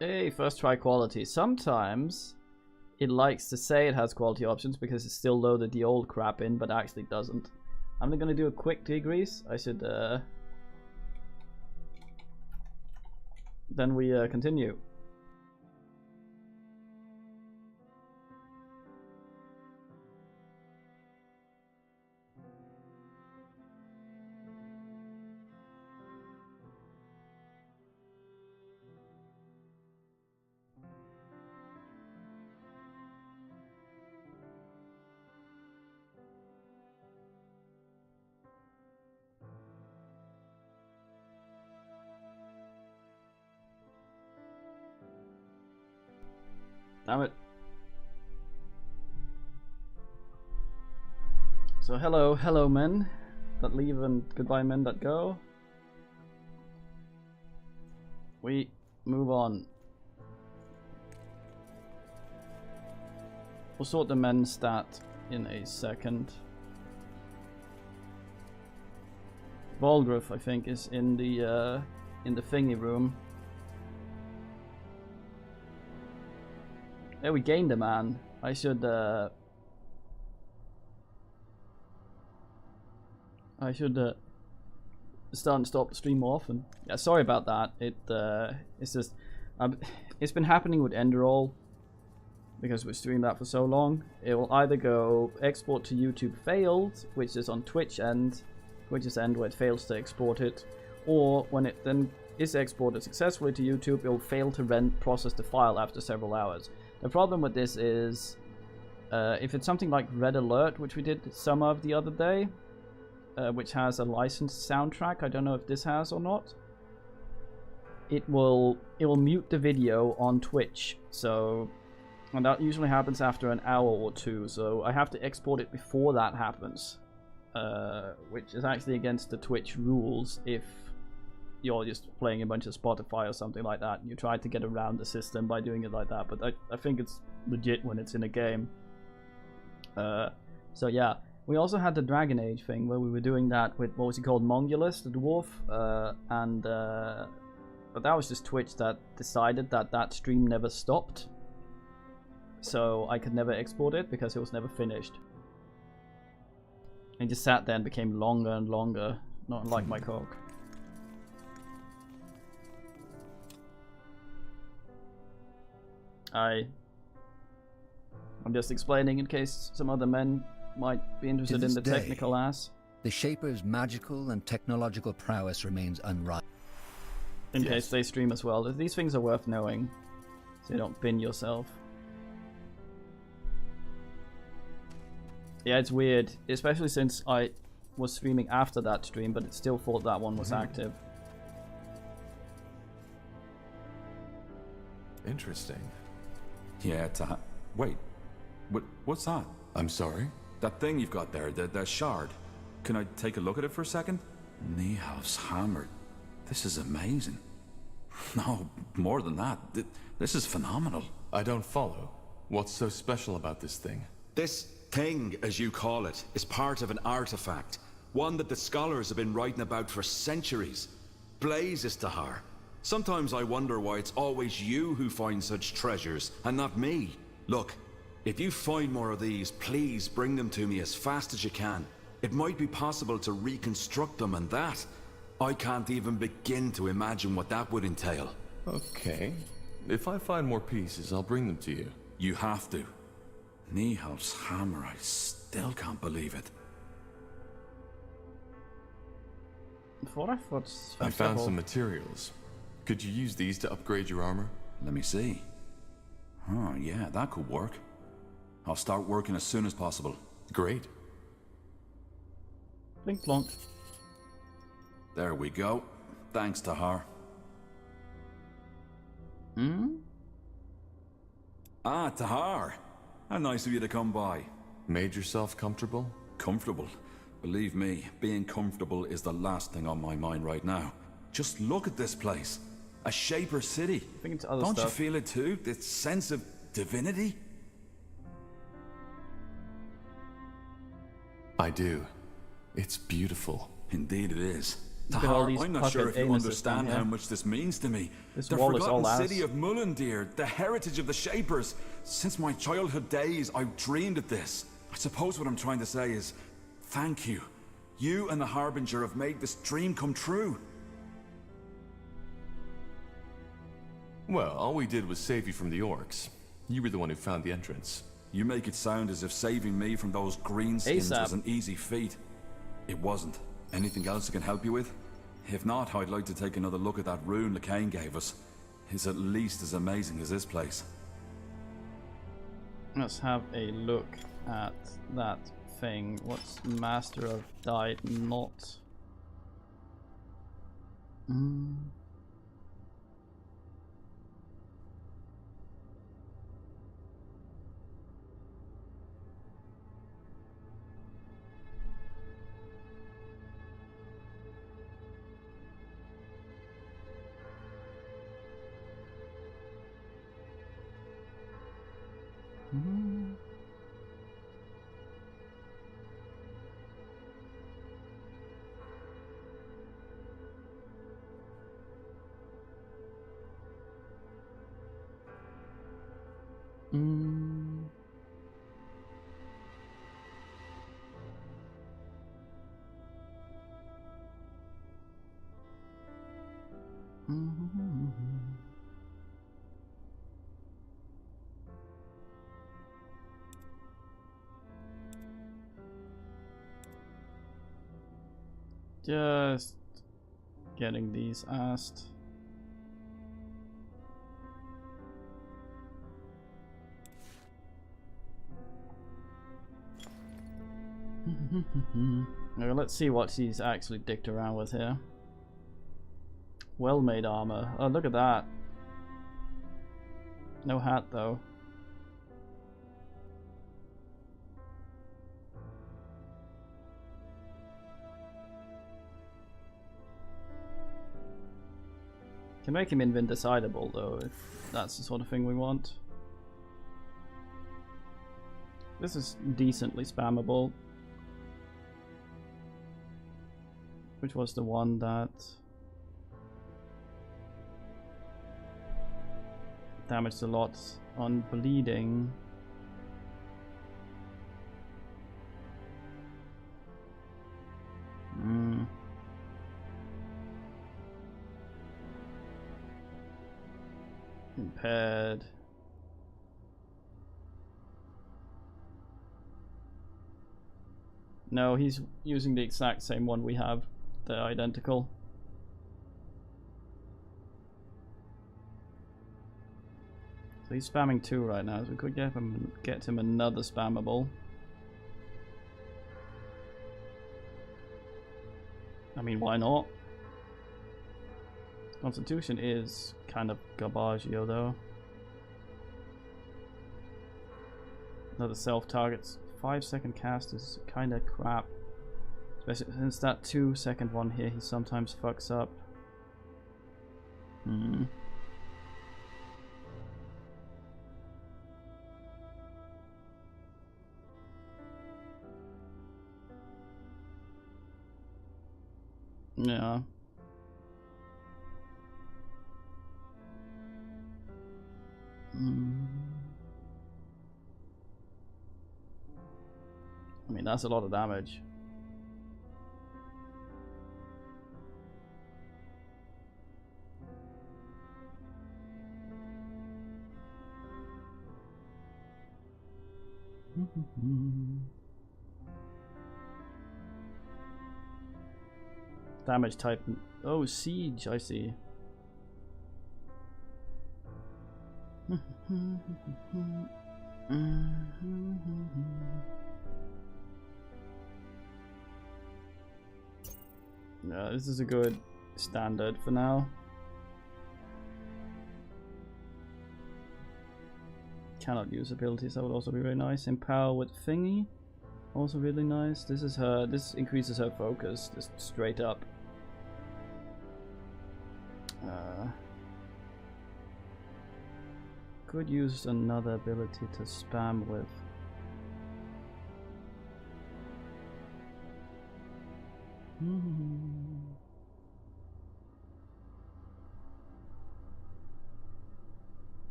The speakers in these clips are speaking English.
Hey, first try quality. Sometimes it likes to say it has quality options because it's still loaded the old crap in, but actually doesn't. I'm gonna do a quick degrease. I should then we continue. Damn it. So hello men that leave and goodbye men that go. We move on. We'll sort the men's stat in a second. Volgruth, I think, is in the thingy room. Yeah, we gained a man. I should start and stop the stream more often. Yeah, sorry about that. It's just it's been happening with Enderall because we're streaming that for so long. It will either go export to YouTube failed, which is on Twitch's end where it fails to export it, or when it then is exported successfully to YouTube, it will fail to process the file after several hours. The problem with this is, if it's something like Red Alert, which we did some of the other day, which has a licensed soundtrack, I don't know if this has or not, it will mute the video on Twitch. So, and that usually happens after an hour or two, so I have to export it before that happens, which is actually against the Twitch rules if you're just playing a bunch of Spotify or something like that, and you try to get around the system by doing it like that, but I think it's legit when it's in a game. So yeah, we also had the Dragon Age thing where we were doing that with, what was he called, Mongulus, the dwarf, but that was just Twitch that decided that stream never stopped, so I could never export it because it was never finished. It just sat there and became longer and longer, not like my cock. I'm just explaining in case some other men might be interested in the technical ass. The Shaper's magical and technological prowess remains unrivaled. In case they stream as well. These things are worth knowing, so you don't bin yourself. Yeah, it's weird, especially since I was streaming after that stream, but it still thought that one was active. Interesting. Yeah, wait. What's that? I'm sorry? That thing you've got there, the shard. Can I take a look at it for a second? Niehaus hammer. This is amazing. No, more than that. This is phenomenal. I don't follow. What's so special about this thing? This thing, as you call it, is part of an artifact. One that the scholars have been writing about for centuries. Blazes Tahar. Sometimes I wonder why it's always you who find such treasures, and not me. Look, if you find more of these, please bring them to me as fast as you can. It might be possible to reconstruct them, and that, I can't even begin to imagine what that would entail. Okay. If I find more pieces, I'll bring them to you. You have to. Niehaus hammer, I still can't believe it. I found some materials. Could you use these to upgrade your armor? Let me see. Oh, yeah, that could work. I'll start working as soon as possible. Great. Blink plonk. There we go. Thanks, Tahar. Ah, Tahar. How nice of you to come by. Made yourself comfortable? Comfortable? Believe me, being comfortable is the last thing on my mind right now. Just look at this place. A Shaper city. Don't you feel it too? This sense of divinity? I do. It's beautiful. Indeed it is. Tahar, I'm not sure if you understand how much this means to me. This The wall is forgotten all city of Mullendeer, the heritage of the Shapers. Since my childhood days, I've dreamed of this. I suppose what I'm trying to say is, thank you. You and the Harbinger have made this dream come true. Well, all we did was save you from the orcs. You were the one who found the entrance. You make it sound as if saving me from those greenskins ASAP. was an easy feat. It wasn't. Anything else I can help you with? If not, I'd like to take another look at that rune LeCain gave us. It's at least as amazing as this place. Let's have a look at that thing. What's Master of Died Not? Just getting these asked. Okay, let's see what he's actually dicked around with here. Well-made armor. Oh, look at that. No hat though. Can make him indecidable though, if that's the sort of thing we want. This is decently spammable. Which was the one that damaged a lot on bleeding. Impaired. No, he's using the exact same one we have. They're identical. So he's spamming 2 right now, so we could get him another spammable. I mean, why not? Constitution is kind of garbaggio though. Another self-targets 5-second cast is kind of crap. Especially since that 2-second one here he sometimes fucks up. Yeah. I mean, that's a lot of damage. Damage type. Oh, siege, I see. Yeah, this is a good standard for now. Cannot use abilities, that would also be very nice. Empower with thingy, also really nice. This is her, this increases her focus, just straight up. Could use another ability to spam with.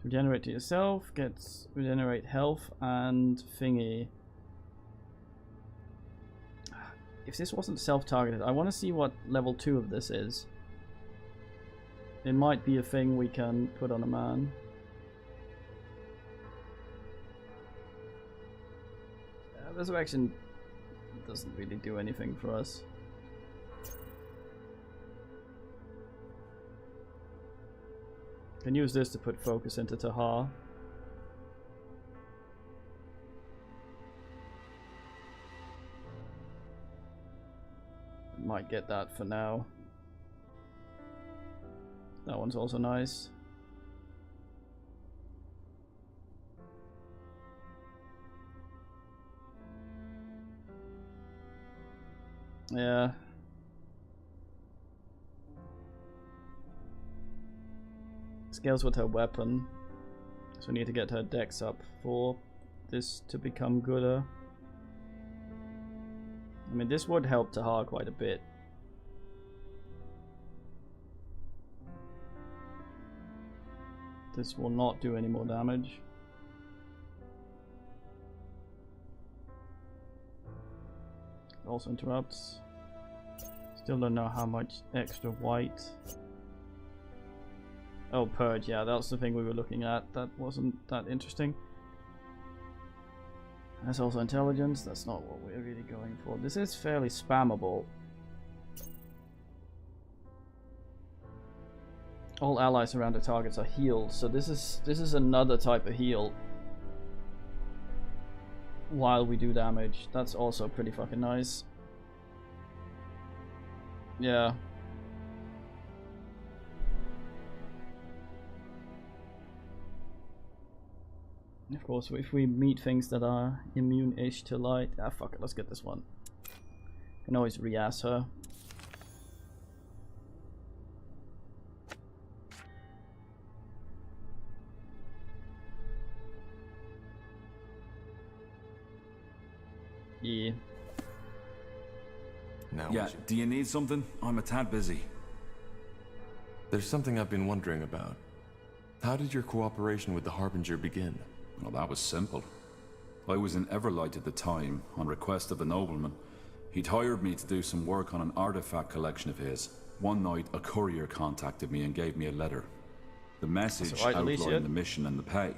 Regenerate to yourself, gets regenerate health and thingy. If this wasn't self-targeted, I want to see what level 2 of this is. It might be a thing we can put on a man. Resurrection doesn't really do anything for us. Can use this to put focus into Tahar. Might get that for now. That one's also nice. Yeah. Scales with her weapon. So we need to get her dex up for this to become gooder. I mean, this would help Tahar quite a bit. This will not do any more damage. Also interrupts. Still don't know how much extra white. Oh, purge, yeah, that's the thing we were looking at. That wasn't that interesting. That's also intelligence. That's not what we're really going for. This is fairly spammable. All allies around the targets are healed, so this is another type of heal while we do damage. That's also pretty fucking nice. Yeah. Of course, if we meet things that are immune-ish to light... Ah, fuck it, let's get this one. Can always re-ass her. Yeah. Now yeah, do you need something? I'm a tad busy. There's something I've been wondering about. How did your cooperation with the Harbinger begin? Well, that was simple. I was in Everlight at the time, on request of a nobleman. He'd hired me to do some work on an artifact collection of his. One night, a courier contacted me and gave me a letter. The message outlined the mission and the pay,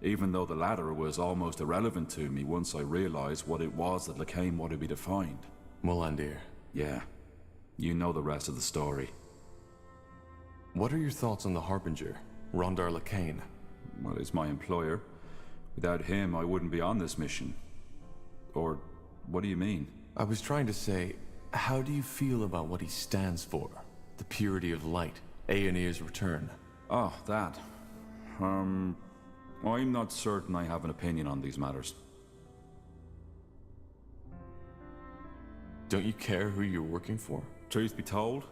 even though the latter was almost irrelevant to me once I realized what it was that Lacane wanted me to find. Molandir. Yeah. You know the rest of the story. What are your thoughts on the Harbinger, Rondar Lacane? Well, he's my employer. Without him, I wouldn't be on this mission. Or, what do you mean? I was trying to say, how do you feel about what he stands for? The purity of light, Aeonir's return. Oh, that. I'm not certain I have an opinion on these matters. Don't you care who you're working for? Truth be told,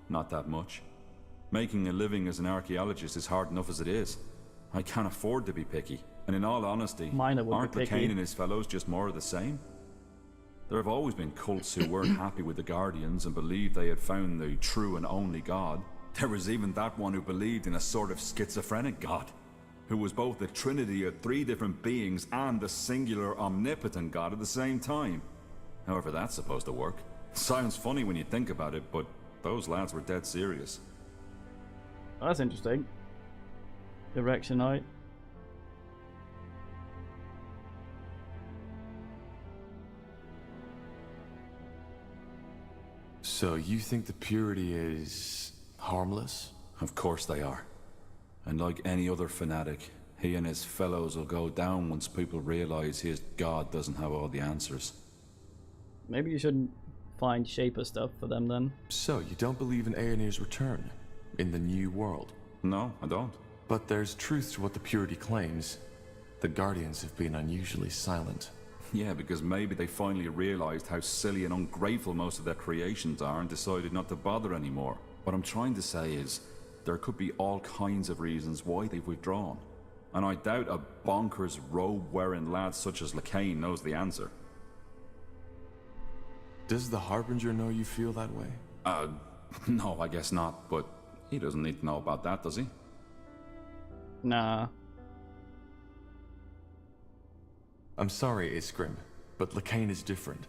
not that much. Making a living as an archaeologist is hard enough as it is. I can't afford to be picky. And in all honesty, aren't Lacane and his fellows just more of the same? There have always been cults who weren't happy with the Guardians and believed they had found the true and only God. There was even that one who believed in a sort of schizophrenic God, who was both the trinity of 3 different beings and the singular omnipotent God at the same time. However that's supposed to work. Sounds funny when you think about it, but those lads were dead serious. Oh, that's interesting. Directionite. So you think the purity is harmless? Of course they are. And like any other fanatic, he and his fellows will go down once people realize his God doesn't have all the answers. Maybe you shouldn't find Shaper stuff for them then. So you don't believe in Aeonir's return? In the new world? No, I don't. But there's truth to what the purity claims. The Guardians have been unusually silent. Yeah, because maybe they finally realized how silly and ungrateful most of their creations are and decided not to bother anymore. What I'm trying to say is, there could be all kinds of reasons why they've withdrawn. And I doubt a bonkers robe-wearing lad such as Lacane knows the answer. Does the Harbinger know you feel that way? No, I guess not, but he doesn't need to know about that, does he? Nah. I'm sorry, Iskrim, but Lacane is different.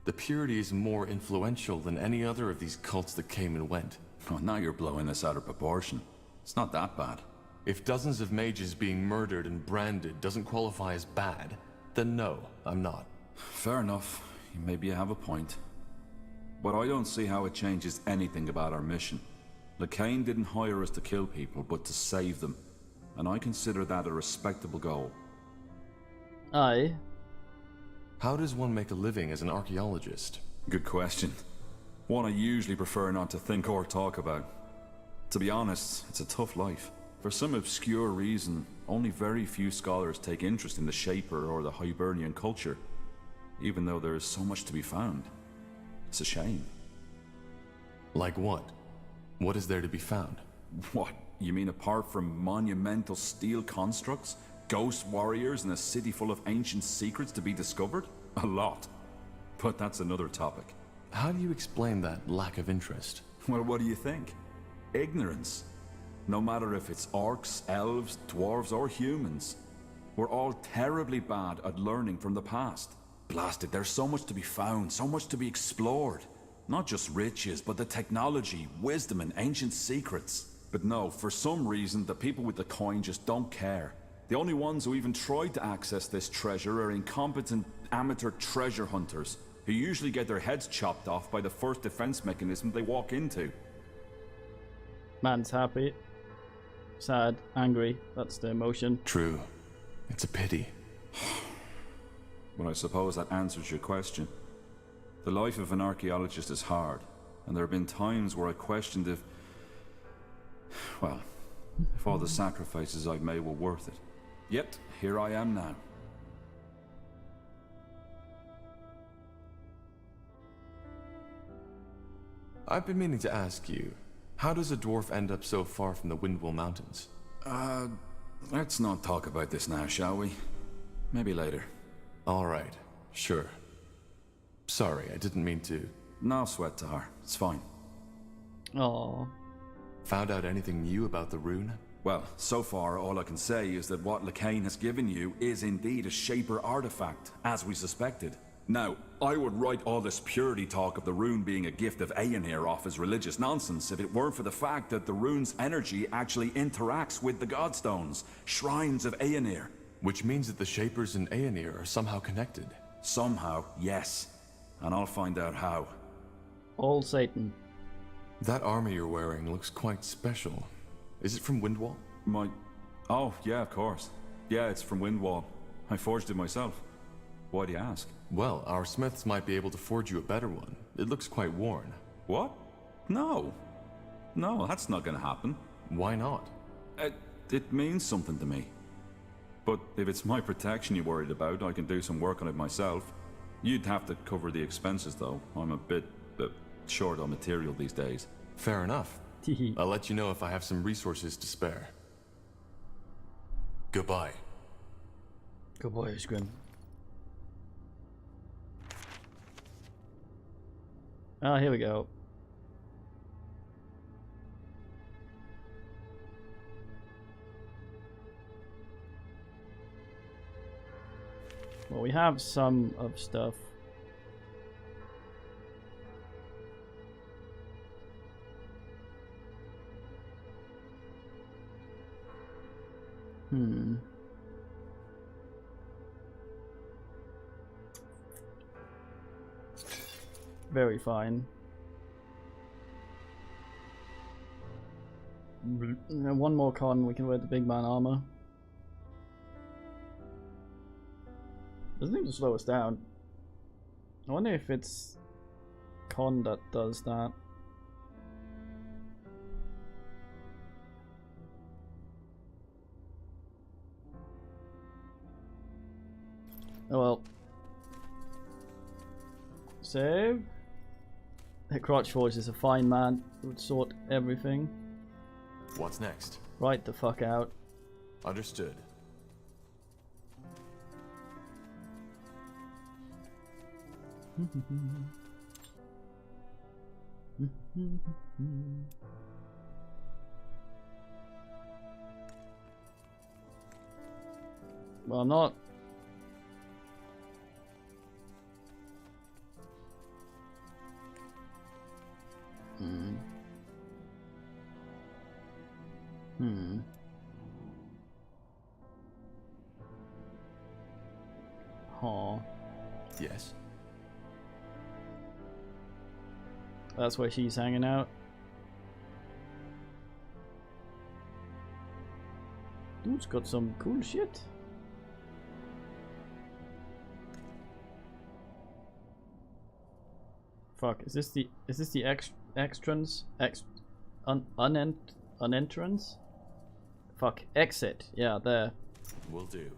The purity is more influential than any other of these cults that came and went. Oh, now you're blowing this out of proportion. It's not that bad. If dozens of mages being murdered and branded doesn't qualify as bad, then no, I'm not. Fair enough. Maybe you have a point. But I don't see how it changes anything about our mission. Lacane didn't hire us to kill people, but to save them. And I consider that a respectable goal. Aye. How does one make a living as an archaeologist? Good question. One I usually prefer not to think or talk about. To be honest, it's a tough life. For some obscure reason, only very few scholars take interest in the Shaper or the Hibernian culture, even though there is so much to be found. It's a shame. Like what? What is there to be found? What? You mean apart from monumental steel constructs, ghost warriors, and a city full of ancient secrets to be discovered? A lot. But that's another topic. How do you explain that lack of interest? Well, what do you think? Ignorance. No matter if it's orcs, elves, dwarves, or humans. We're all terribly bad at learning from the past. Blasted, there's so much to be found, so much to be explored. Not just riches, but the technology, wisdom, and ancient secrets. But no, for some reason, the people with the coin just don't care. The only ones who even try to access this treasure are incompetent amateur treasure hunters, who usually get their heads chopped off by the first defense mechanism they walk into. Man's happy. Sad, angry, that's the emotion. True. It's a pity. Well, I suppose that answers your question. The life of an archaeologist is hard, and there have been times where I questioned if all the sacrifices I've made were worth it. Yet, here I am now. I've been meaning to ask you, how does a dwarf end up so far from the Windwall Mountains? Let's not talk about this now, shall we? Maybe later. All right, sure. Sorry, I didn't mean to. No sweat, Tahar. It's fine. Aww. Found out anything new about the rune? Well, so far all I can say is that what Lacane has given you is indeed a Shaper artifact, as we suspected. Now, I would write all this purity talk of the rune being a gift of Aenir off as religious nonsense if it weren't for the fact that the rune's energy actually interacts with the Godstones, shrines of Aenir. Which means that the Shapers and Aenir are somehow connected. Somehow, yes. And I'll find out how. All Satan. That armor you're wearing looks quite special. Is it from Windwall? Oh, yeah, of course. Yeah, it's from Windwall. I forged it myself. Why do you ask? Well, our smiths might be able to forge you a better one. It looks quite worn. What? No. No, that's not gonna happen. Why not? It means something to me. But if it's my protection you're worried about, I can do some work on it myself. You'd have to cover the expenses, though. I'm a bit short on material these days. Fair enough. I'll let you know if I have some resources to spare. Goodbye. Goodbye, Scrim. Ah, here we go. Well, we have some of stuff. Very fine. One more con, we can wear the big man armor. Doesn't even slow us down. I wonder if it's con that does that. Oh well. Save. Crotchforge is a fine man who would sort everything. What's next? Right the fuck out. Understood. Well, I'm not Huh. Yes. That's where she's hanging out. Dude's got some cool shit. Fuck, is this the extrans? Unentrance? Fuck, exit. Yeah, there. Will do.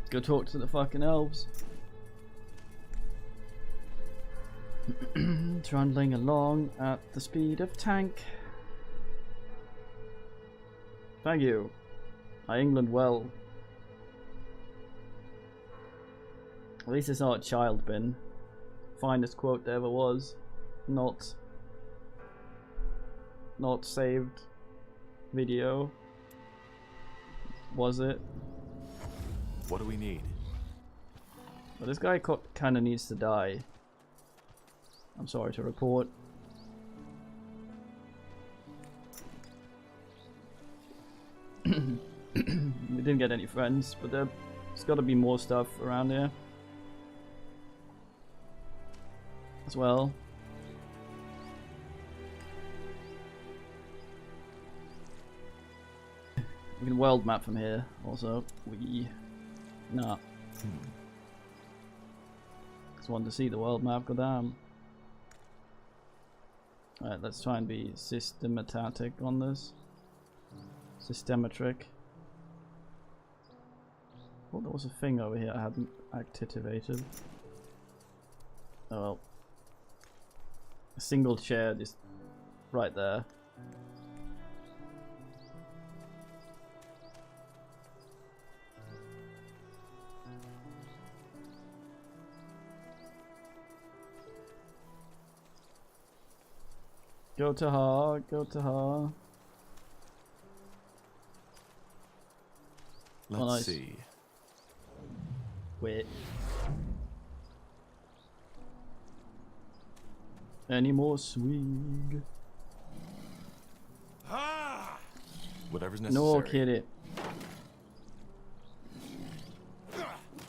Go talk to the fucking elves. Trundling along at the speed of tank. Thank you. I England well. At least it's not a child bin. Finest quote there ever was. Not saved video. Was it? What do we need? Well, this guy kind of needs to die. I'm sorry to report. We didn't get any friends, but there's got to be more stuff around here as well. We can world map from here also. Nah. Just wanted to see the world map, goddamn. Alright, let's try and be systematic on this. Systematric. Oh, there was a thing over here I hadn't activated. Oh well. A single chair just right there. Go to her, go to her. Let's nice. see. Wait. Any more swing? Whatever's necessary. No, kid it.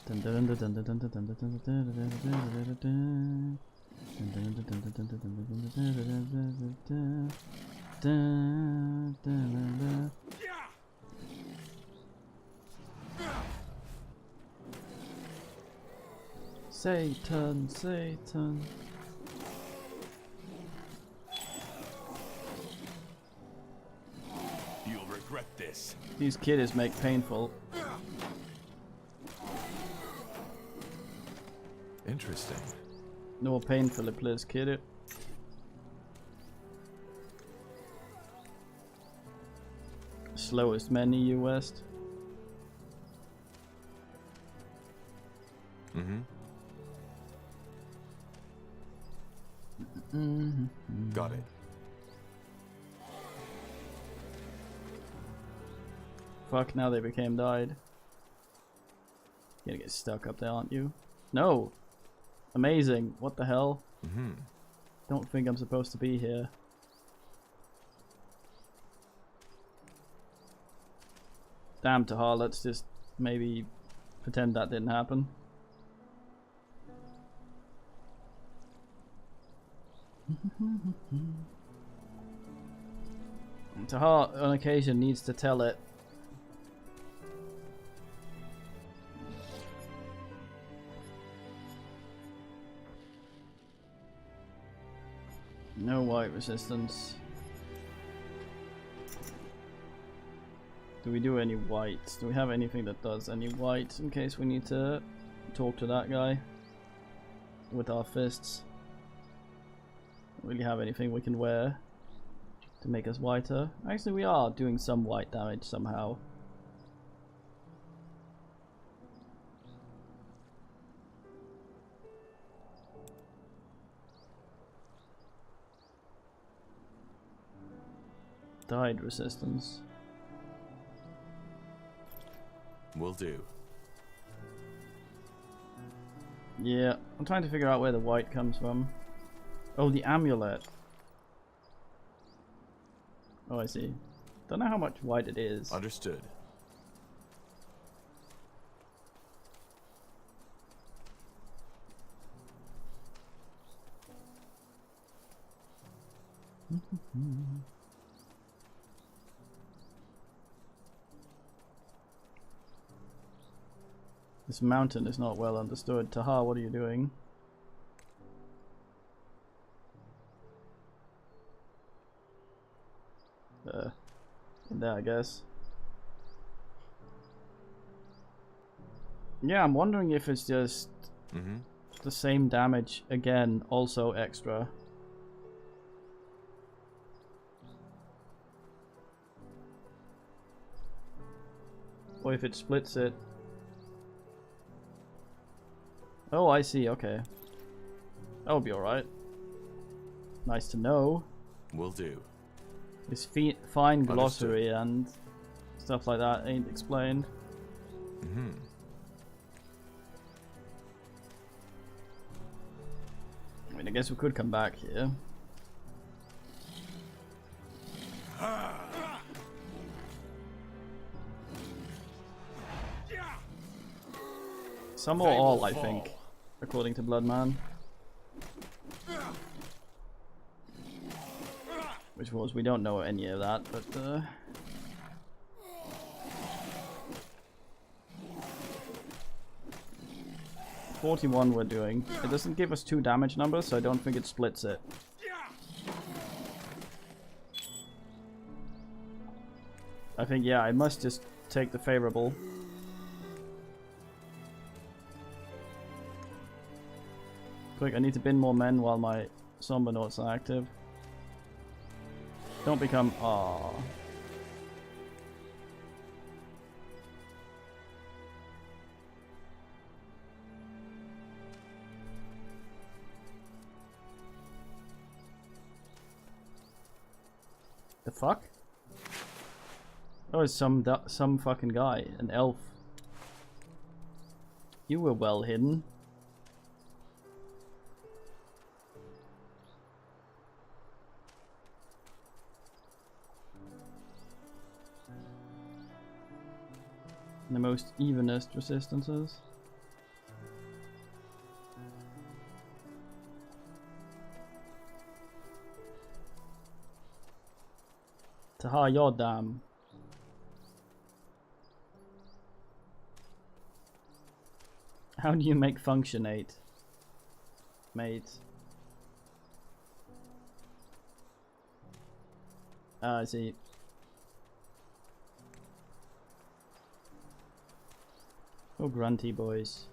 Dun dun dun dun dun dun dun dun dun dun dun dun. Satan, Satan. You'll regret this. These kiddies make painful. Interesting. No painful, please, kid it. Slowest man in the West. Got it. Fuck, now they became died. You're gonna get stuck up there, aren't you? No! Amazing. What the hell? Don't think I'm supposed to be here. Damn, Tahar, let's just maybe pretend that didn't happen. Tahar, on occasion, needs to tell it. No white resistance. Do we do any whites? Do we have anything that does any whites in case we need to talk to that guy with our fists? Don't really have anything we can wear to make us whiter. Actually, we are doing some white damage somehow. Tide resistance. Will do. Yeah, I'm trying to figure out where the white comes from. Oh, the amulet. Oh, I see. Don't know how much white it is. Understood. This mountain is not well understood. Taha, what are you doing? In there, I guess. Yeah, I'm wondering if it's just the same damage again, also extra. Or if it splits it. Oh, I see, okay. That would be alright. Nice to know. Will do. This fine glossary and stuff like that ain't explained. I mean, I guess we could come back here. Some or all, I think, according to Bloodman. Which was, we don't know any of that, but 41 we're doing. It doesn't give us 2 damage numbers, so I don't think it splits it. I think, yeah, I must just take the favorable. Quick, I need to bin more men while my Somber Notes are active. Don't become... Aww. The fuck? Oh, it's some fucking guy, an elf. You were well hidden. The most evenest resistances. Taha, you're damn. How do you make functionate, mate? Ah, I see. Oh, grunty boys.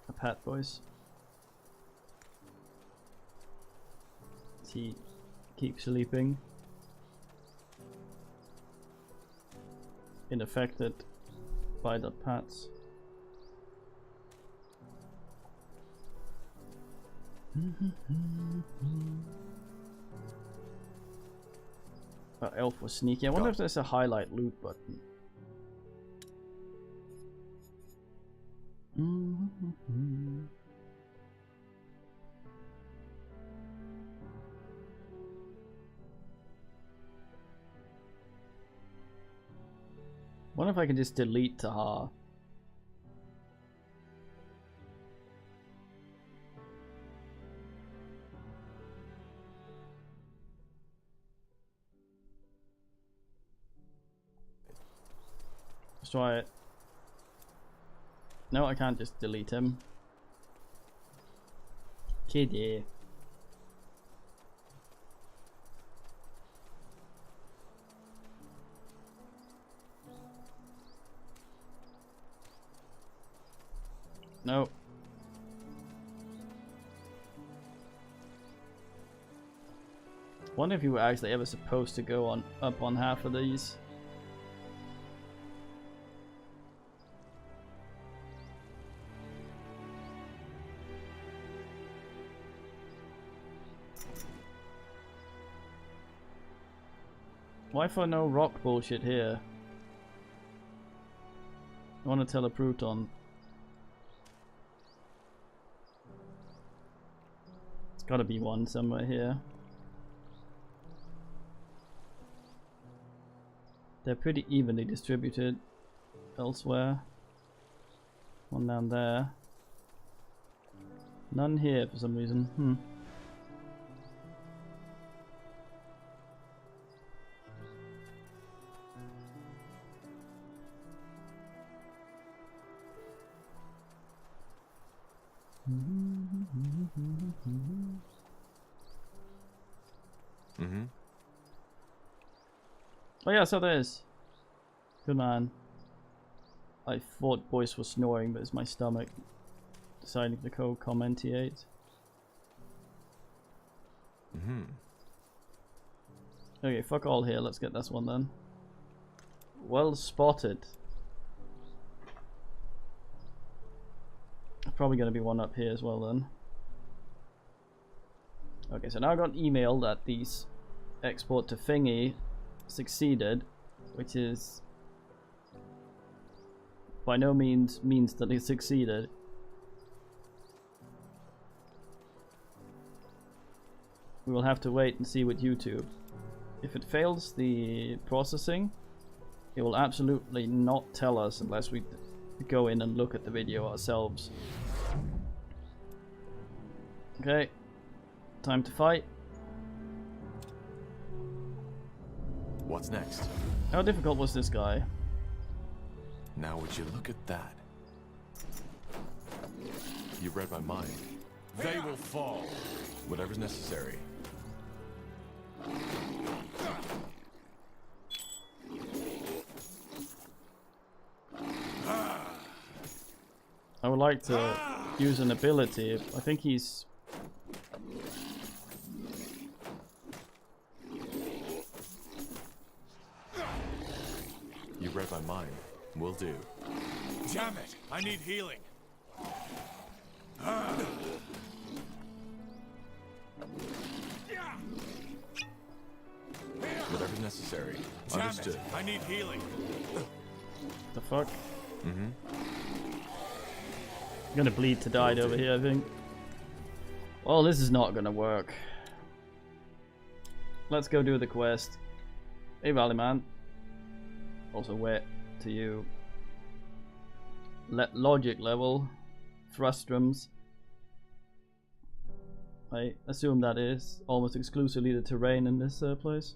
A pat boys. He keeps sleeping. Unaffected by the pats. Elf was sneaky. I wonder if there's a highlight loot button. Wonder if I can just delete Taha. Let's try it. No, I can't just delete him. Kitty. No. Wonder if you were actually ever supposed to go on up on half of these. Why for no rock bullshit here? I want to tell a Pruton. There's gotta be one somewhere here. They're pretty evenly distributed elsewhere. One down there. None here for some reason. Oh yeah, so there is. Good man. I thought voice was snoring, but it's my stomach deciding to go commentate. Okay, fuck all here. Let's get this one then. Well spotted. Probably going to be one up here as well then. Okay, so now I got an email that these export to thingy succeeded, which is by no means that it succeeded. We will have to wait and see with YouTube. If it fails the processing, it will absolutely not tell us unless we go in and look at the video ourselves. Okay, time to fight. What's next? How difficult was this guy? Now would you look at that? You read my mind. They will fall. Whatever's necessary. I would like to use an ability. I think he's... You read my mind. Will do. Damn it! I need healing. Whatever's necessary. Damn Understood. it! I need healing. The fuck? I'm gonna bleed to die over here, I think. Well, this is not gonna work. Let's go do the quest. Hey, Valley Man. Also wet to you. Logic level. Thrustrums. I assume that is almost exclusively the terrain in this place.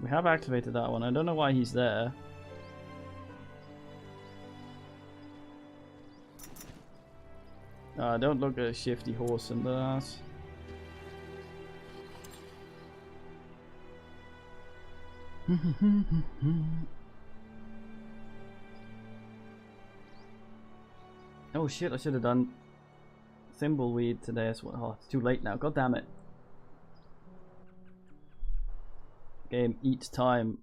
We have activated that one. I don't know why he's there. Don't look a shifty horse in the ass. Oh shit, I should have done thimbleweed today. Oh, it's too late now. God damn it. Game eats time.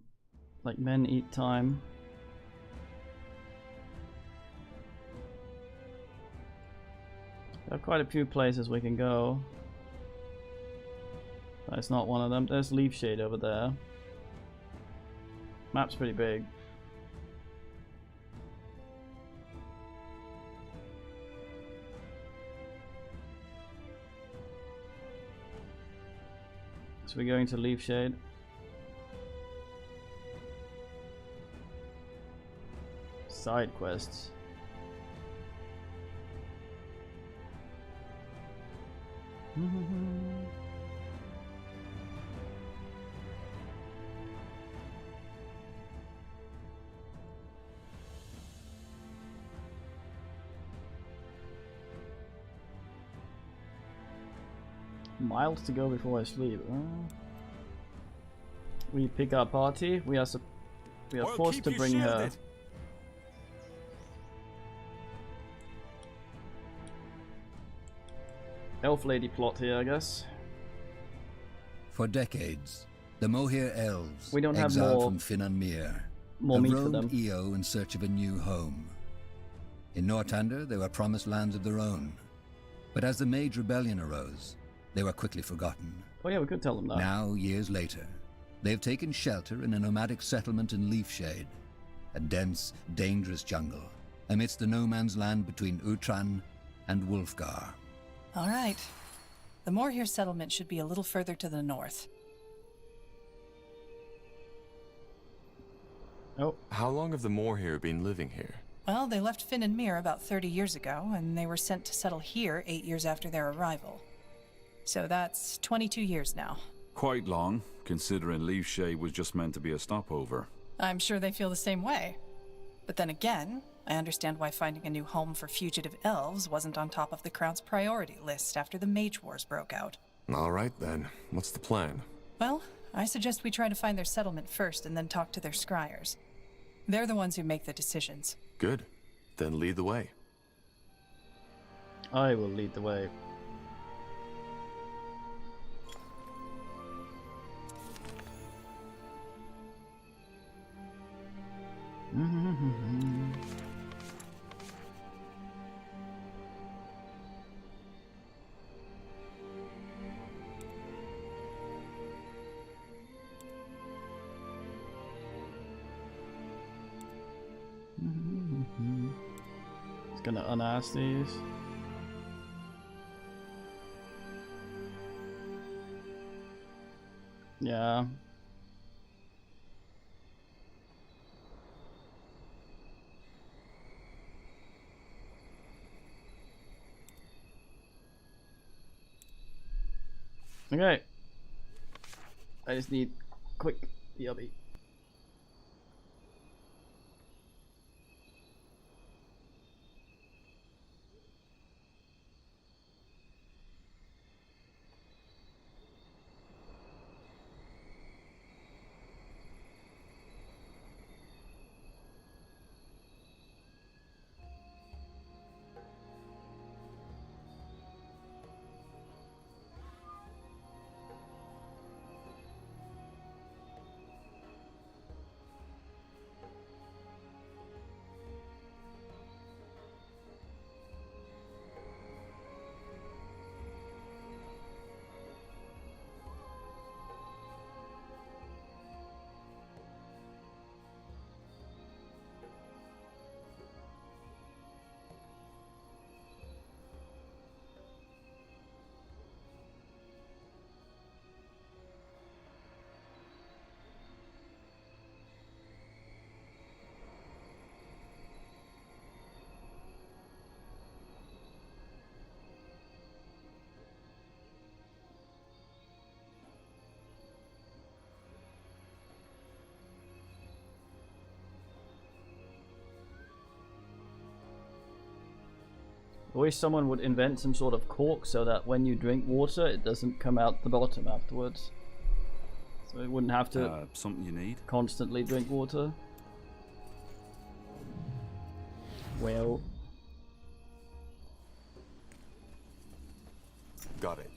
Like men eat time. There are quite a few places we can go. That's not one of them. There's Leaf Shade over there. Map's pretty big. So we're going to Leaf Shade. Side quests. Miles to go before I sleep. We pick our party. We are forced to bring her. Elf lady plot here, I guess. For decades, the Mohir elves, We don't have exiled more- from Fin and Mir, More have meat for roamed them. Io in search of a new home. In Northander, they were promised lands of their own. But as the Mage Rebellion arose, they were quickly forgotten. Oh yeah, we could tell them that. Now, years later, they have taken shelter in a nomadic settlement in Leafshade, a dense, dangerous jungle, amidst the no-man's land between Utran and Wolfgar. All right. The Moorhere settlement should be a little further to the north. Oh. How long have the Moorhere been living here? Well, they left Finn and Mir about 30 years ago, and they were sent to settle here 8 years after their arrival. So that's 22 years now. Quite long, considering Leafshade was just meant to be a stopover. I'm sure they feel the same way. But then again, I understand why finding a new home for fugitive elves wasn't on top of the Crown's priority list after the Mage Wars broke out. All right then, what's the plan? Well, I suggest we try to find their settlement first and then talk to their scryers. They're the ones who make the decisions. Good. Then lead the way. I will lead the way. It's gonna unask these. Yeah. Okay. I just need quick BRB. I wish someone would invent some sort of cork so that when you drink water, it doesn't come out the bottom afterwards. So it wouldn't have to something you need? constantly drink water. Well. Got it.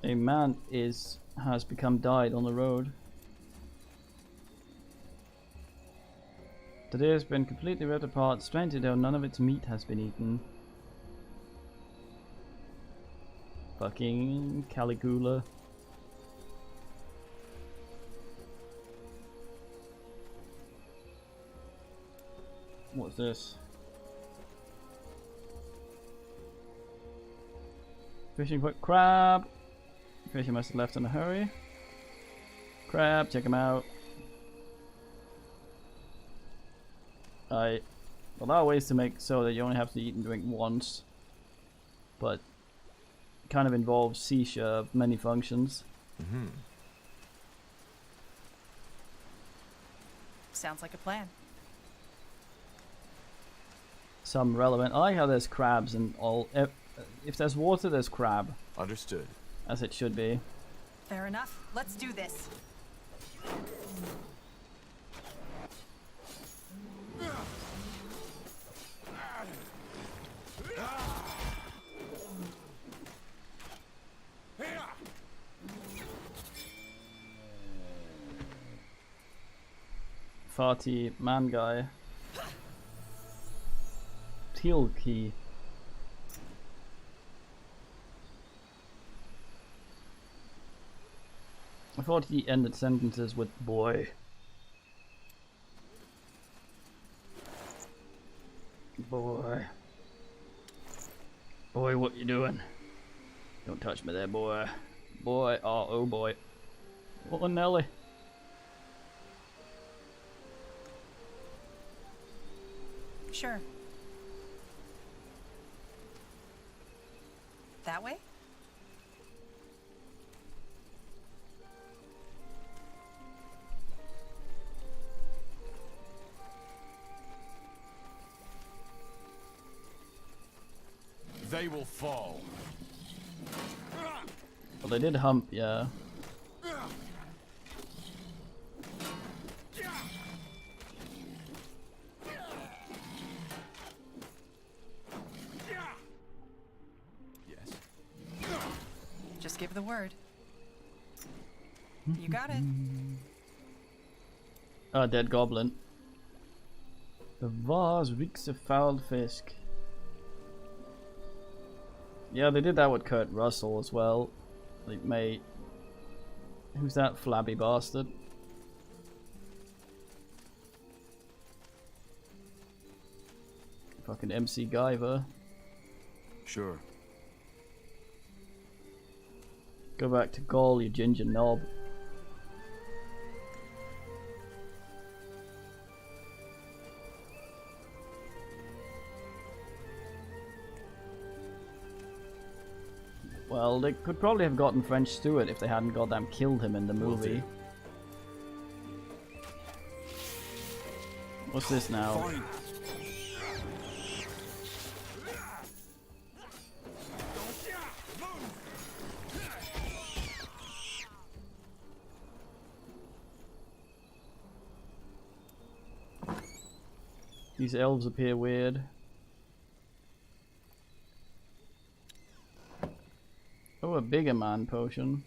A man has become died on the road. Today has been completely ripped apart, strangely though none of its meat has been eaten. Fucking Caligula. What's this? Fishing for crab. Fishing must have left in a hurry. Crab, check him out. Well, there are ways to make so that you only have to eat and drink once, but it kind of involves seizure of many functions. Sounds like a plan. Some relevant. I like how there's crabs and all. If there's water, there's crab. Understood. As it should be. Fair enough. Let's do this. Farty man guy. teal key. I thought he ended sentences with boy. Boy. Boy, what you doing? Don't touch me there, boy. Boy, oh boy. Oh, Nelly. Sure. That way? They will fall. Well, they did hump, yeah. Yes. Just give the word. You got it. Ah, dead goblin. The vase reeks of foul fisk. Yeah, they did that with Kurt Russell as well. Like, mate. Who's that flabby bastard? Fucking MC Guyver. Sure. Go back to Gaul, you ginger knob. Well, they could probably have gotten French Stewart if they hadn't goddamn killed him in the movie. What's this now? Fine. These elves appear weird. Oh, a bigger man potion.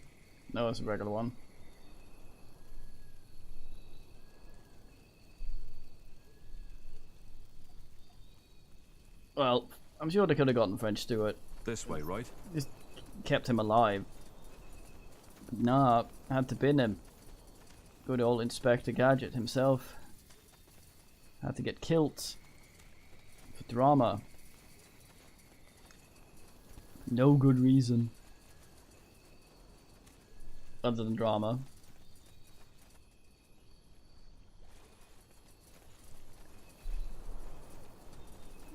No, it's a regular one. Well, I'm sure they could have gotten French Stewart. This way, right? Just kept him alive. But nah, had to bin him. Good old Inspector Gadget himself. Had to get killed. For drama. No good reason. Other than drama.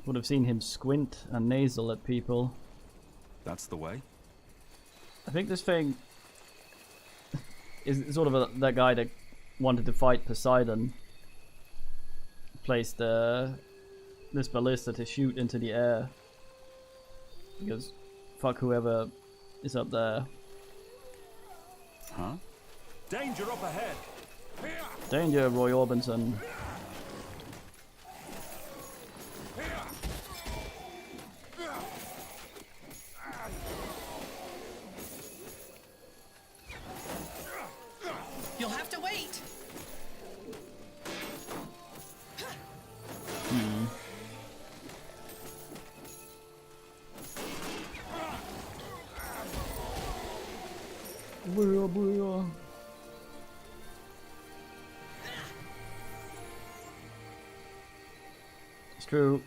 Would have seen him squint and nasal at people. That's the way. I think this thing is sort of that guy that wanted to fight Poseidon. Placed this ballista to shoot into the air. Because fuck whoever is up there. Huh? Danger up ahead! Danger, Roy Orbison. You'll have to wait. Booyah, booyah. It's true.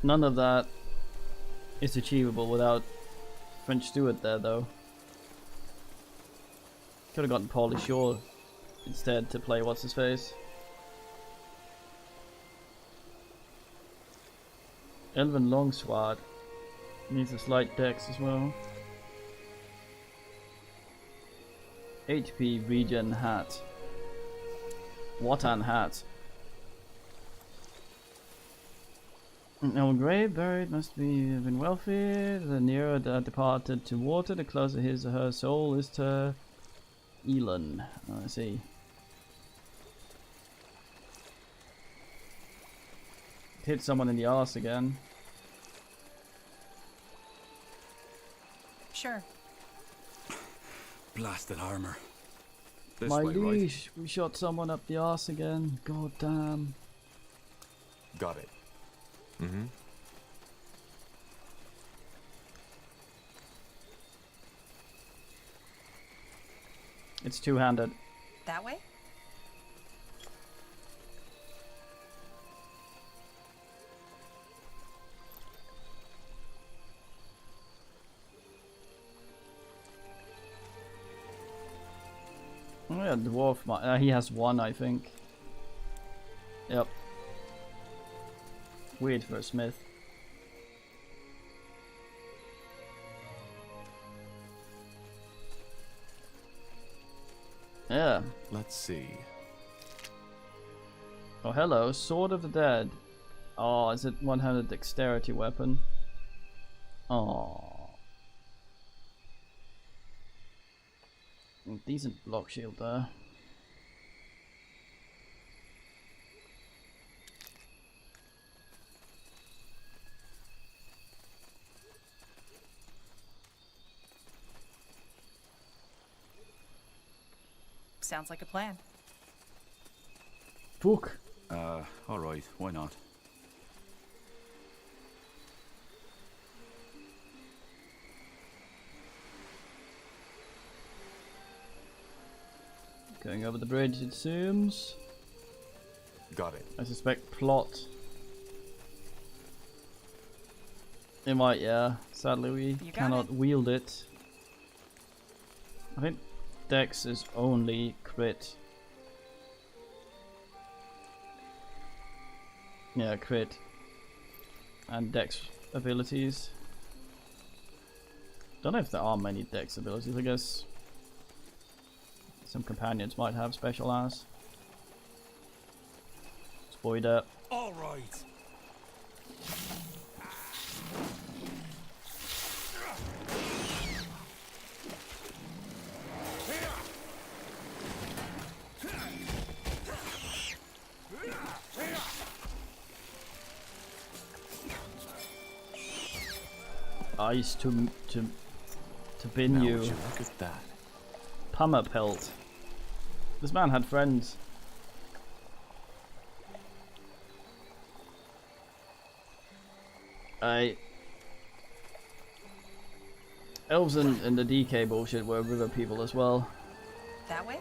None of that is achievable without French Stewart there, though. Could have gotten Pauly Shore instead to play what's his face. Elven Longsword needs a slight dex as well. HP regen hat. What an hat. An old grave buried must be have been wealthy. The nearer departed to water, the closer his or her soul is to Elon. Oh, I see. Hit someone in the arse again. Sure. Blasted armor. This My way, liege, we shot someone up the arse again. God damn. Got it. Mm-hmm. It's two-handed. That way? Oh yeah, dwarf. He has one, I think. Yep. Weird for a smith. Yeah. Let's see. Oh, hello. Sword of the Dead. Oh, is it one-handed dexterity weapon? Oh. Decent block shield there. Sounds like a plan. Fuck. Alright, why not? Going over the bridge, it seems. Got it. I suspect plot. It might, yeah. Sadly, we cannot wield it. I think Dex is only crit. Yeah, crit. And Dex abilities. Don't know if there are many Dex abilities, I guess. Some companions might have special ass. Spoiler. All right. Ice to bin Now you. would you look at that? Pummer pelt. This man had friends. Elves and the DK bullshit were river people as well. That way?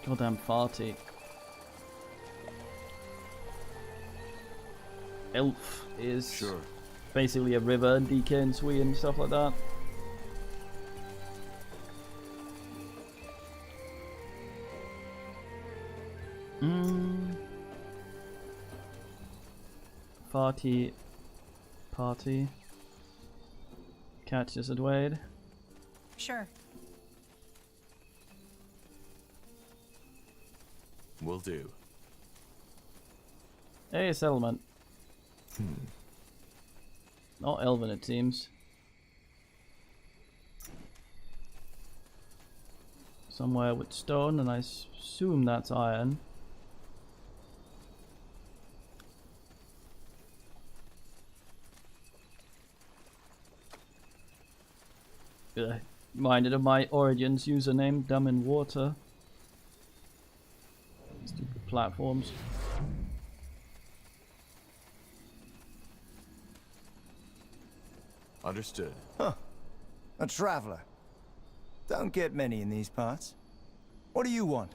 Goddamn farty. Elf is basically a river, DK and Sui and stuff like that. Farty party. Catches it, Wade. Sure. Will do. Hey, settlement. Not elven, it seems. Somewhere with stone, and I assume that's iron. Reminded of my Origins username, Dumb in Water. Stupid platforms. Understood. Huh. A traveler. Don't get many in these parts. What do you want?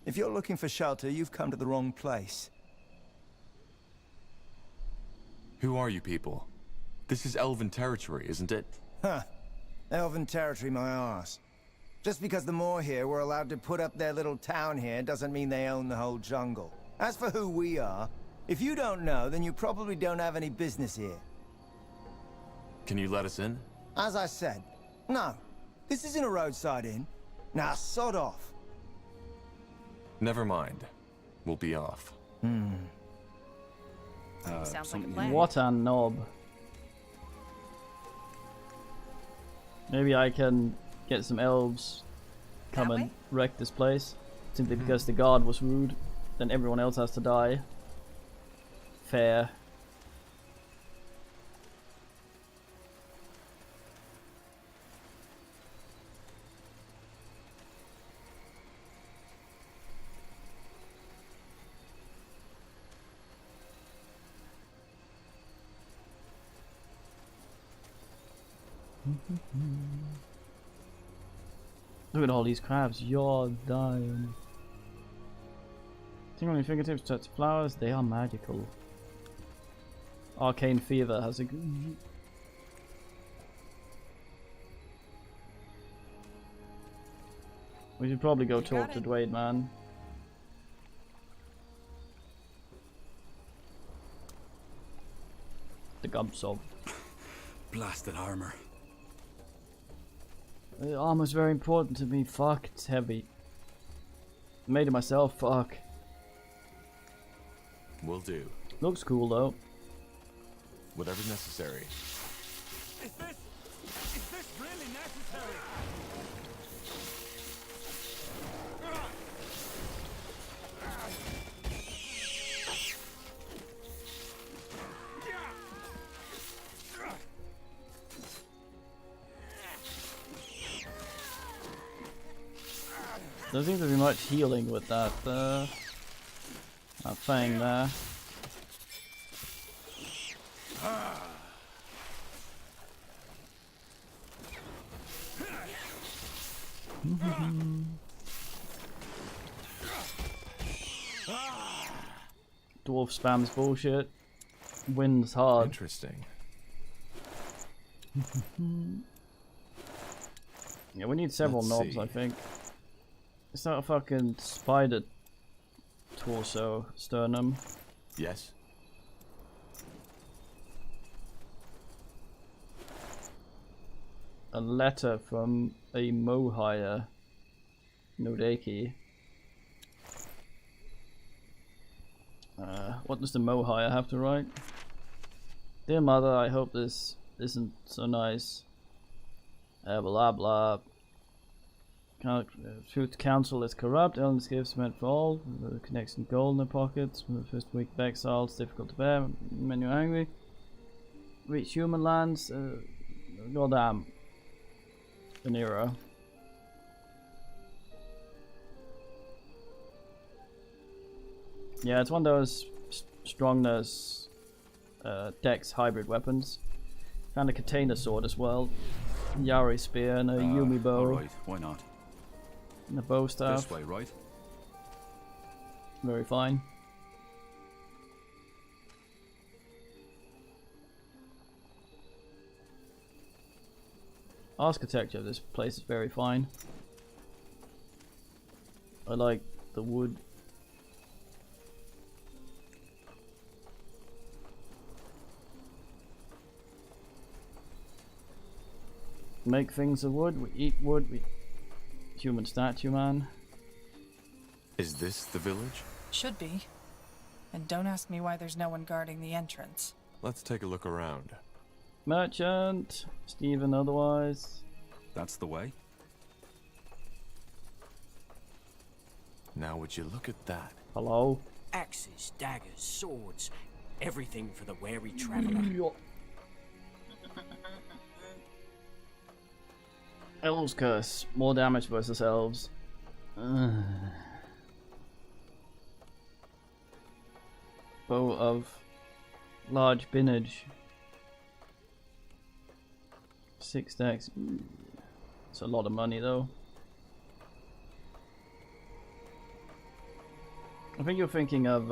If you're looking for shelter, you've come to the wrong place. Who are you people? This is Elven territory, isn't it? Huh. Elven territory, my arse. Just because the Moor here were allowed to put up their little town here doesn't mean they own the whole jungle. As for who we are, if you don't know, then you probably don't have any business here. Can you let us in? As I said, no. This isn't a roadside inn. Now sod off. Never mind. We'll be off. Sounds like a plan. What a knob. Maybe I can get some elves come That and way? wreck this place. Simply because the guard was rude, then everyone else has to die. Fair. Look at all these crabs. You're dying. Tingling fingertips touch flowers. They are magical. Arcane fever has a. We should probably go talk to Dwayne, man. The Gumsob. Blasted armor. The armor's very important to me. Fuck, it's heavy. Made it myself. Fuck. Will do. Looks cool though. Whatever's necessary. Is this really necessary? There seems to be much healing with that thing there. Dwarf spams bullshit. Wins hard. Interesting. Yeah, we need several knobs, I think. It's not a fucking spider torso sternum. Yes. A letter from a Mohire Nodeki. What does the Mohire have to write? Dear mother, I hope this isn't so nice. Blah blah. Truth Council is corrupt. Ellen's gifts meant for all. The connection gold in their pockets. From the first week of exile, it's difficult to bear. When you're angry. Reach human lands. Goddamn. An era. Yeah, it's one of those strongness dex hybrid weapons. Found a katana sword as well. Yari spear and a Yumi bow. Alright, why not? And a bow staff. This way, right? Very fine. Architecture of this place is very fine. I like the wood. Make things of wood, we eat wood, we... Human statue, man. Is this the village? Should be. And don't ask me why there's no one guarding the entrance. Let's take a look around. Merchant, Stephen otherwise. That's the way. Now would you look at that? Hello? Axes, daggers, swords, everything for the wary traveler. Elves curse. More damage versus elves. Bow of large binage. 6 stacks. It's a lot of money though. I think you're thinking of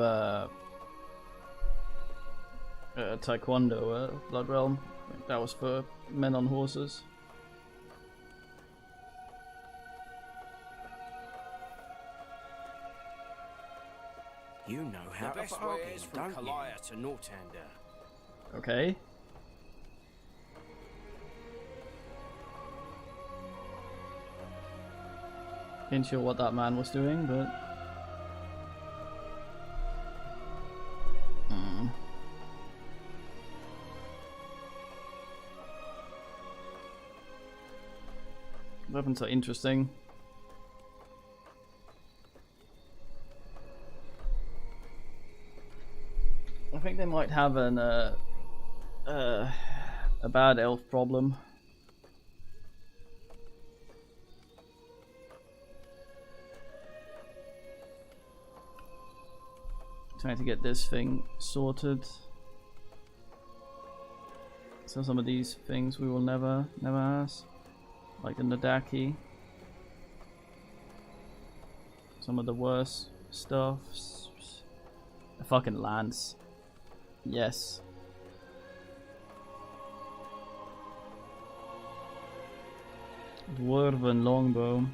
Taekwondo, Blood Realm. That was for men on horses. You know how to bargain, don't you? To Nortander. Okay. Ain't sure what that man was doing, but... Weapons are interesting. I think they might have an a bad elf problem. Trying to get this thing sorted. So some of these things we will never ask. Like the Nadaki. Some of the worst stuff. A fucking lance. Yes. Dwarven longbow.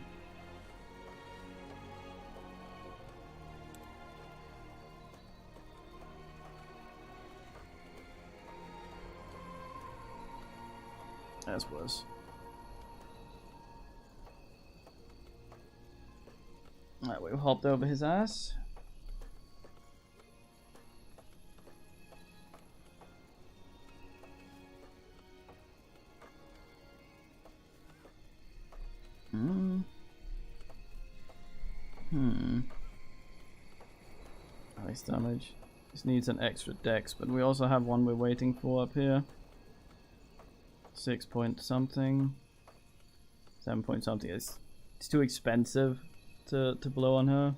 That's worse. Alright, we hopped over his ass. Ice damage. This needs an extra dex, but we also have one we're waiting for up here. 6 point something. 7 point something. It's too expensive to blow on her.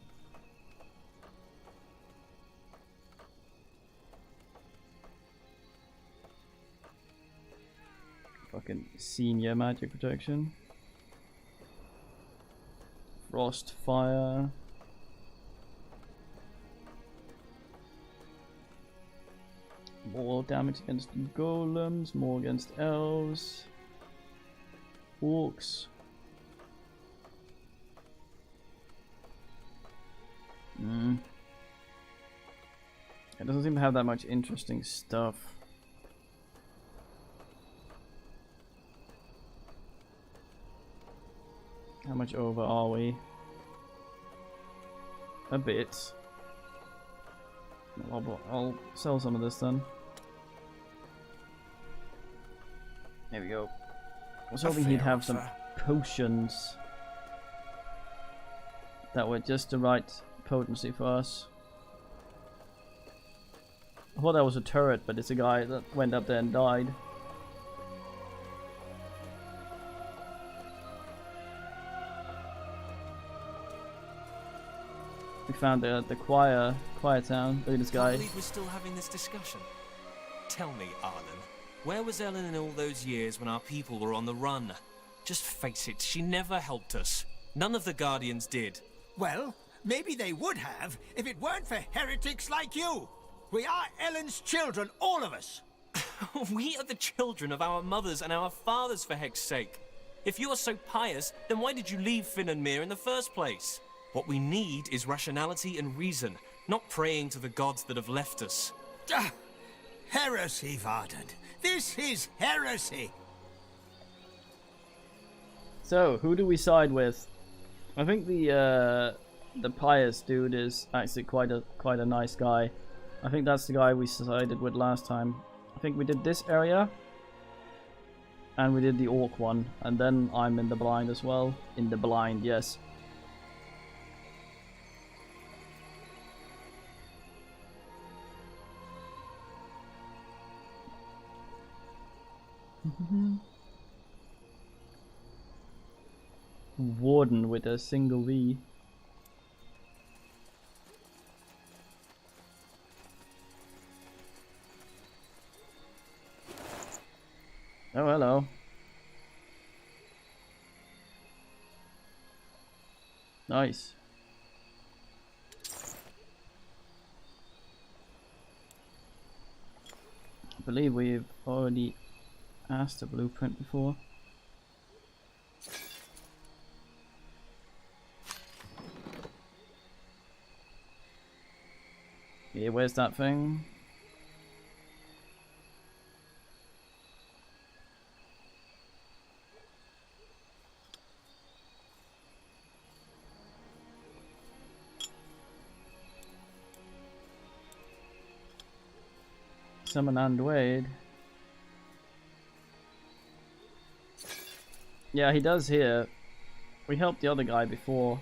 Fucking senior magic protection. Frost fire. More damage against golems, more against elves. Orcs. It doesn't seem to have that much interesting stuff. How much over are we? A bit. I'll sell some of this then. There we go. I was hoping he'd have some potions that were just the right potency for us. I thought that was a turret, but it's a guy that went up there and died. We found the quiet town. Look at this guy. I believe we're still having this discussion. Tell me, Arlen, where was Ellen in all those years when our people were on the run? Just face it, she never helped us. None of the Guardians did. Well, maybe they would have if it weren't for heretics like you. We are Ellen's children, all of us. We are the children of our mothers and our fathers, for heck's sake. If you are so pious, then why did you leave Finn and Mir in the first place? What we need is rationality and reason, not praying to the gods that have left us. Heresy, Varden. This is heresy. So, who do we side with? I think the pious dude is actually quite a nice guy. I think that's the guy we sided with last time. I think we did this area, and we did the orc one, and then I'm in the blind as well. In the blind, yes. Warden with a single V. Oh, hello. Nice. I believe we've already asked a blueprint before. Yeah, where's that thing? Summon and Wade. Yeah, he does here. We helped the other guy before,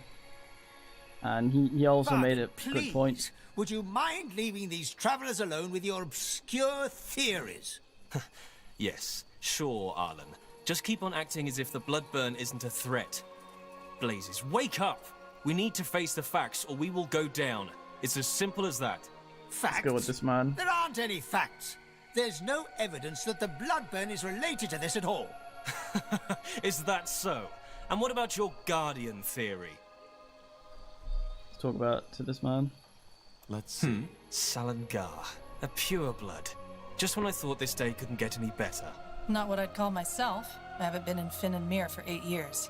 and he also made a good point. Would you mind leaving these travelers alone with your obscure theories? Yes, sure, Arlen. Just keep on acting as if the Bloodburn isn't a threat. Blazes, wake up! We need to face the facts or we will go down. It's as simple as that. Facts? Let's go with this man. There aren't any facts. There's no evidence that the Bloodburn is related to this at all. Is that so? And what about your Guardian theory? Let's talk about to this man. Let's see. Salangar, a pureblood. Just when I thought this day couldn't get any better. Not what I'd call myself. I haven't been in Finn and Mir for 8 years.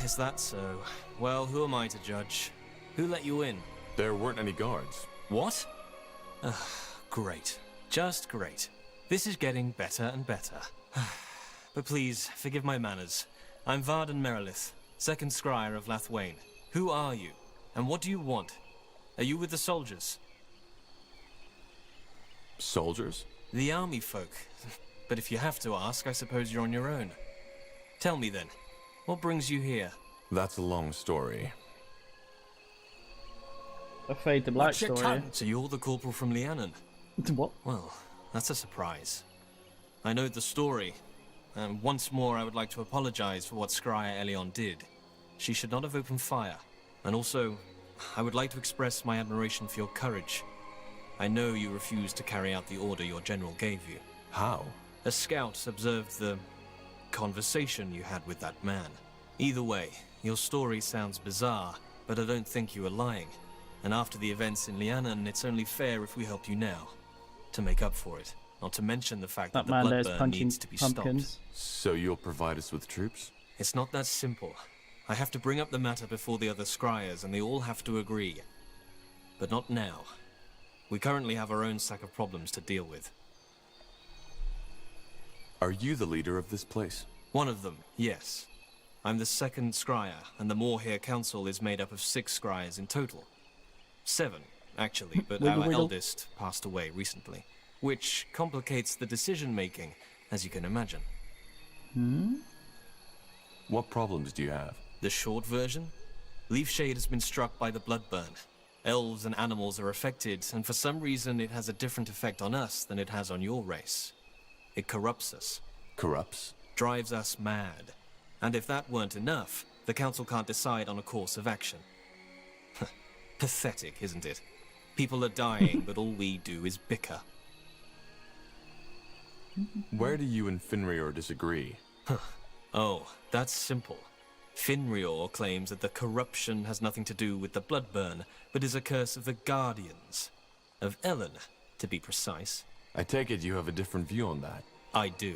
Is that so? Well, who am I to judge? Who let you in? There weren't any guards. What? Great. Just great. This is getting better and better. But please, forgive my manners. I'm Varden Merilith, second scryer of Lathwain. Who are you? And what do you want? Are you with the soldiers? Soldiers? The army folk. But if you have to ask, I suppose you're on your own. Tell me then, what brings you here? That's a long story. A Fade to Black What's your story. tongue? So you're the corporal from Lianon? What? Well, that's a surprise. I know the story. And once more, I would like to apologize for what Scryer Elion did. She should not have opened fire. And also, I would like to express my admiration for your courage. I know you refused to carry out the order your general gave you. How? A scout observed the conversation you had with that man. Either way, your story sounds bizarre, but I don't think you are lying. And after the events in Lianon, it's only fair if we help you now. To make up for it. Not to mention the fact that the man there's bloodburn punching needs to be pumpkins. stopped. So you'll provide us with troops? It's not that simple. I have to bring up the matter before the other scryers, and they all have to agree. But not now. We currently have our own sack of problems to deal with. Are you the leader of this place? One of them, yes. I'm the second scryer, and the Moorhere Council is made up of 6 scryers in total. 7, actually, but Wiggle, our wiggle. eldest passed away recently. Which complicates the decision-making, as you can imagine. What problems do you have? The short version? Leafshade has been struck by the bloodburn. Elves and animals are affected, and for some reason it has a different effect on us than it has on your race. It corrupts us. Corrupts? Drives us mad. And if that weren't enough, the Council can't decide on a course of action. Pathetic, isn't it? People are dying, but all we do is bicker. Where do you and Finrior disagree? Oh, that's simple. Finrior claims that the corruption has nothing to do with the bloodburn, but is a curse of the Guardians. Of Ellen, to be precise. I take it you have a different view on that. I do.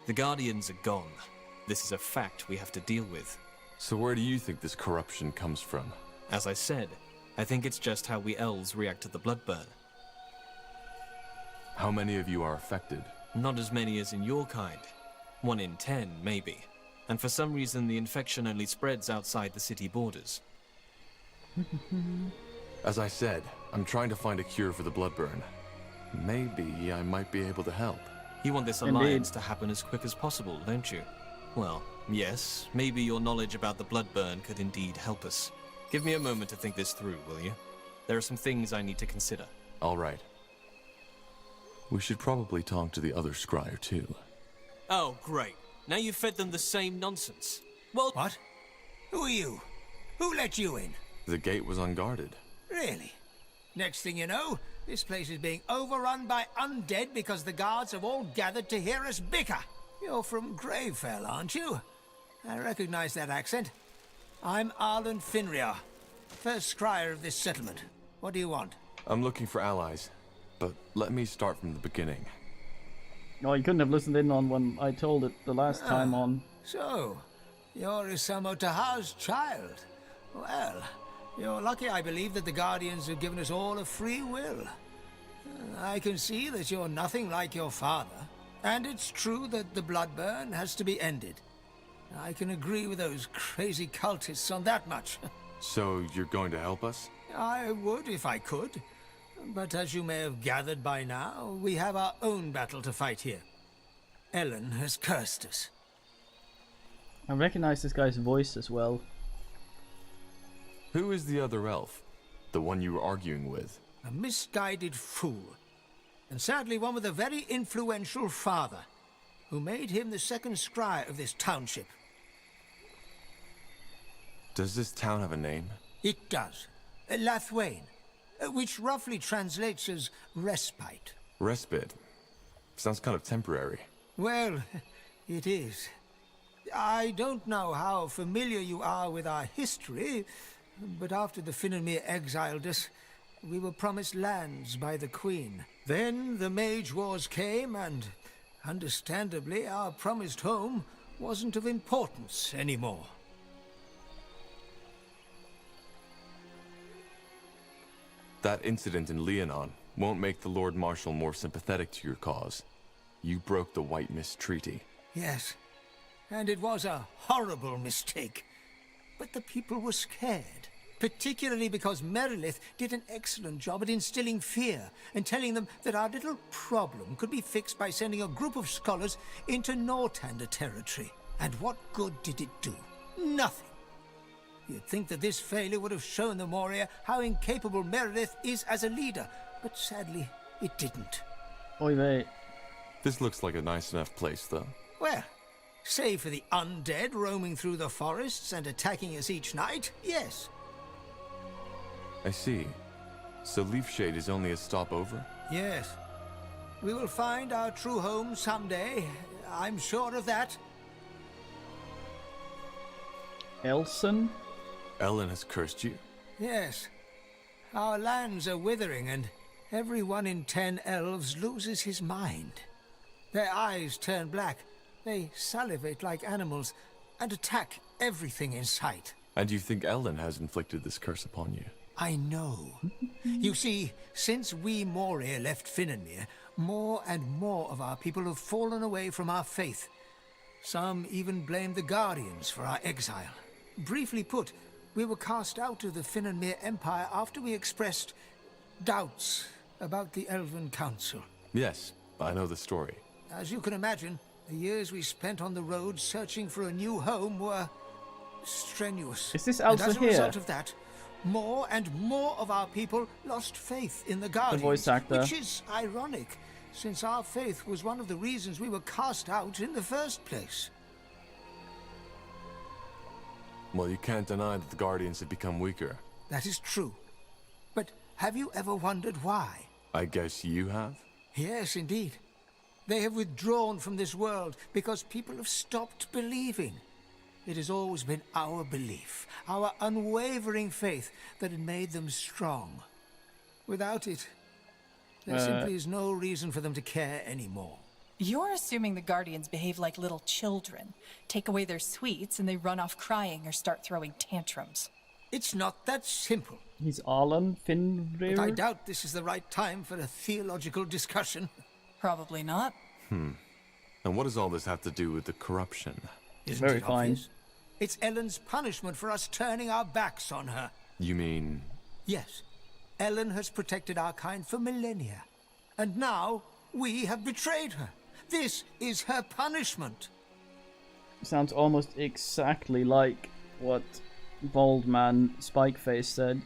The Guardians are gone. This is a fact we have to deal with. So where do you think this corruption comes from? As I said, I think it's just how we elves react to the bloodburn. How many of you are affected? Not as many as in your kind. 1 in 10, maybe. And for some reason, the infection only spreads outside the city borders. As I said, I'm trying to find a cure for the bloodburn. Maybe I might be able to help. You want this alliance to happen as quick as possible, don't you? Well, yes, maybe your knowledge about the bloodburn could indeed help us. Give me a moment to think this through, will you? There are some things I need to consider. All right. We should probably talk to the other scryer, too. Oh, great. Now you've fed them the same nonsense. Well... What? Who are you? Who let you in? The gate was unguarded. Really? Next thing you know, this place is being overrun by undead because the guards have all gathered to hear us bicker. You're from Gravefell, aren't you? I recognize that accent. I'm Arlen Finrior, first scryer of this settlement. What do you want? I'm looking for allies, but let me start from the beginning. Oh, you couldn't have listened in on when I told it the last time on. So, you're Isamo Taha's child. Well, you're lucky, I believe, that the Guardians have given us all a free will. I can see that you're nothing like your father, and it's true that the bloodburn has to be ended. I can agree with those crazy cultists on that much. So, you're going to help us? I would if I could. But as you may have gathered by now, we have our own battle to fight here. Ellen has cursed us. I recognize this guy's voice as well. Who is the other elf? The one you were arguing with? A misguided fool. And sadly one with a very influential father, who made him the second scryer of this township. Does this town have a name? It does. Lathwain, which roughly translates as respite. Respite. Sounds kind of temporary. Well, it is. I don't know how familiar you are with our history, but after the Finnenmere exiled us, we were promised lands by the Queen. Then the Mage Wars came, and understandably, our promised home wasn't of importance anymore. That incident in Leonon won't make the Lord Marshal more sympathetic to your cause. You broke the White Mist Treaty. Yes, and it was a horrible mistake. But the people were scared, particularly because Merilith did an excellent job at instilling fear and telling them that our little problem could be fixed by sending a group of scholars into Northander territory. And what good did it do? Nothing. You'd think that this failure would have shown the Moria how incapable Merilith is as a leader, but sadly, it didn't. Oi, mate. This looks like a nice enough place, though. Well, save for the undead roaming through the forests and attacking us each night, yes. I see. So Leafshade is only a stopover? Yes. We will find our true home someday. I'm sure of that. Elson? Ellen has cursed you? Yes. Our lands are withering, and every 1 in 10 elves loses his mind. Their eyes turn black, they salivate like animals, and attack everything in sight. And you think Ellen has inflicted this curse upon you? I know. You see, since we Moria left Finnenmere, more and more of our people have fallen away from our faith. Some even blame the Guardians for our exile. Briefly put, we were cast out of the Finnenmere Empire after we expressed doubts about the Elven Council. Yes, I know the story. As you can imagine, the years we spent on the road searching for a new home were strenuous. Is this and Elsa as a here? result of that, more and more of our people lost faith in the Guardians, voice actor. which is ironic, since our faith was one of the reasons we were cast out in the first place. Well, you can't deny that the Guardians have become weaker. That is true. But have you ever wondered why? I guess you have? Yes, indeed. They have withdrawn from this world because people have stopped believing. It has always been our belief, our unwavering faith, that had made them strong. Without it, there simply is no reason for them to care anymore. You're assuming the Guardians behave like little children, take away their sweets, and they run off crying or start throwing tantrums. It's not that simple. He's Alan Finrir? But I doubt this is the right time for a theological discussion. Probably not. And what does all this have to do with the corruption? Isn't Very it fine. obvious? It's Ellen's punishment for us turning our backs on her. You mean... Yes. Ellen has protected our kind for millennia. And now, we have betrayed her. This is her punishment. Sounds almost exactly like what Bald Man Spikeface said.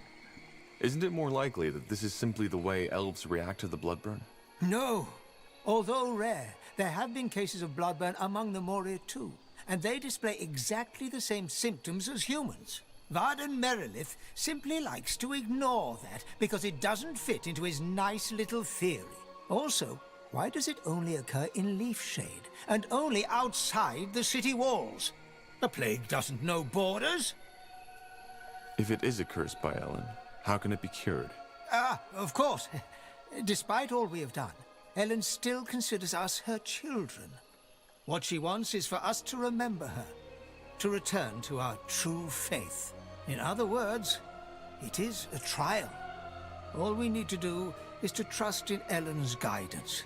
Isn't it more likely that this is simply the way elves react to the Bloodburn? No. Although rare, there have been cases of bloodburn among the Moria too, and they display exactly the same symptoms as humans. Varden Merilith simply likes to ignore that because it doesn't fit into his nice little theory. Also, why does it only occur in Leafshade, and only outside the city walls? The plague doesn't know borders. If it is a curse by Ellen, how can it be cured? Of course. Despite all we have done, Ellen still considers us her children. What she wants is for us to remember her, to return to our true faith. In other words, it is a trial. All we need to do is to trust in Ellen's guidance.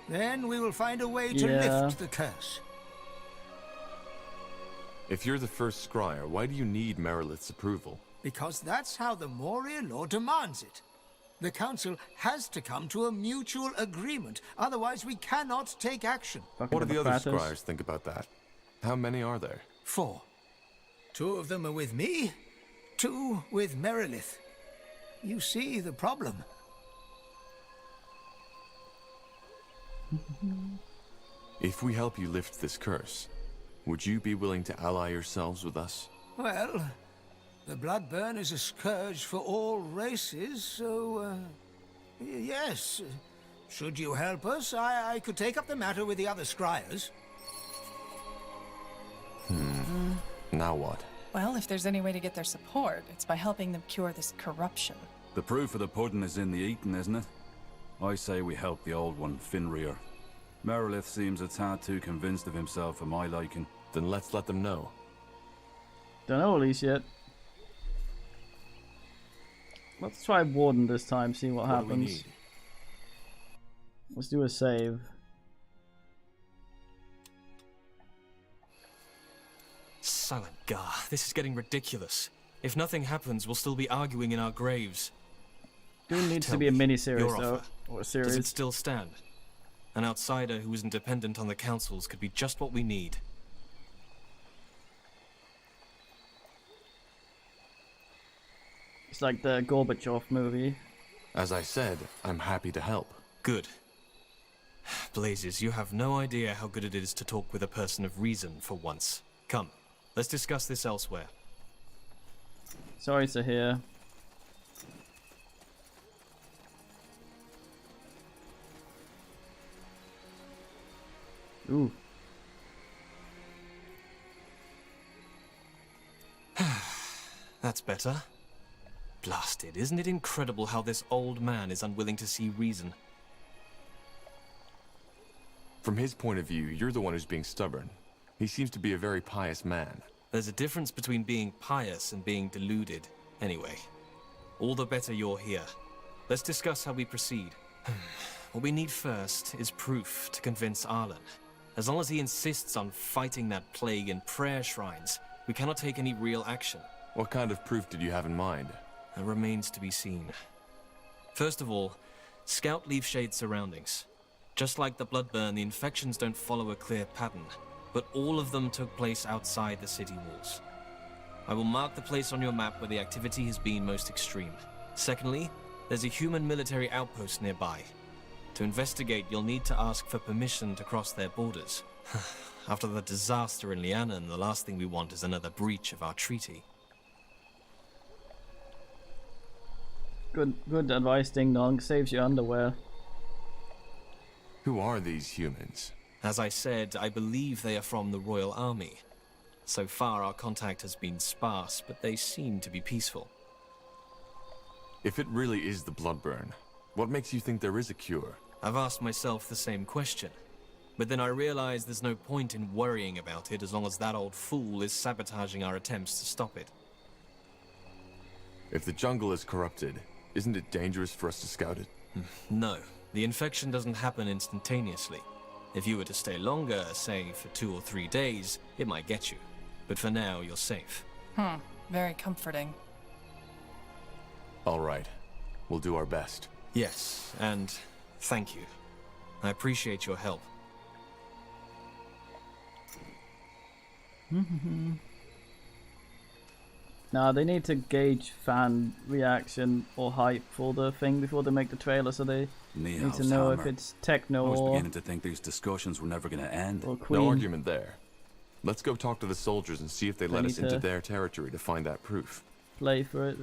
Then we will find a way to lift the curse. If you're the first scryer, why do you need Merilith's approval? Because that's how the Moria law demands it. The Council has to come to a mutual agreement, otherwise we cannot take action. What do the other scryers think about that? How many are there? 4. 2 of them are with me, 2 with Merilith. You see the problem. If we help you lift this curse, would you be willing to ally yourselves with us? Well, the Bloodburn is a scourge for all races, so, yes, Should you help us, I could take up the matter with the other scryers. Now what? Well, if there's any way to get their support, it's by helping them cure this corruption. The proof of the pudding is in the eating, isn't it? I say we help the old one, Finrear. Merilith seems a tad too convinced of himself for my liking. Then let's let them know. Don't know Elise yet. Let's try Warden this time, see what happens. What do we need? Let's do a save. Silent Gar, this is getting ridiculous. If nothing happens, we'll still be arguing in our graves. It needs Tell to be a me, mini-series your though, offer, or a Does series. it still stand? An outsider who isn't dependent on the councils could be just what we need. It's like the Gorbachev movie. As I said, I'm happy to help. Good. Blazes, you have no idea how good it is to talk with a person of reason for once. Come, let's discuss this elsewhere. Sorry to hear. Ooh. That's better. Blasted, isn't it incredible how this old man is unwilling to see reason? From his point of view, you're the one who's being stubborn. He seems to be a very pious man. There's a difference between being pious and being deluded. Anyway, all the better you're here. Let's discuss how we proceed. What we need first is proof to convince Arlen. As long as he insists on fighting that plague in prayer shrines, we cannot take any real action. What kind of proof did you have in mind? That remains to be seen. First of all, scout Leafshade's surroundings. Just like the Bloodburn, the infections don't follow a clear pattern, but all of them took place outside the city walls. I will mark the place on your map where the activity has been most extreme. Secondly, there's a human military outpost nearby. To investigate, you'll need to ask for permission to cross their borders. After the disaster in Lianan, the last thing we want is another breach of our treaty. Good advice, Ding Dong. Saves your underwear. Who are these humans? As I said, I believe they are from the Royal Army. So far, our contact has been sparse, but they seem to be peaceful. If it really is the Bloodburn, what makes you think there is a cure? I've asked myself the same question. But then I realize there's no point in worrying about it as long as that old fool is sabotaging our attempts to stop it. If the jungle is corrupted, isn't it dangerous for us to scout it? No, the infection doesn't happen instantaneously. If you were to stay longer, say for 2 or 3 days, it might get you. But for now, you're safe. Very comforting. All right. We'll do our best. Yes, and thank you. I appreciate your help. Now they need to gauge fan reaction or hype for the thing before they make the trailer, so they need to know if it's techno I was or beginning to think these discussions were never going to end. or Queen. No argument there. Let's go talk to the soldiers and see if they let need us into to- their territory to find that proof. Play for it.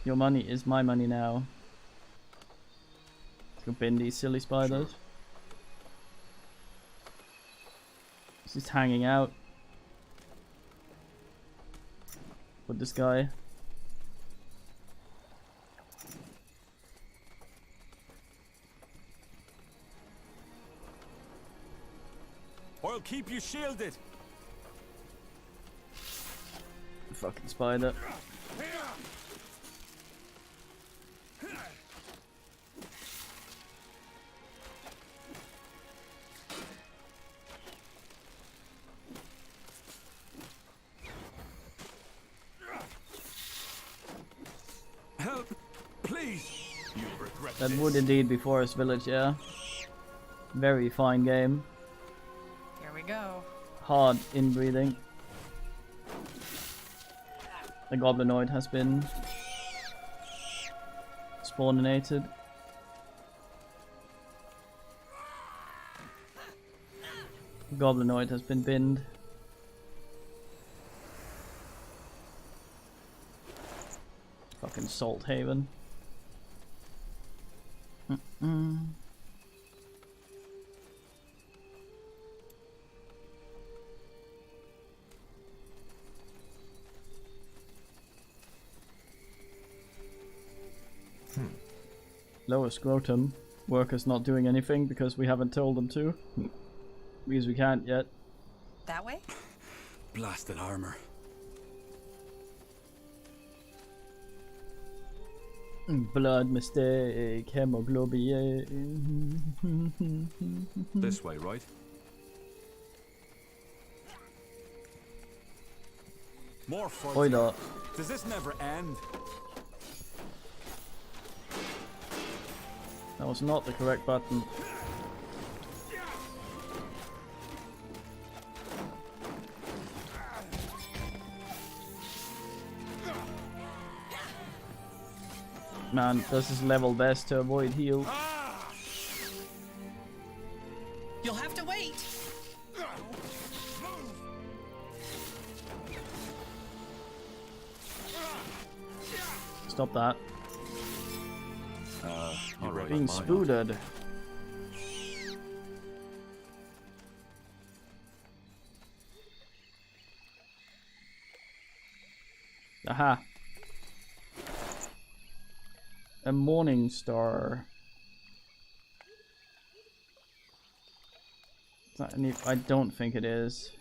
Your money is my money now. Let's go bin these silly spiders. He's just hanging out with this guy. I'll keep you shielded. Fucking spider. Help, please. You'll regret That this. would indeed be Forest Village, yeah. Very fine game. Here we go. Hard inbreeding. The goblinoid has been spawninated. Goblinoid has been binned. Fucking Salt Haven. Lower scrotum. Workers not doing anything because we haven't told them to. Because we can't yet. That way? Blasted armor. Blood mistake, hemoglobin. This way, right? More Oi da. Does this never end? That was not the correct button. Man, this is level best to avoid heal. You'll have to wait. Stop that. You're right. Being spooted. Aha. A morning star. It's not any, I don't think it is.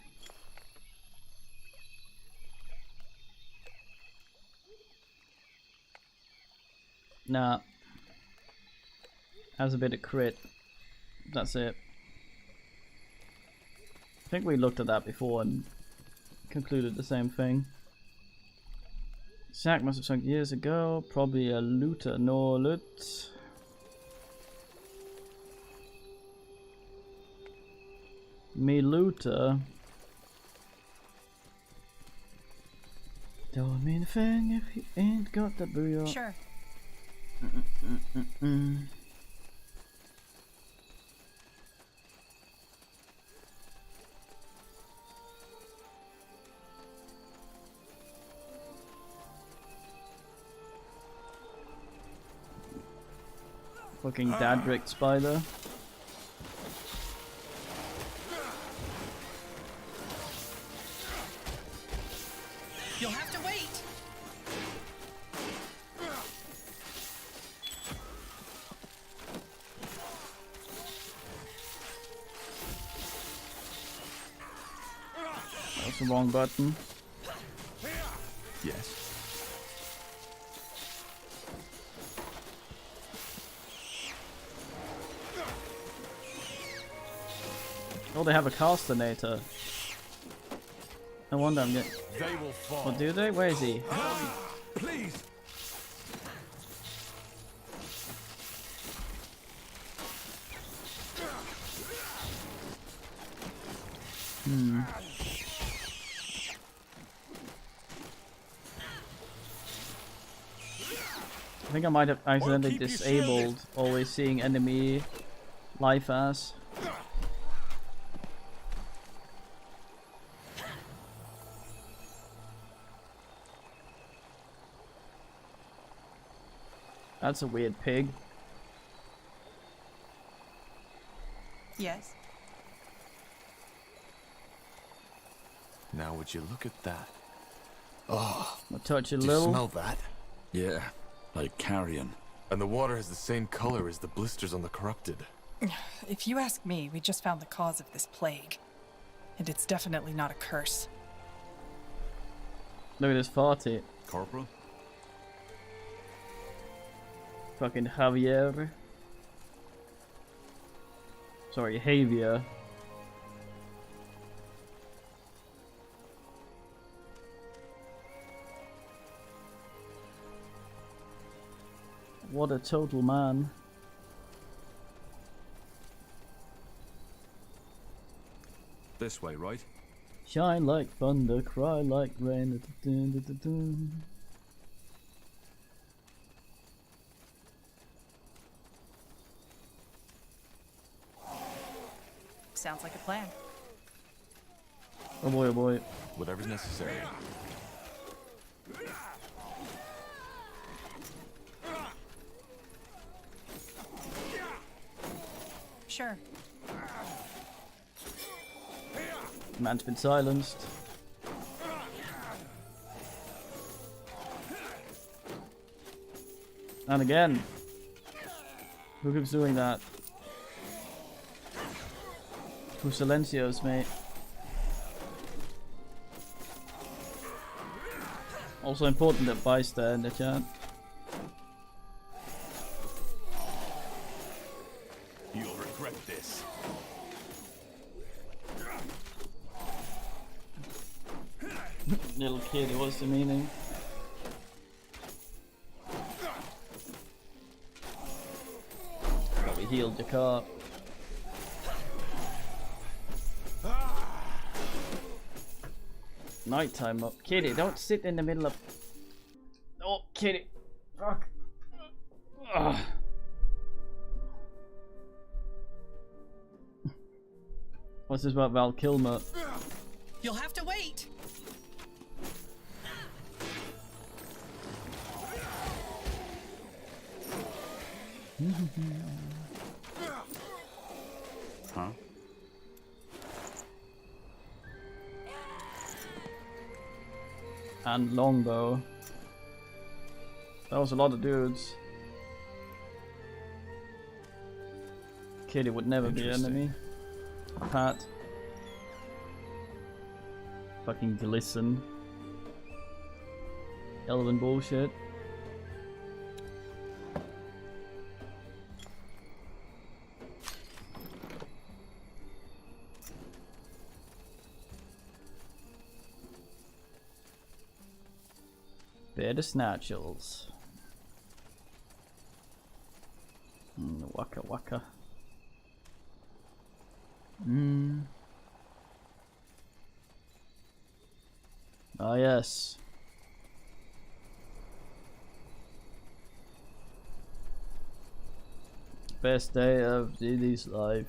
Nah. Has a bit of crit. That's it. I think we looked at that before and concluded the same thing. Sack must have sunk years ago. Probably a looter. No loot. Me looter. Don't mean a thing if you ain't got the booyah. Sure. Fucking Dadrick spider. You'll have to wait. That's the wrong button. Yes. Oh, they have a castinator. No wonder I'm getting. They will fall. What do they? Where is he? Please. I think I might have accidentally disabled always seeing enemy life as. That's a weird pig. Yes. Now would you look at that? Oh, I'll touch it a do you little. smell that? Yeah, like carrion. And the water has the same color as the blisters on the corrupted. If you ask me, we just found the cause of this plague. And it's definitely not a curse. Look at this farty. Corporal? Fucking Javier. Sorry, Javier. What a total man. This way, right? Shine like thunder, cry like rain. Dun, dun, dun, dun. Sounds like a plan. Oh boy, oh boy. Whatever's necessary. Sure. Man's been silenced. And again. Who keeps doing that? Two silencios, mate. Also important that bystander chat. You'll regret this. Little kid, what's the meaning? Probably healed your car. Nighttime up. Kitty, don't sit in the middle of... Oh, Kitty. Fuck. Ugh. What's this about Val Kilmer? You'll have to wait. Huh? And longbow. That was a lot of dudes. Kitty would never be an enemy. Pat. Fucking glisten. Elven bullshit. Bear the snatchels. Waka waka. Ah yes. Best day of Lily's life.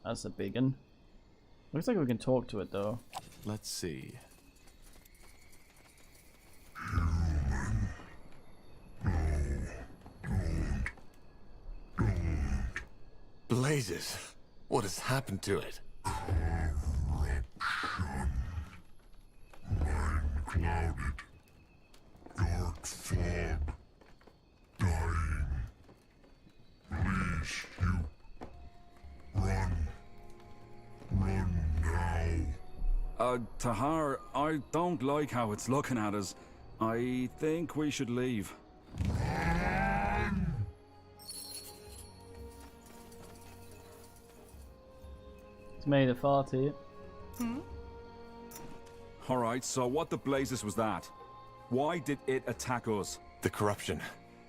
That's a big one. Looks like we can talk to it though. Let's see. Blazes! What has happened to it? Mind clouded. Dark fog. Dying. Please, you. Run. Run now. Tahar, I don't like how it's looking at us. I think we should leave. It's made a farty. Alright, so what the blazes was that? Why did it attack us? The corruption.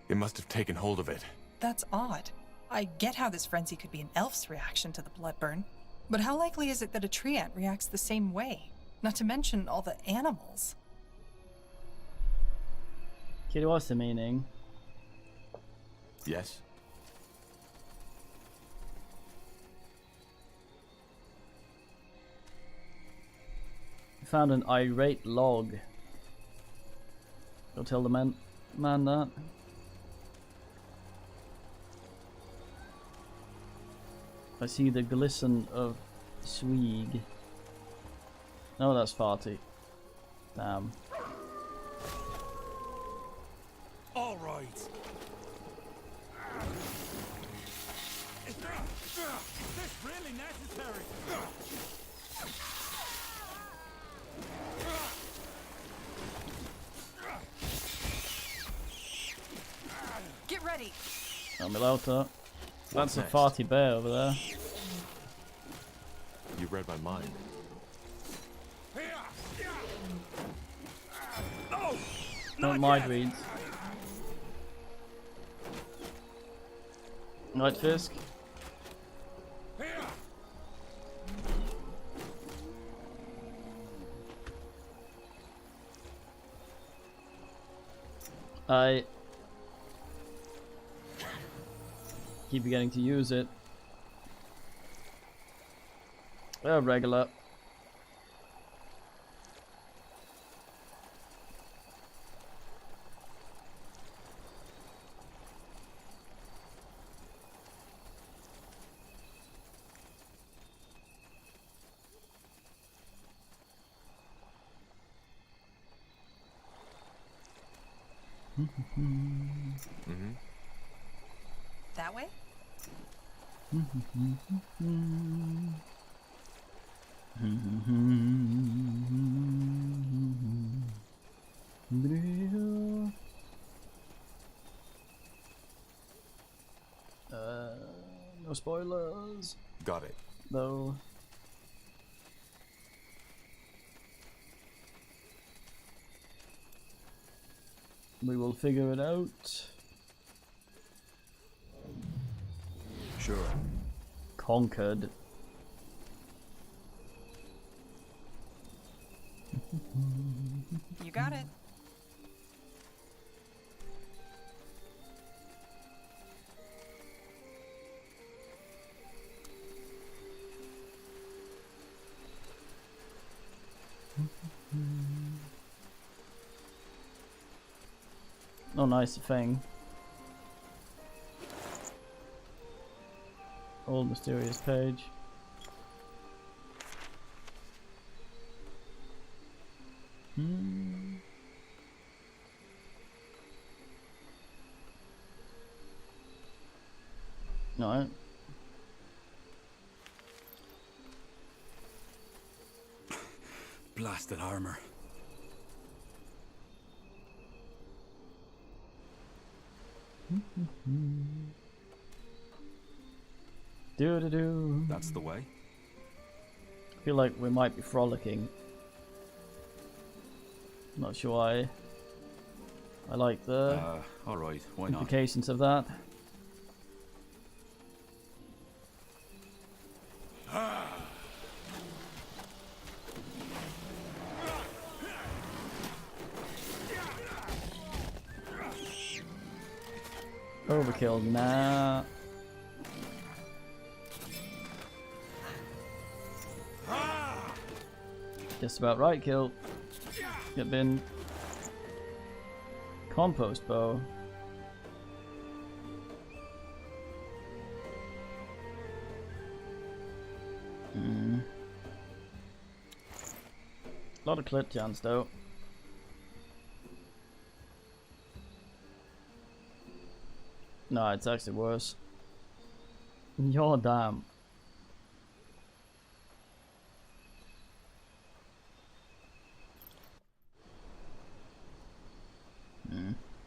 It must have taken hold of it. That's odd. I get how this frenzy could be an elf's reaction to the blood burn, but how likely is it that a tree ant reacts the same way? Not to mention all the animals. Kid, what's the meaning? Yes? Found an irate log. Go tell the man that. I see the glisten of Swig. No, that's farty. Damn. All right. Is this really necessary? Get ready. I'm allowed to. That's next? a farty bear over there. You read my mind. Don't mind reads. Night Fisk. I keep forgetting to use it. Regular. Mm-hmm. That way? No spoilers. Got it. No. We will figure it out. Sure. Conquered. You got it. Oh, nice thing. Old mysterious page. No. Blasted armor. Do. That's the way. I feel like we might be frolicking. Not sure why. I like the alright, why not? implications of that. Overkill, nah. Just about right, kill. Get bin. Compost bow. A lot of clit chance though. No, it's actually worse. You're damn.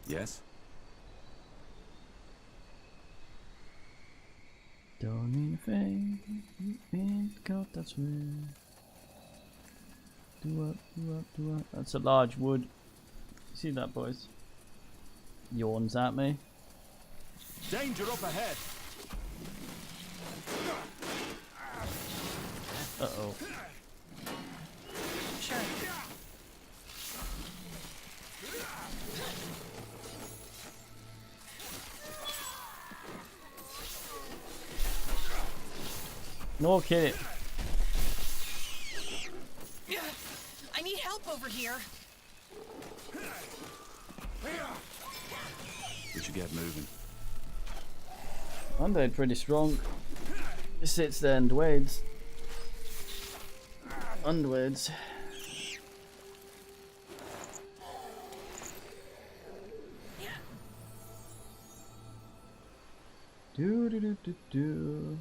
Yes? Don't mean a thing. You ain't got that swing. Do up, do up, do up. That's a large wood. See that, boys? Yawns at me. Danger up ahead. Uh-oh. Sure. No kidding. I need help over here. We should get moving. Undead pretty strong. Just sits there and wades. Unweds. Do do do do do.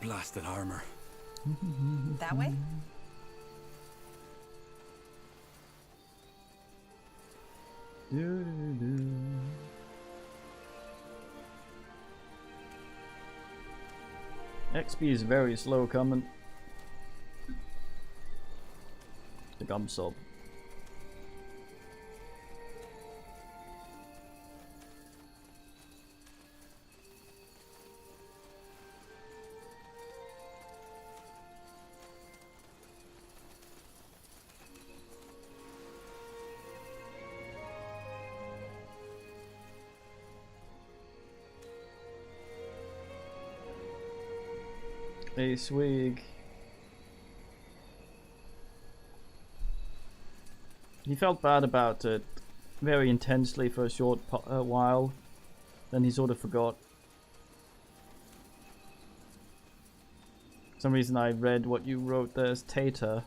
Blasted armor. That way? Do do do. XP is very slow coming. The gum sob. A swig. He felt bad about it very intensely for a short while, Then he sort of forgot. For some reason I read what you wrote there as Tater.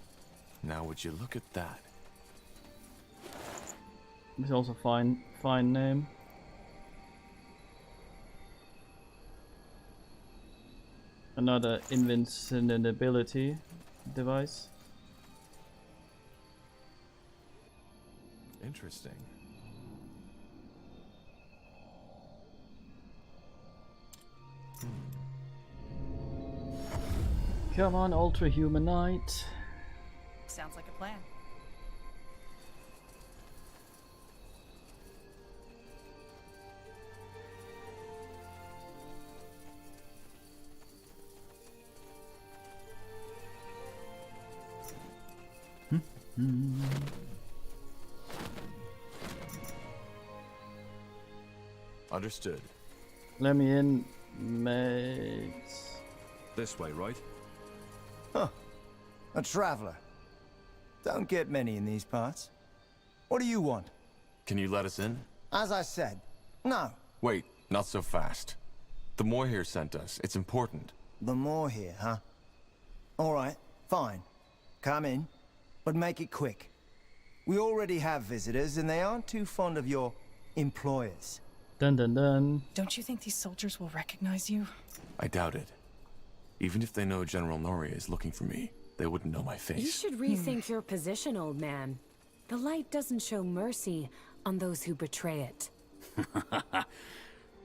Now would you look at that? It's also fine name. Another invincibility device. Interesting. Come on, Ultra Human Knight. Sounds like a plan. Understood. Let me in, mate. This way, right? Huh. A traveler. Don't get many in these parts. What do you want? Can you let us in? As I said, no. Wait, not so fast. The Moor here sent us. It's important. The Moor here, huh? All right, fine. Come in, but make it quick. We already have visitors, and they aren't too fond of your employers. Dun dun dun. Don't you think these soldiers will recognize you? I doubt it. Even if they know General Noria is looking for me, they wouldn't know my face. You should rethink your position, old man. The light doesn't show mercy on those who betray it.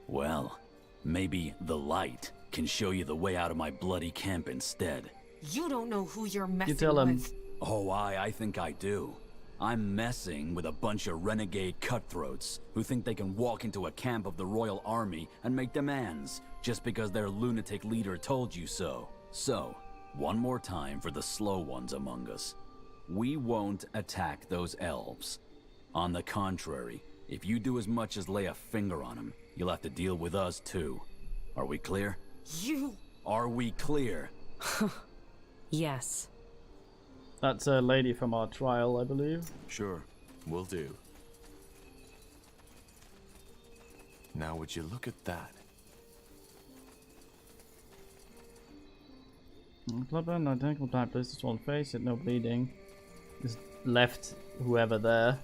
Well, maybe the light can show you the way out of my bloody camp instead. You don't know who you're messing You tell him. with. Oh, I think I do. I'm messing with a bunch of renegade cutthroats who think they can walk into a camp of the Royal Army and make demands just because their lunatic leader told you so. So, one more time for the slow ones among us. We won't attack those elves. On the contrary, if you do as much as lay a finger on them, you'll have to deal with us too. Are we clear? Are we clear? Yes. That's a lady from our trial, I believe. Sure, will do. Now would you look at that? Bloodburn, identical type, this one face it, no bleeding. Just left whoever there.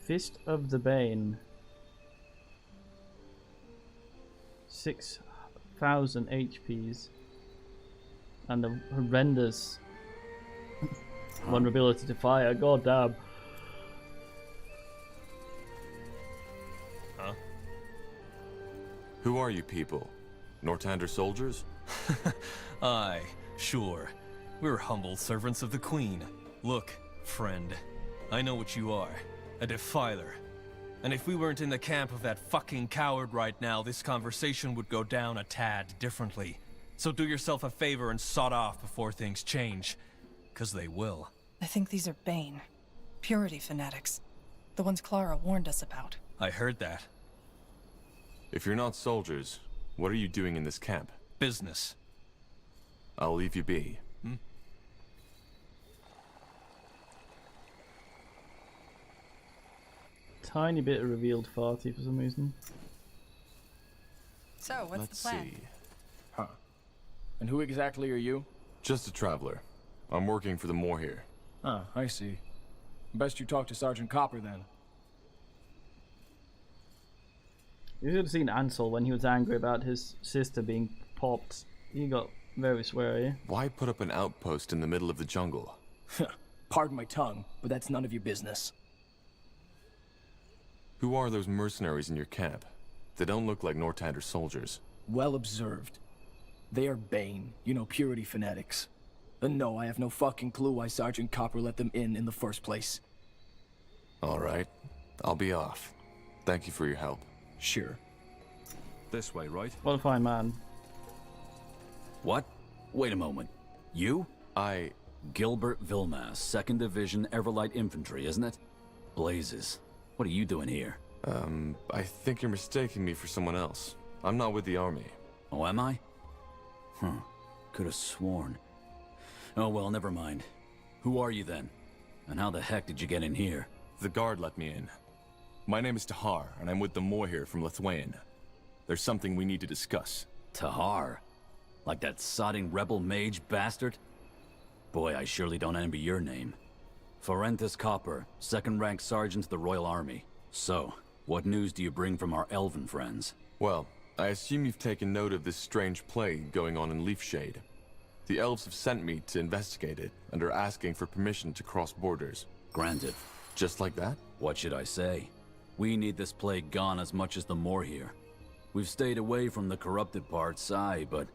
Fist of the Bane. 6,000 HPs. And the horrendous vulnerability to fire, god damn. Huh? Who are you people? Nortander soldiers? Aye, sure. We're humble servants of the Queen. Look, friend, I know what you are. A defiler. And if we weren't in the camp of that fucking coward right now, this conversation would go down a tad differently. So do yourself a favor and sod off before things change. 'Cause they will. I think these are Bane. Purity fanatics. The ones Clara warned us about. I heard that. If you're not soldiers, what are you doing in this camp? Business. I'll leave you be. Tiny bit of revealed farty for some reason. So, what's Let's the plan? see. Huh. And who exactly are you? Just a traveler. I'm working for the Moor here. Ah, I see. Best you talk to Sergeant Copper then. You should have seen Ansel when he was angry about his sister being popped. He got very sweary. Why put up an outpost in the middle of the jungle? Pardon my tongue, but that's none of your business. Who are those mercenaries in your camp? They don't look like Nortander soldiers. Well observed. They are Bane, you know, purity fanatics. And no, I have no fucking clue why Sergeant Copper let them in the first place. Alright, I'll be off. Thank you for your help. Sure. This way, right? What a fine man. What? Wait a moment. You? I... Gilbert Vilmas, 2nd Division Everlight Infantry, isn't it? Blazes. What are you doing here? I think you're mistaking me for someone else. I'm not with the army. Oh, am I? Huh. Could have sworn. Oh well, never mind. Who are you then? And how the heck did you get in here? The guard let me in. My name is Tahar, and I'm with the Moor here from Lithuania. There's something we need to discuss. Tahar? Like that sodding rebel mage bastard? Boy, I surely don't envy your name. Forentis Copper, second-rank sergeant to the Royal Army. So, what news do you bring from our elven friends? Well, I assume you've taken note of this strange plague going on in Leafshade. The elves have sent me to investigate it, and are asking for permission to cross borders. Granted. Just like that? What should I say? We need this plague gone as much as the Moor here. We've stayed away from the corrupted parts, aye, but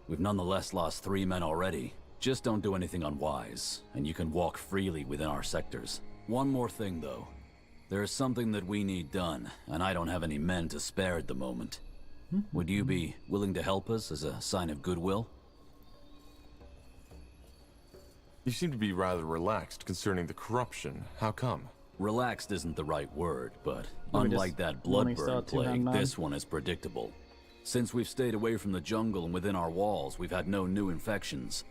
we've nonetheless lost 3 men already. Just don't do anything unwise, and you can walk freely within our sectors. One more thing, though. There is something that we need done, and I don't have any men to spare at the moment. Would you be willing to help us as a sign of goodwill? You seem to be rather relaxed concerning the corruption. How come? Relaxed isn't the right word, but unlike that bloodburn plague, this one is predictable. Since we've stayed away from the jungle and within our walls, we've had no new infections.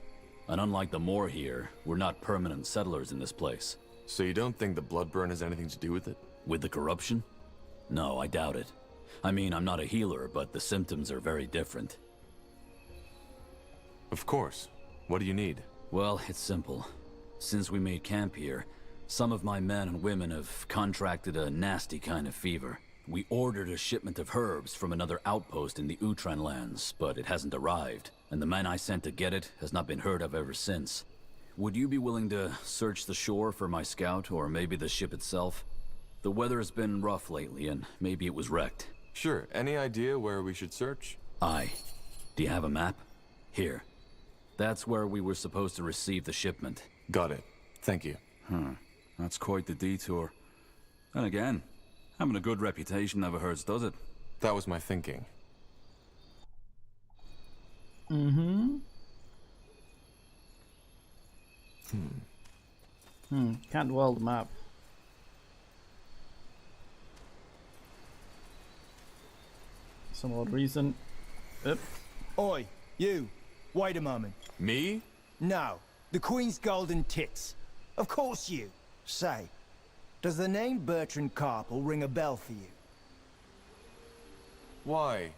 And unlike the Moor here, we're not permanent settlers in this place. So you don't think the bloodburn has anything to do with it? With the corruption? No, I doubt it. I mean, I'm not a healer, but the symptoms are very different. Of course. What do you need? Well, it's simple. Since we made camp here, some of my men and women have contracted a nasty kind of fever. We ordered a shipment of herbs from another outpost in the Utran lands, but it hasn't arrived, and the man I sent to get it has not been heard of ever since. Would you be willing to search the shore for my scout, or maybe the ship itself? The weather's been rough lately, and maybe it was wrecked. Sure. Any idea where we should search? Aye. Do you have a map? Here. That's where we were supposed to receive the shipment. Got it. Thank you. That's quite the detour. And again, having a good reputation never hurts, does it? That was my thinking. Can't well the map. Some odd reason. Oi, you. Wait a moment. Me? No. The Queen's golden tits. Of course you. Say, does the name Bertrand Carpel ring a bell for you? Why?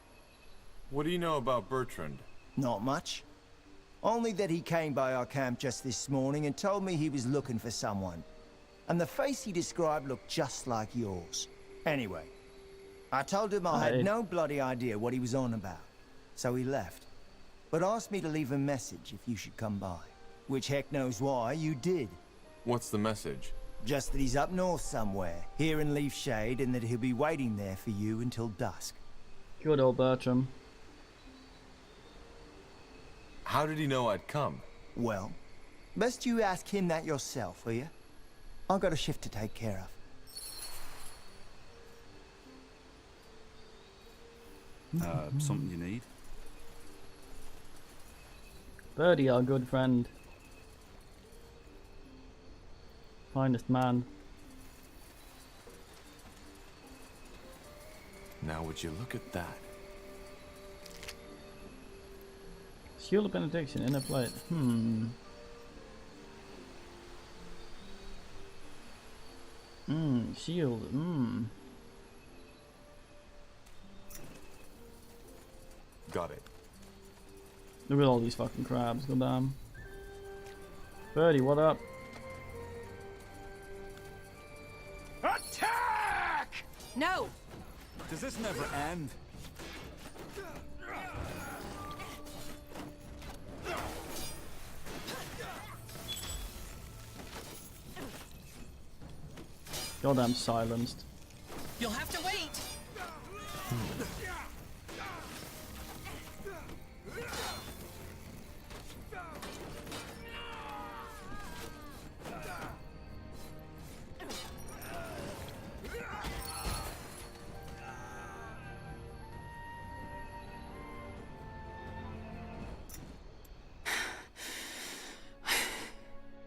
What do you know about Bertrand? Not much. Only that he came by our camp just this morning and told me he was looking for someone. And the face he described looked just like yours. Anyway, I told him I had no bloody idea what he was on about. So he left. But asked me to leave a message if you should come by. Which heck knows why you did. What's the message? Just that he's up north somewhere, here in Leafshade, and that he'll be waiting there for you until dusk. Good old Bertram. How did he know I'd come? Well, best you ask him that yourself, will you? I've got a shift to take care of. Something you need? Birdie, our good friend. Finest man. Now would you look at that? Shield of Benediction, inner plate. Shield. Got it. Look at all these fucking crabs, goddamn. Birdie, what up? Attack! No! Does this never end? Goddamn silenced. You'll have to wait!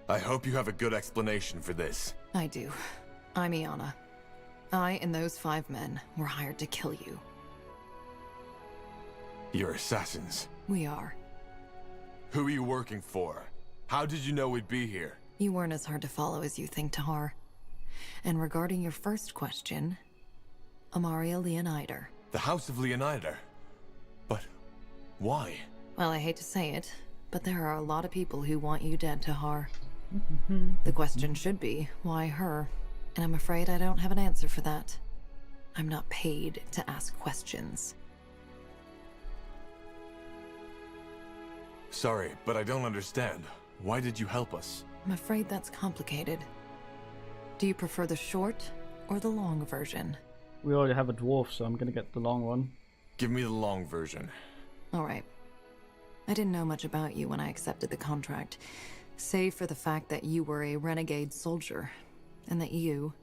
I hope you have a good explanation for this. I do. I'm Iana. I and those 5 men were hired to kill you. You're assassins. We are. Who are you working for? How did you know we'd be here? You weren't as hard to follow as you think, Tahar. And regarding your first question, Amaria Leonider. The House of Leonider? But why? Well, I hate to say it, but there are a lot of people who want you dead, Tahar. The question should be, why her? And I'm afraid I don't have an answer for that. I'm not paid to ask questions. Sorry, but I don't understand. Why did you help us? I'm afraid that's complicated. Do you prefer the short or the long version? We already have a dwarf, so I'm gonna get the long one. Give me the long version. Alright. I didn't know much about you when I accepted the contract, save for the fact that you were a renegade soldier, and that you,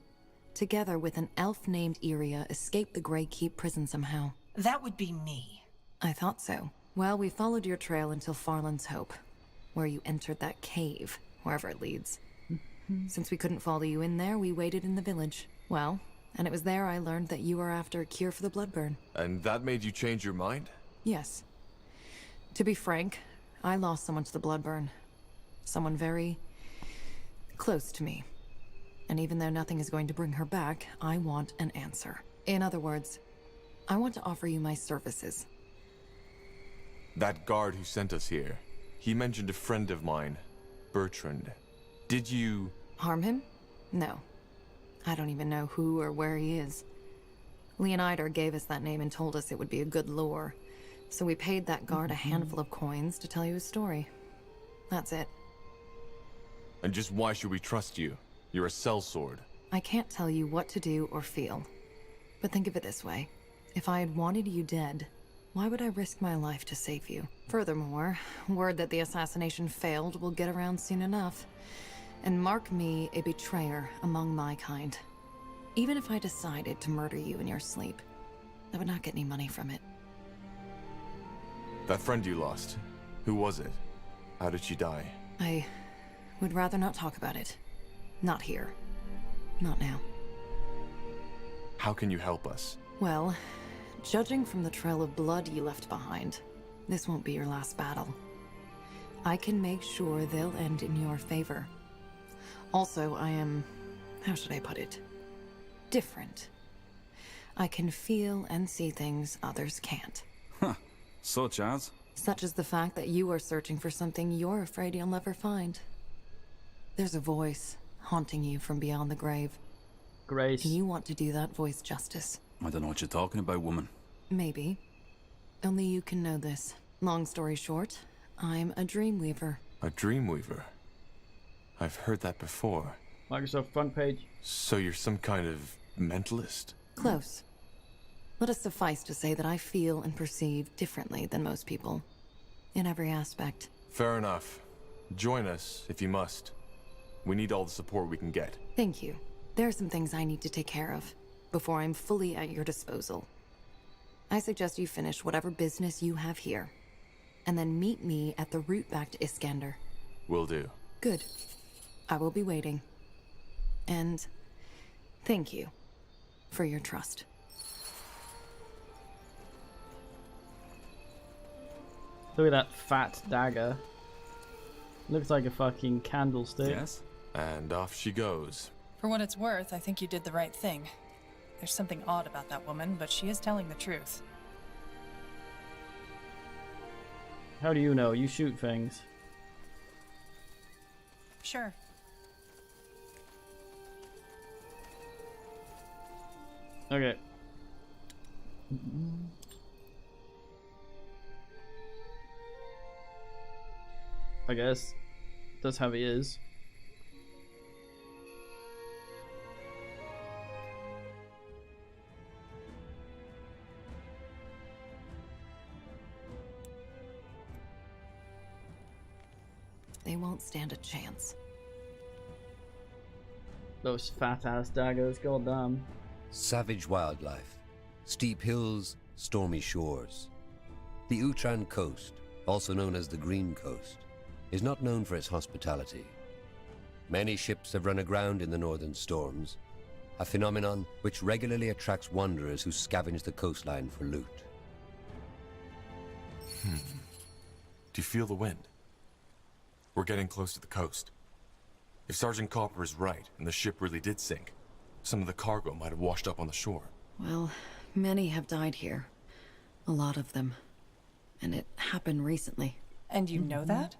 together with an elf named Iria, escaped the Grey Keep prison somehow. That would be me. I thought so. Well, we followed your trail until Farland's Hope, where you entered that cave, wherever it leads. Since we couldn't follow you in there, we waited in the village. Well, and it was there I learned that you were after a cure for the bloodburn. And that made you change your mind? Yes. To be frank, I lost someone to the bloodburn. Someone very close to me. And even though nothing is going to bring her back, I want an answer. In other words, I want to offer you my services. That guard who sent us here, he mentioned a friend of mine, Bertrand. Did you... Harm him? No. I don't even know who or where he is. Leonider gave us that name and told us it would be a good lure. So we paid that guard a handful of coins to tell you his story. That's it. And just why should we trust you? You're a sellsword. I can't tell you what to do or feel. But think of it this way. If I had wanted you dead, why would I risk my life to save you? Furthermore, word that the assassination failed will get around soon enough. And mark me a betrayer among my kind. Even if I decided to murder you in your sleep, I would not get any money from it. That friend you lost, who was it? How did she die? I would rather not talk about it. Not here. Not now. How can you help us? Well, judging from the trail of blood you left behind, this won't be your last battle. I can make sure they'll end in your favor. Also, I am... how should I put it? Different. I can feel and see things others can't. Huh. Such as? Such as the fact that you are searching for something you're afraid you'll never find. There's a voice haunting you from beyond the grave. Grace. And you want to do that voice justice. I don't know what you're talking about, woman. Maybe. Only you can know this. Long story short, I'm a dreamweaver. A dreamweaver? I've heard that before. Microsoft front page. So you're some kind of mentalist? Close. Let us suffice to say that I feel and perceive differently than most people. In every aspect. Fair enough. Join us, if you must. We need all the support we can get. Thank you. There are some things I need to take care of before I'm fully at your disposal. I suggest you finish whatever business you have here, and then meet me at the route back to Iskander. Will do. Good. I will be waiting. And thank you for your trust. Look at that fat dagger. Looks like a fucking candlestick. Yes. And off she goes. For what it's worth, I think you did the right thing. There's something odd about that woman, but she is telling the truth. How do you know? You shoot things. Sure. Okay. I guess that's how he is. They won't stand a chance. Those fat ass daggers, goddamn. Savage wildlife, steep hills, stormy shores. The Utran coast, also known as the Green Coast, is not known for its hospitality. Many ships have run aground in the northern storms, a phenomenon which regularly attracts wanderers who scavenge the coastline for loot. Do you feel the wind? We're We're getting close to the coast. If Sergeant Copper is right, and the ship really did sink, some of the cargo might have washed up on the shore. Well, many have died here. A lot of them. And it happened recently. And you know that?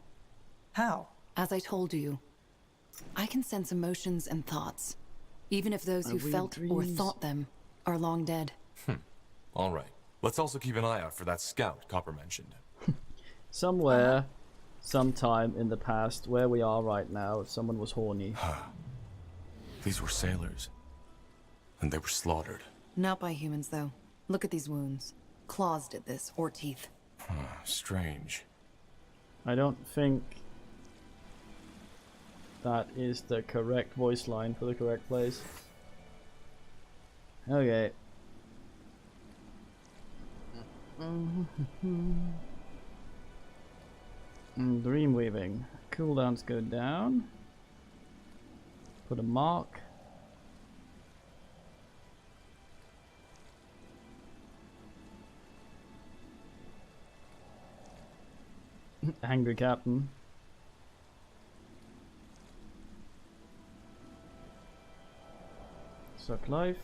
How? As I told you, I can sense emotions and thoughts, even if those who felt or thought them are long dead. All right. Let's also keep an eye out for that scout Copper mentioned. Somewhere, sometime in the past, where we are right now, someone was horny. These were sailors. And they were slaughtered. Not by humans, though. Look at these wounds. Claws did this, or teeth. Strange. I don't think that is the correct voice line for the correct place. Okay. Dreamweaving. Cooldowns go down. Put a mark. Angry Captain. Suck life.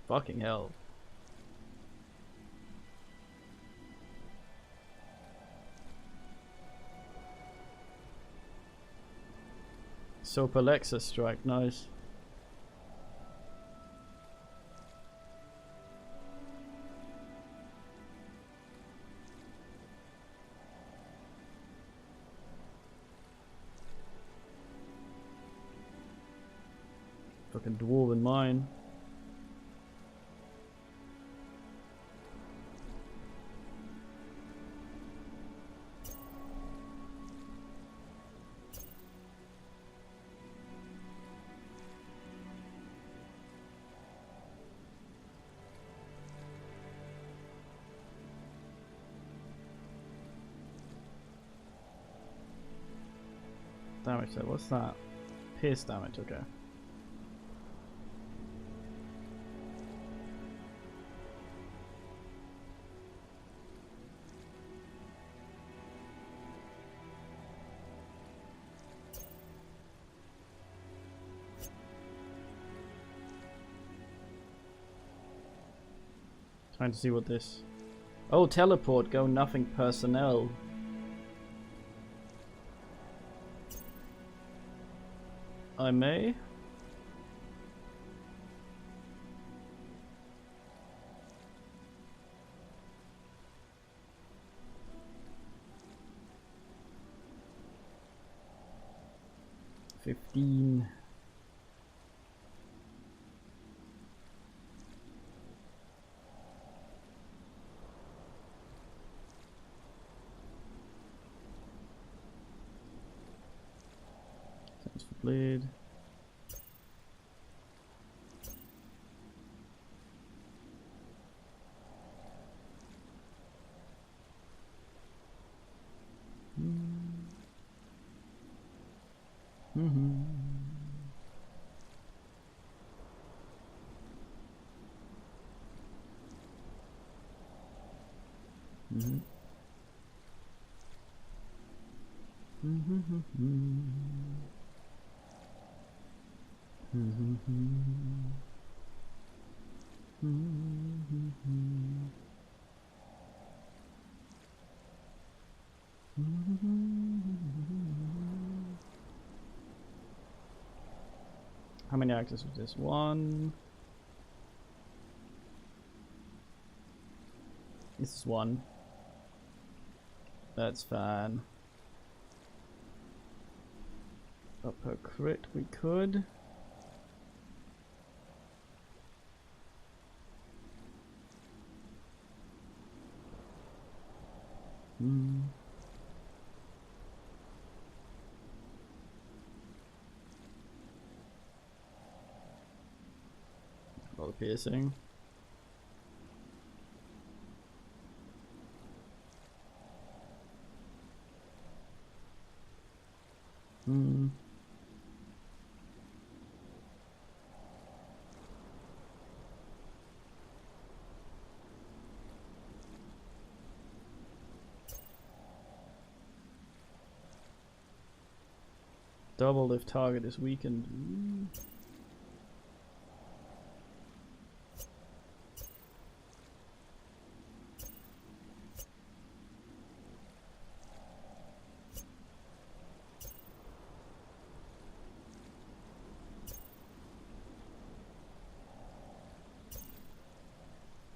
Fucking hell. Soap Alexa strike, nice. Fucking dwarven mine. Damage there, what's that? Pierce damage, okay. Trying to see what this... Oh, teleport, go nothing personnel. I may. $15. Thanks for blade. How many actors was this? One. This is one. That's fine. Up a crit we could. A lot of piercing. Hmm. Doubled if target is weakened. Ooh.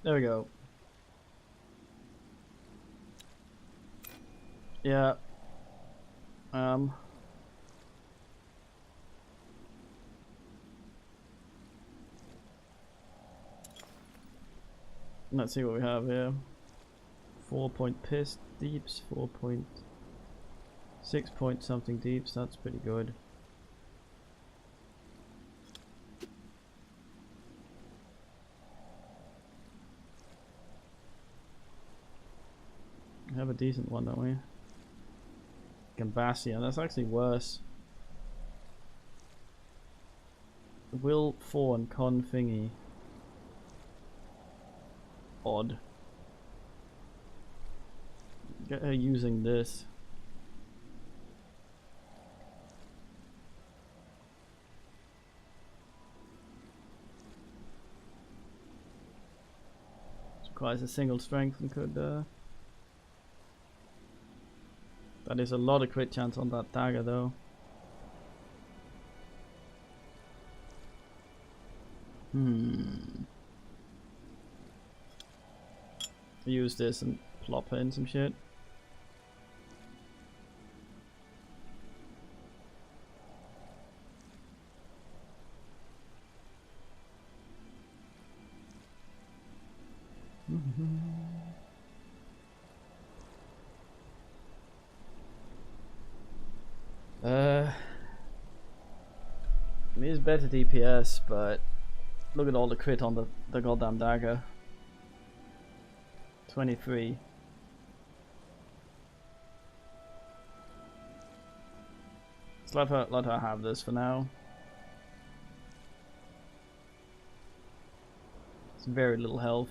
There we go. Yeah. Let's see what we have here. 4-point piss deeps, 4.6 point something deeps. That's pretty good. We have a decent one, don't we? Gambasia, that's actually worse. Will 4 and con thingy. Odd. Get her using this. Requires a single strength and could that is a lot of crit chance on that dagger though. Use this and plop her in some shit. It is better DPS, but look at all the crit on the goddamn dagger. 23. Let's let her have this for now. It's very little health.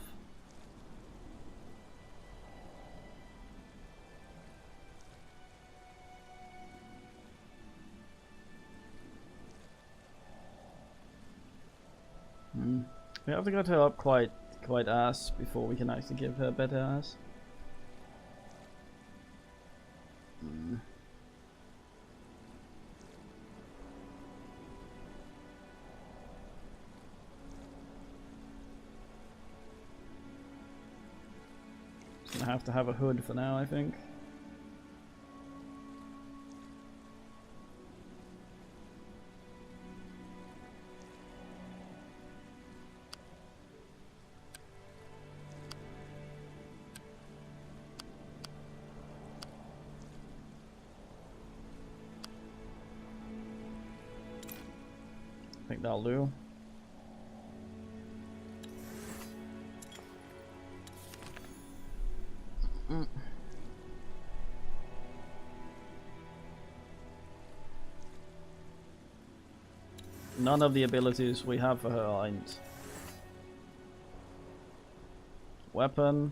We have to get her up quite ass before we can actually give her better ass. Just gonna have to have a hood for now, I think. I think that'll do. None of the abilities we have for her aren't. Weapon,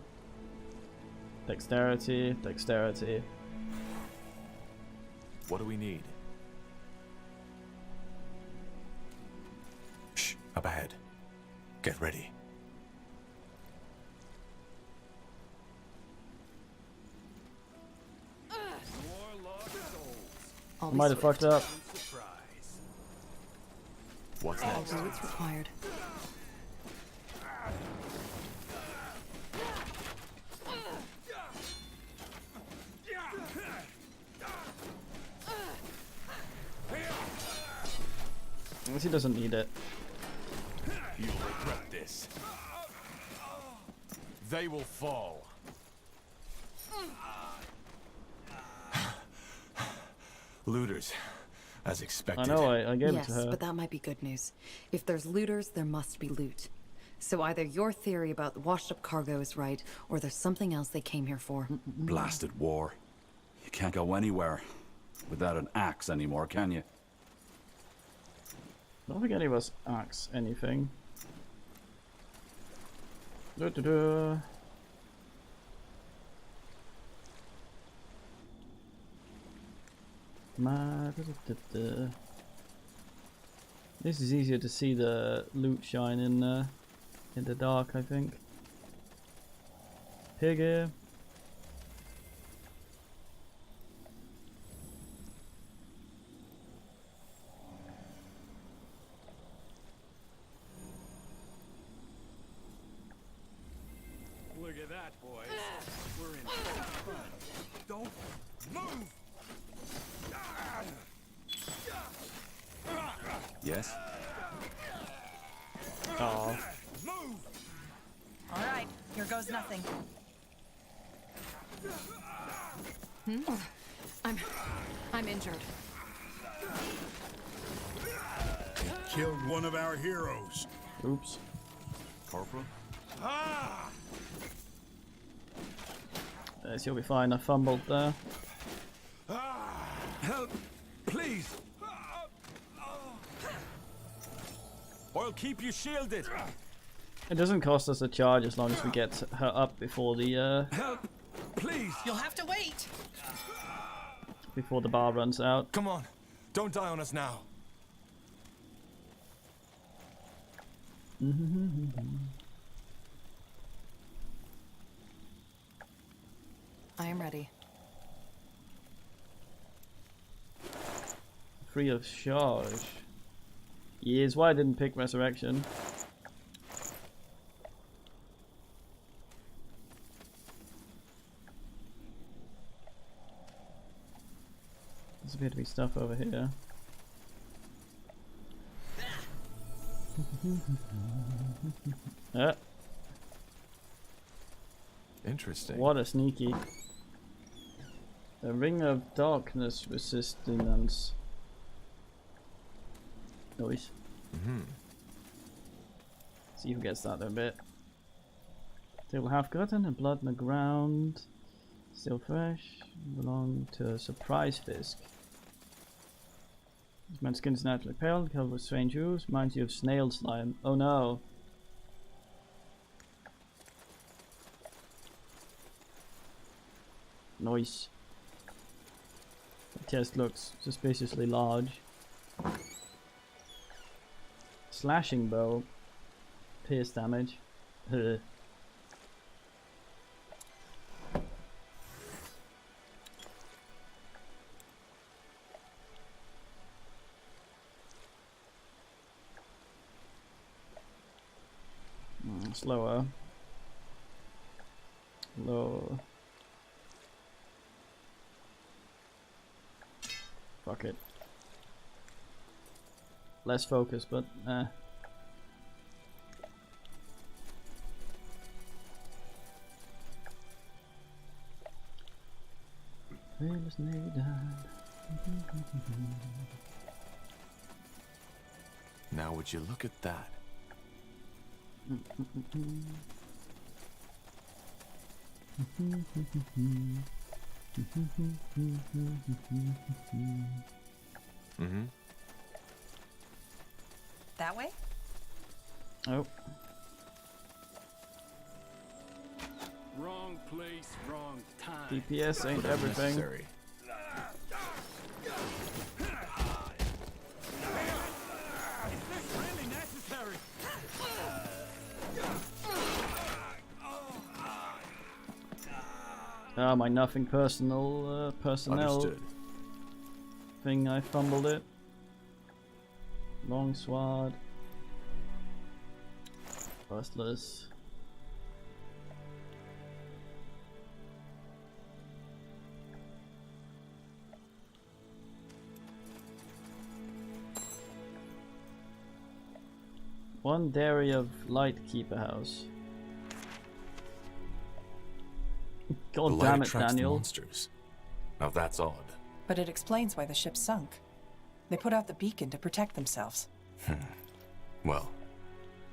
dexterity, dexterity. What do we need? Shh, up ahead. Get ready. I might have fucked up. What's next? I'll do what's required. Unless he doesn't need it. You'll regret this. They will fall. Looters, as expected. I know, I gave it to her. Yes, but that might be good news. If there's looters, there must be loot. So either your theory about the washed-up cargo is right, or there's something else they came here for. Blasted war. You can't go anywhere. without an axe anymore, can you? I don't think any of us axe anything. Du-du-du. Da-da-da-da. This is easier to see the loot shine in the dark, I think. Piggy. Look at that, boys. We're in front. Don't move! Yes? Oh. Move! All right, here goes nothing. I'm injured. Killed one of our heroes. Oops. Corporal? You'll be fine. I fumbled there. Help, please. I'll keep you shielded. It doesn't cost us a charge as long as we get her up before the Help, please. You'll have to wait. before the bar runs out. Come on, don't die on us now. I am ready. Free of charge. Years. Why I didn't pick resurrection? There's appear to be stuff over here. Interesting. What a sneaky. A ring of darkness resistance. Noise. See who gets that in a bit. Table half gotten and blood in the ground. Still fresh. Belong to a surprise fisk. This man's skin is naturally pale, covered with strange ooze. Reminds you of snail slime. Oh no. Noise. The chest looks suspiciously large. Slashing bow. Pierce damage. Slower. Low. Fuck it. Less focus, but Now would you look at that? That way? Oh. Wrong place, wrong time. DPS ain't everything. Necessary. Is this really necessary? Ah, my nothing personal personnel Understood. thing. I fumbled it. Long sword. Bustless. One dairy of Lightkeeper House. God The damn light it, attracts the Daniel. monsters. Now that's odd. But it explains why the ship sunk. They put out the beacon to protect themselves. Well,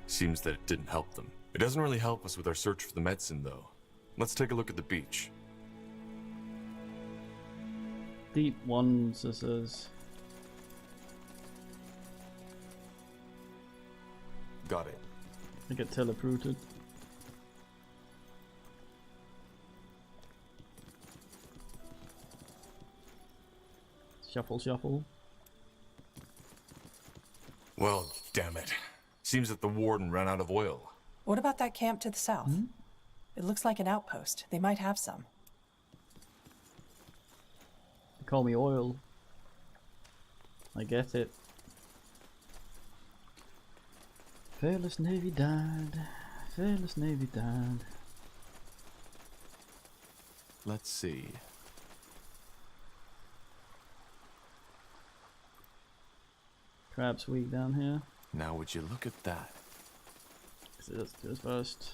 seems that it didn't help them. It doesn't really help us with our search for the medicine, though. Let's take a look at the beach. Deep ones, this is. Got it. I get teleported. Shuffle, shuffle. Well, damn it. Seems that the warden ran out of oil. What about that camp to the south? It looks like an outpost. They might have some. They call me oil. I get it. Fearless Navy died. Fearless Navy died. Let's see. Crab's weak down here. Now would you look at that? So let's do this first.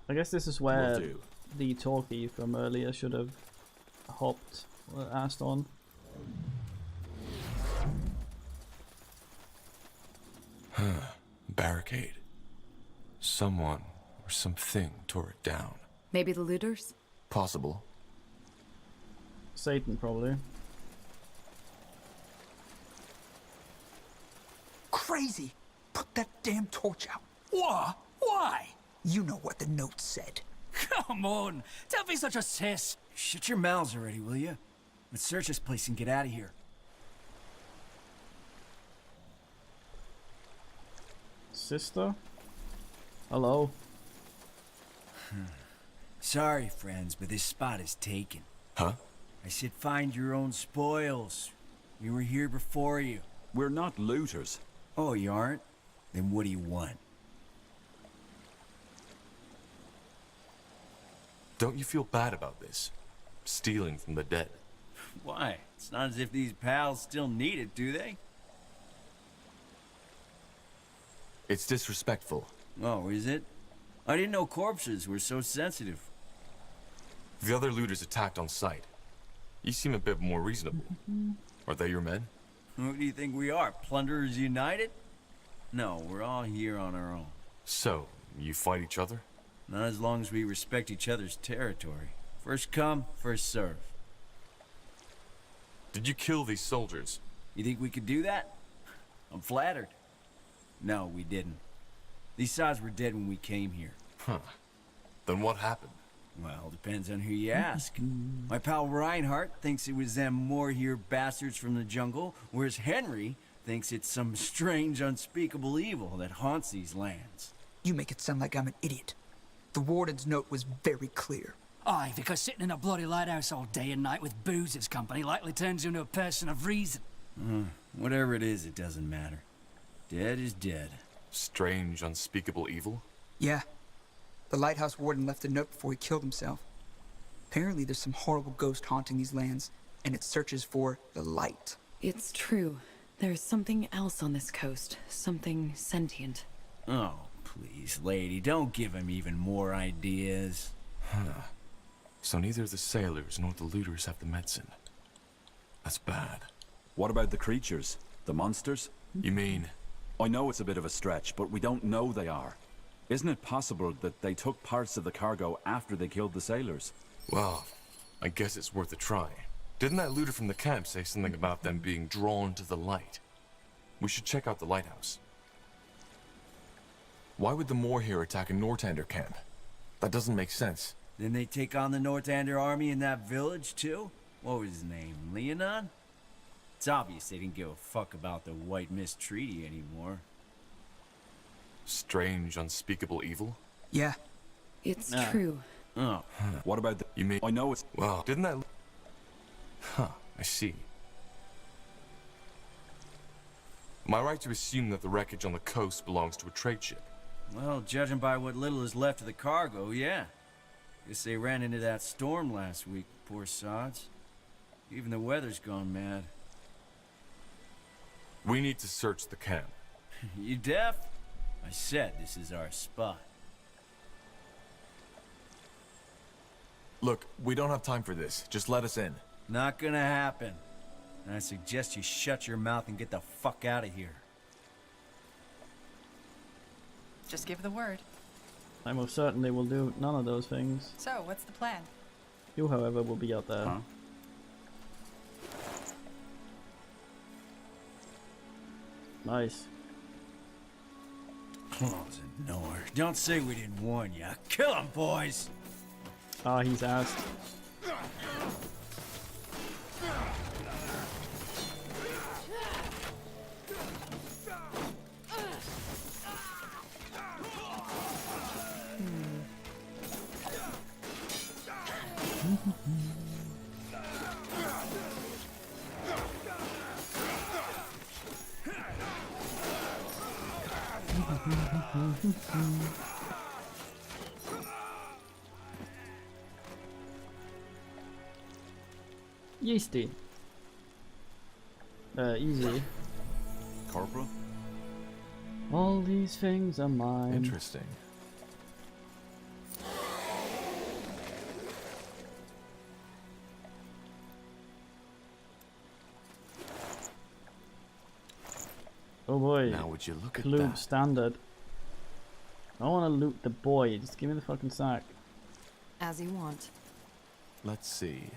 I guess this is where the talkie from earlier should have hopped or asked on. Barricade. Someone or something tore it down. Maybe the looters? Possible. Satan, probably. Crazy! Put that damn torch out. What? Why? You know what the note said. Come on! Don't be such a sis! Shut your mouths already, will you? Let's search this place and get out of here. Sister? Hello? Sorry, friends, but this spot is taken. Huh? I said find your own spoils. We were here before you. We're not looters. Oh, you aren't? Then what do you want? Don't you feel bad about this? Stealing from the dead. Why? It's not as if these pals still need it, do they? It's disrespectful. Oh, is it? I didn't know corpses were so sensitive. The other looters attacked on sight. You seem a bit more reasonable. Are they your men? Who do you think we are? Plunderers United? No, we're all here on our own. So, you fight each other? Not as long as we respect each other's territory. First come, first serve. Did you kill these soldiers? You think we could do that? I'm flattered. No, we didn't. These sods were dead when we came here. Huh. Then what happened? Well, depends on who you ask. My pal Reinhardt thinks it was them more here bastards from the jungle, whereas Henry thinks it's some strange, unspeakable evil that haunts these lands. You make it sound like I'm an idiot. The warden's note was very clear. Aye, because sitting in a bloody lighthouse all day and night with booze as company likely turns you into a person of reason. Whatever it is, it doesn't matter. Dead is dead. Strange, unspeakable evil? Yeah. The lighthouse warden left a note before he killed himself. Apparently there's some horrible ghost haunting these lands, and it searches for the light. It's true. There's something else on this coast. Something sentient. Oh, please, lady, don't give him even more ideas. Huh. So neither the sailors nor the looters have the medicine. That's bad. What about the creatures? The monsters? You mean? I know it's a bit of a stretch, but we don't know they are. Isn't it possible that they took parts of the cargo after they killed the sailors? Well, I guess it's worth a try. Didn't that looter from the camp say something about them being drawn to the light? We should check out the lighthouse. Why would the Moor here attack a Northander camp? That doesn't make sense. Then they take on the Northander army in that village, too? What was his name, Leonon? It's obvious they didn't give a fuck about the White Mist Treaty anymore. Strange, unspeakable evil? Yeah. It's true. Oh. What about the... You mean... I know it's... Well, didn't that... Huh, I see. Am I right to assume that the wreckage on the coast belongs to a trade ship? Well, judging by what little is left of the cargo, yeah. Guess they ran into that storm last week, poor sods. Even the weather's gone mad. We need to search the camp. You deaf? I said this is our spot. Look, we don't have time for this. Just let us in. Not gonna happen. And I suggest you shut your mouth and get the fuck out of here. Just give the word. I most certainly will do none of those things. So, what's the plan? You, however, will be out there. Huh? Nice. Closing doors. Don't say we didn't warn ya. Kill 'em, boys! Ah, he's asked. Yeasty. Easy. Corporal? All these things are mine. Interesting. Oh boy. Now would you look at Clube that? standard. I want to loot the boy. Just give me the fucking sack. As you want. Let's see.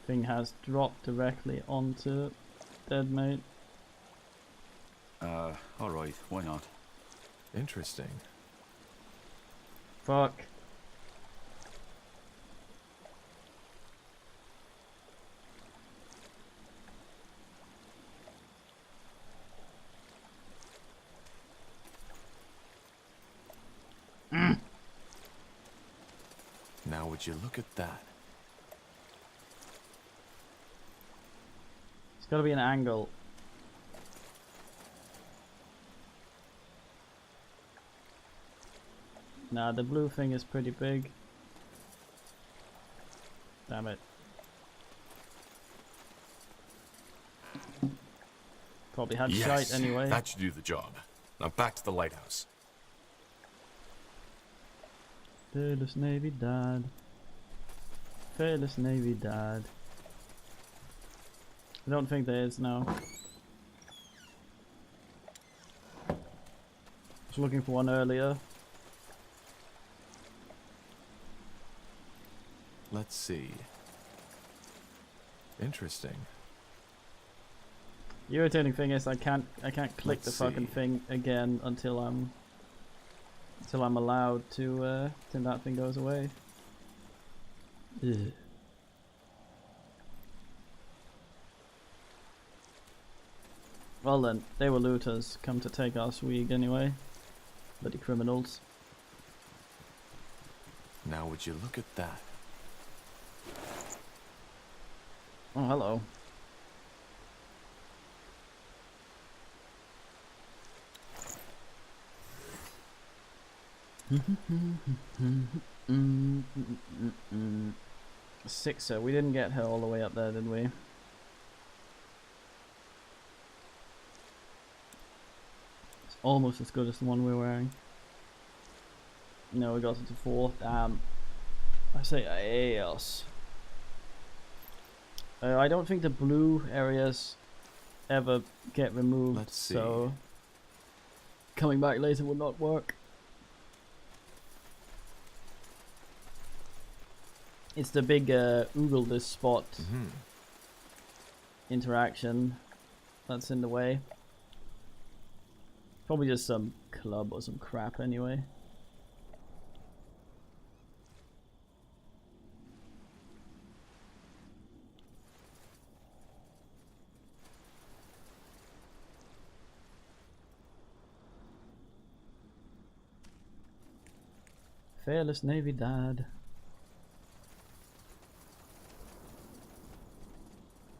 Thing has dropped directly onto dead mate. Alright, why not? Interesting. Fuck. Now would you look at that? It's gotta be an angle. Nah, the blue thing is pretty big. Damn it. Probably had shite anyway. That should do the job. Now back to the lighthouse. Fearless Navy Dad. Fearless Navy Dad. I don't think there is now. I was looking for one earlier. Let's see. Interesting. The irritating thing is I can't click Let's the fucking see. thing again until I'm allowed to till that thing goes away. Ugh. Well then, they were looters, come to take our swig anyway. Bloody criminals. Now would you look at that? Oh, hello. Sixer, we didn't get her all the way up there, did we? It's almost as good as the one we're wearing. No, we got it to 4. Damn. I say yes. I don't think the blue areas ever get removed, Let's see. so coming back later would not work. It's the big oogle this spot interaction that's in the way. Probably just some club or some crap anyway. Fearless Navy Dad.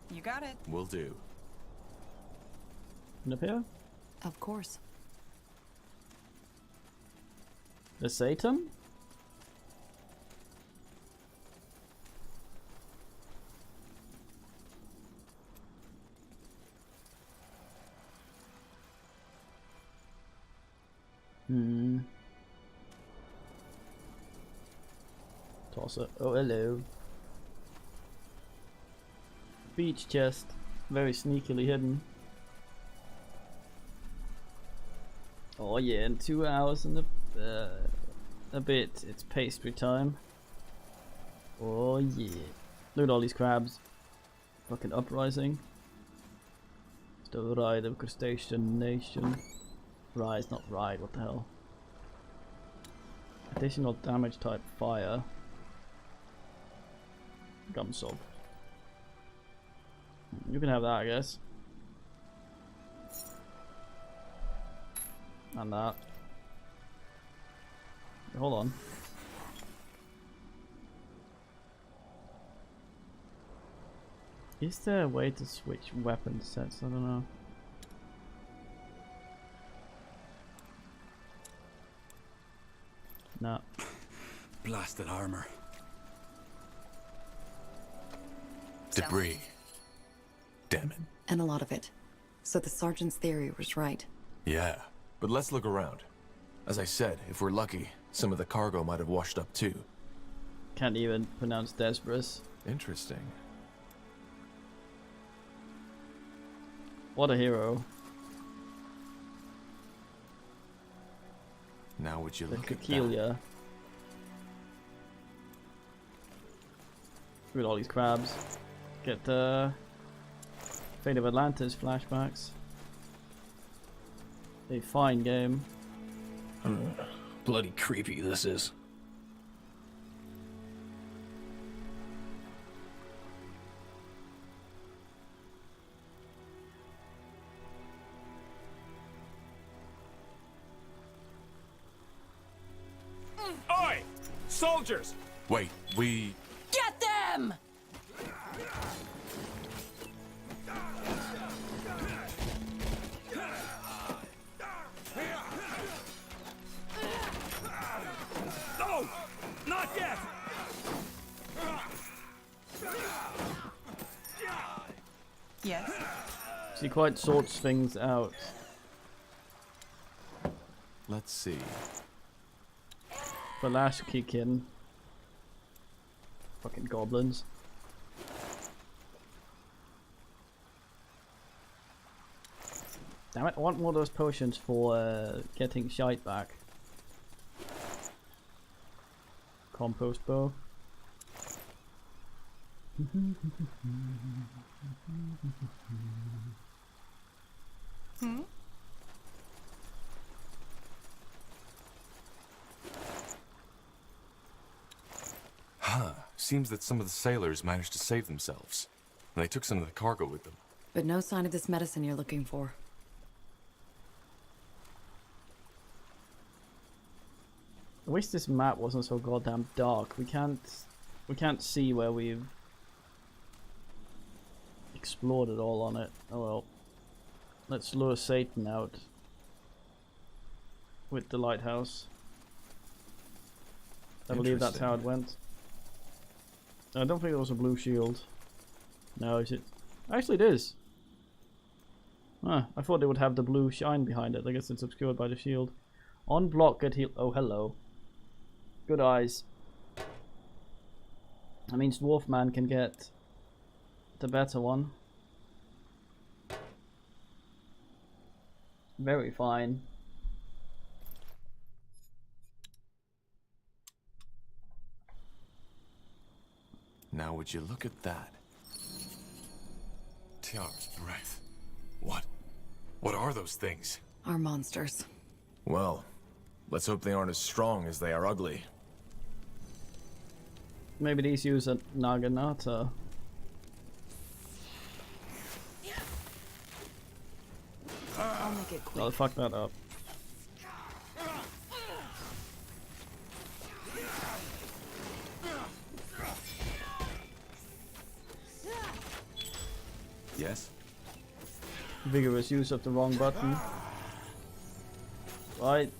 You got it. Will do. And up here? Of course. The Satan? Toss it. Oh, hello. Beach chest. Very sneakily hidden. Oh yeah, in 2 hours and a bit, it's pastry time. Oh yeah. Look at all these crabs. Fucking uprising. The ride of crustacean nation. Rise, not ride, what the hell. Additional damage type fire. Gum sob. You can have that, I guess. And that. Hold on. Is there a way to switch weapon sets? I don't know. No. Blasted armor. Debris. Damn it. And a lot of it. So the sergeant's theory was right. Yeah, but let's look around. As I said, if we're lucky, some of the cargo might have washed up too. Can't even pronounce Desperus. Interesting. What a hero. Now would you The look at that? Kekelia. Look at all these crabs. Get the Fate of Atlantis flashbacks. A fine game. Bloody creepy this is. Oi! Soldiers! Wait, we... Get them! No! Not yet! Yes? She quite sorts things out. Let's see. Flash kick in. Fucking goblins. Damn it, I want more of those potions for getting shite back. Compost bow. Hmm? Huh. Seems that some of the sailors managed to save themselves. And they took some of the cargo with them. But no sign of this medicine you're looking for. I wish this map wasn't so goddamn dark. We can't see where we've explored it all on it. Oh well. Let's lure Satan out with the lighthouse. I believe that's how it went. I don't think it was a blue shield. No, is it? Actually, it is. Huh, I thought it would have the blue shine behind it. I guess it's obscured by the shield. On block, get healed. Oh, hello. Good eyes. That means Dwarf Man can get the better one. Very fine. Now would you look at that? Tiara's breath. What? What are those things? Our monsters. Well, let's hope they aren't as strong as they are ugly. Maybe these use a Naginata. I'll make it quick. I'll fuck that up. Yes? Vigorous use of the wrong button. Right.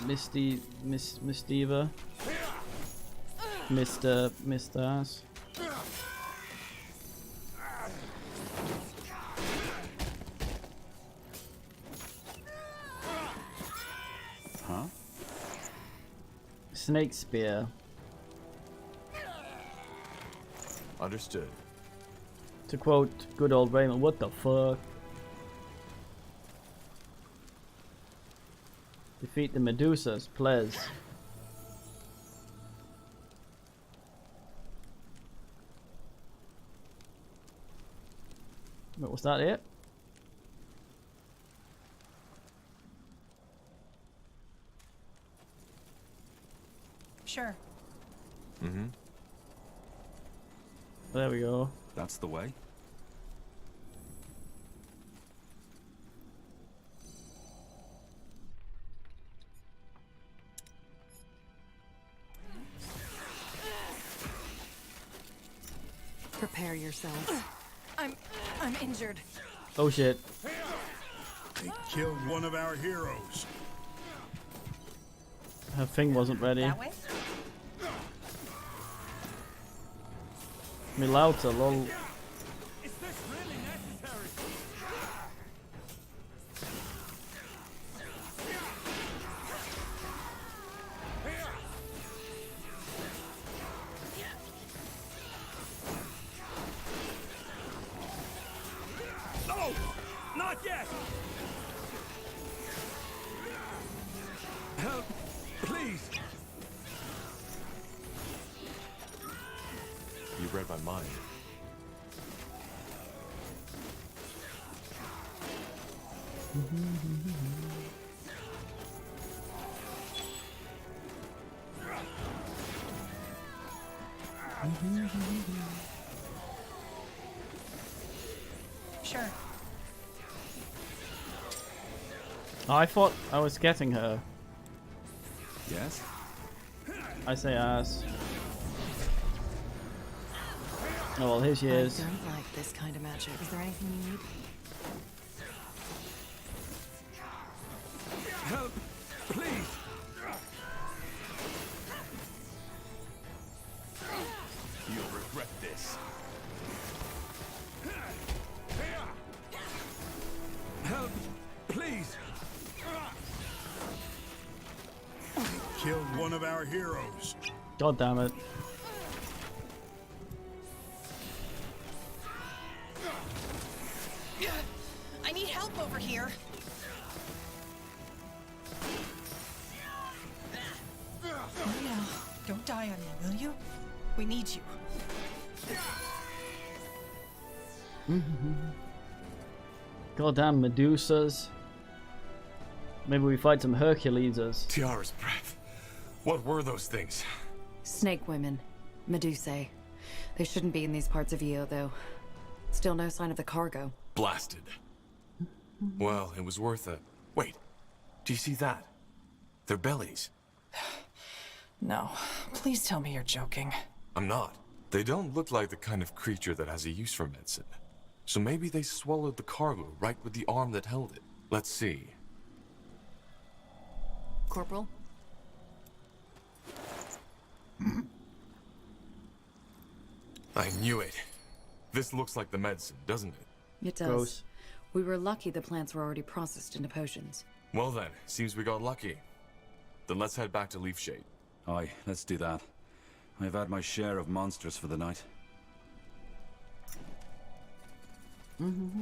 Misty, Miss Diva. Mr. Ass. Huh? Snake Spear. Understood. To quote good old Raymond, what the fuck? Defeat the Medusas, please. But was that it? Sure. Mm-hmm. There we go. That's the way. Prepare yourselves. I'm injured. Oh shit. They killed one of our heroes. Her thing wasn't ready. That way? Me louder, lol. No! Not yet! Help! Please! You read my mind. Sure. I thought I was getting her. Yes? I say ass. Oh well, here she is. I don't like this kind of magic. Is there anything you need? Help! Please! You'll regret this. Help! Please! They killed one of our heroes. God damn it. I need help over here. Oh, no. Don't die on me, will you? We need you. Goddamn Medusas. Maybe we fight some Herculeses. Tiara's breath. What were those things? Snake women. Medusae. They shouldn't be in these parts of Io, though. Still no sign of the cargo. Blasted. Well, it was worth it. Wait, do you see that? Their bellies. No. Please tell me you're joking. I'm not. They don't look like the kind of creature that has a use for medicine. So maybe they swallowed the cargo right with the arm that held it. Let's see. Corporal? I knew it. This looks like the medicine, doesn't it? It does. Gross. We were lucky the plants were already processed into potions. Well then, seems we got lucky. Then let's head back to Leafshade. Aye, let's do that. I've had my share of monsters for the night.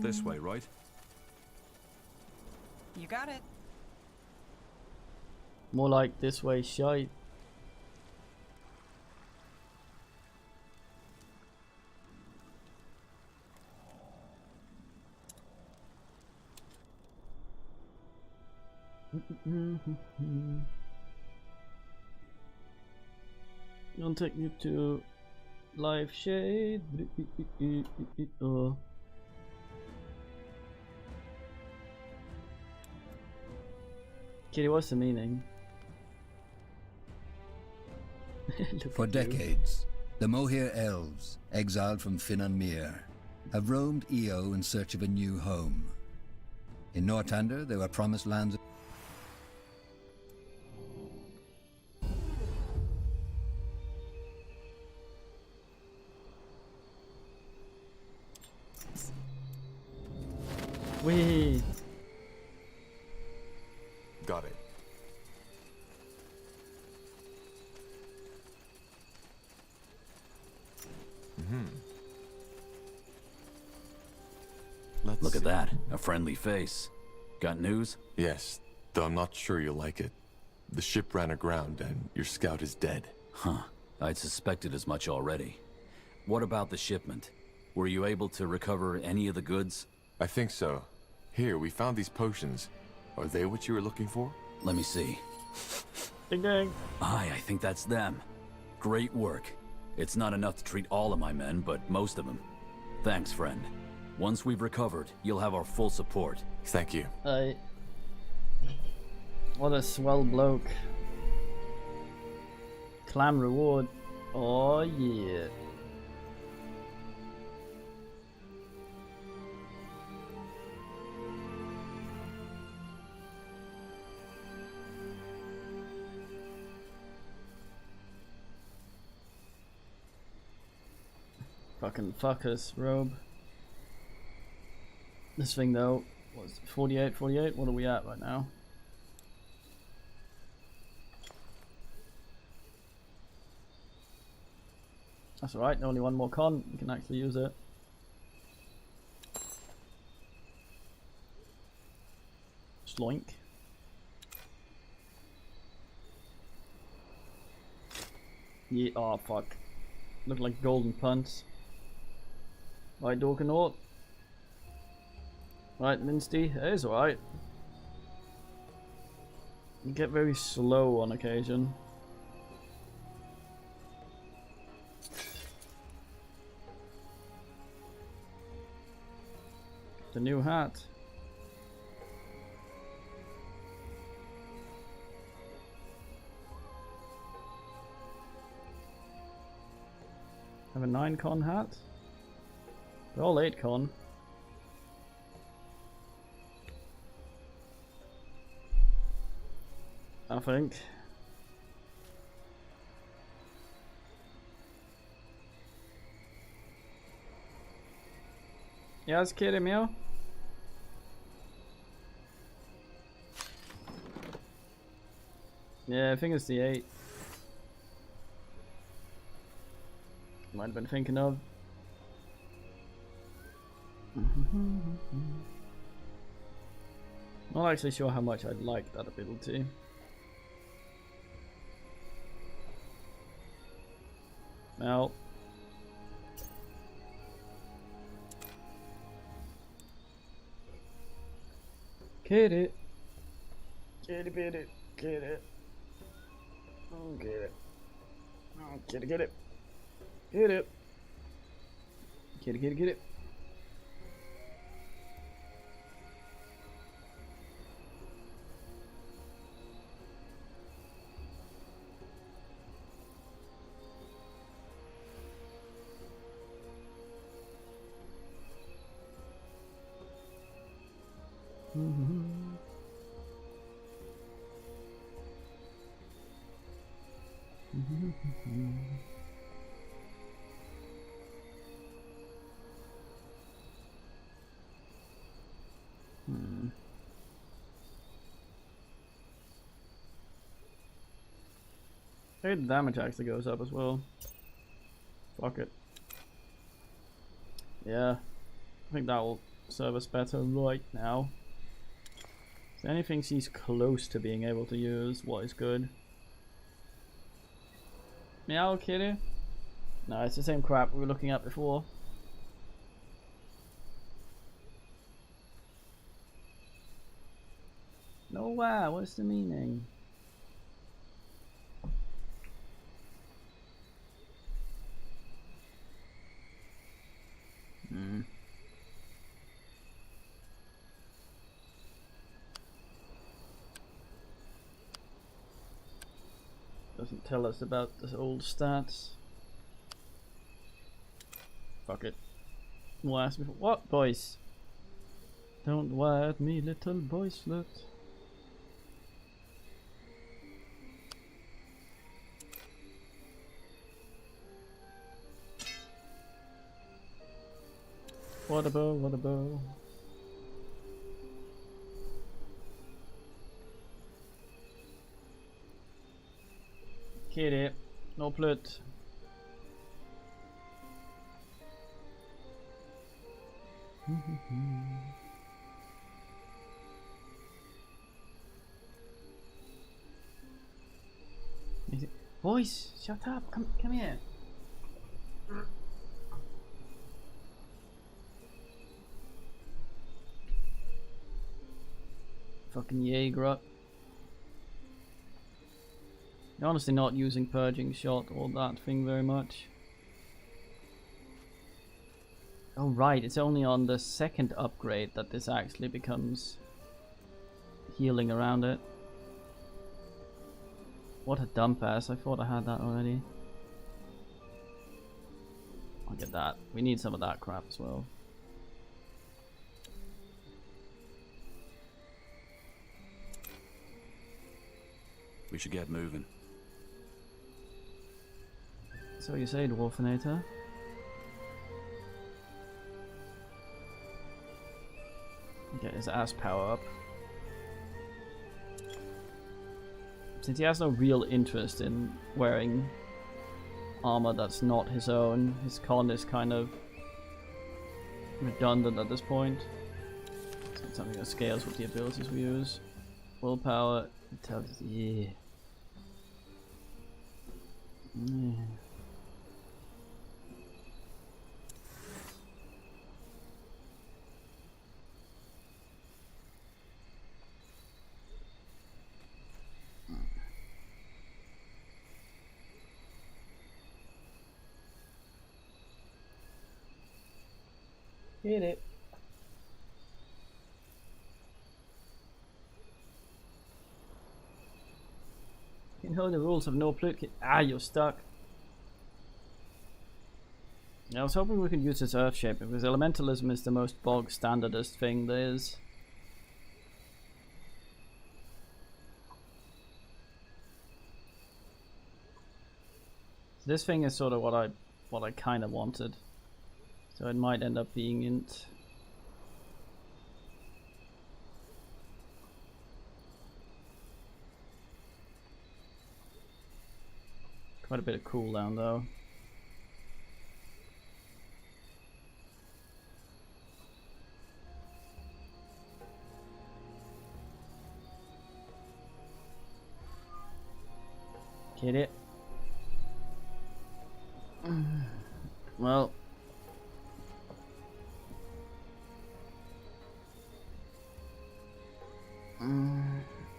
This way, right? You got it. More like this way, shite. Don't take you to Life Shade. Kitty, what's the meaning? For decades, the Mohir elves, exiled from Finan Mir, have roamed Io in search of a new home. In Northander, they were promised lands. Wee. Got it. Look at that. A friendly face. Got news? Yes, though I'm not sure you'll like it. The ship ran aground and your scout is dead. Huh. I'd suspected as much already. What about the shipment? Were you able to recover any of the goods? I think so. Here, we found these potions. Are they what you were looking for? Let me see. Ding ding. Aye, I think that's them. Great work. It's not enough to treat all of my men, but most of them. Thanks, friend. Once we've recovered, you'll have our full support. Thank you. What a swell bloke. Clam reward. Oh yeah. Fucking fuckers, robe. This thing though was 48. What are we at right now? That's alright, only one more con, you can actually use it. Sloink. Yeah, oh fuck. Look like golden punts. Right, Dorkanaut. Right, Minsty, it is alright. You get very slow on occasion. The new hat. Have a 9 con hat. They're all 8 con. I think. Yeah, it's kidding me. Yeah, I think it's the 8. Might have been thinking of. Not actually sure how much I'd like that ability. Well. Get it. Get it, get it, get it. Oh, get it. Oh, get it, get it. Get it. Get it, get it, get it. Maybe the damage actually goes up as well. Fuck it. Yeah, I think that will serve us better right now. So anything she's close to being able to use, what is good? Meow kitty? No, it's the same crap we were looking at before. No, wow, what's the meaning? Doesn't tell us about the old stats. Fuck it. We'll ask me for what, boys? Don't wire me, little boyslet. What a bow, what a bow. Kitty, no plut. Boys, shut up. Come here. Fucking Jaeger. You're honestly not using Purging Shot or that thing very much. Oh right, it's only on the second upgrade that this actually becomes healing around it. What a dump ass, I thought I had that already. I'll get that. We need some of that crap as well. We should get moving. So you say, Dwarfinator? Get his ass power up. Since he has no real interest in wearing armor that's not his own, his con is kind of redundant at this point. So it's something that scales with the abilities we use. Willpower, intelligence, yeah. Hit it. You know the rules of no pluke. Ah, you're stuck. I was hoping we could use this earth shape because elementalism is the most bog standardist thing there is. So this thing is sort of what I kind of wanted. So it might end up being int. Quite a bit of cooldown though. Get it? Well.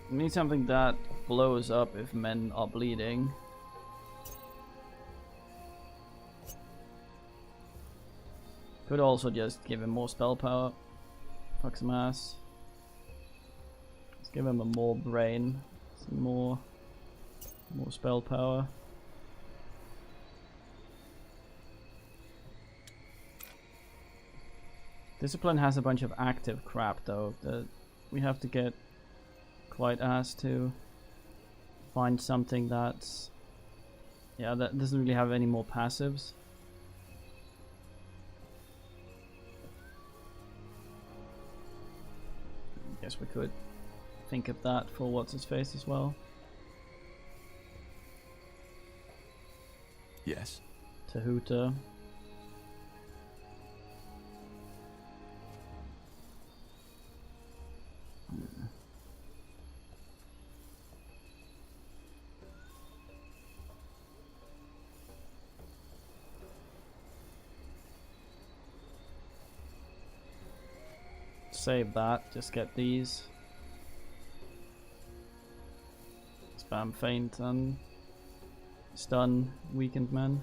We need something that blows up if men are bleeding. Could also just give him more spell power. Fuck some ass. Let's give him a more brain. Some more spell power. Discipline has a bunch of active crap though that we have to get quite ass to find something that's that doesn't really have any more passives. Guess we could think of that for what's his face as well. Yes. Tahuta. Save that, just get these. Spam feint and stun weakened men.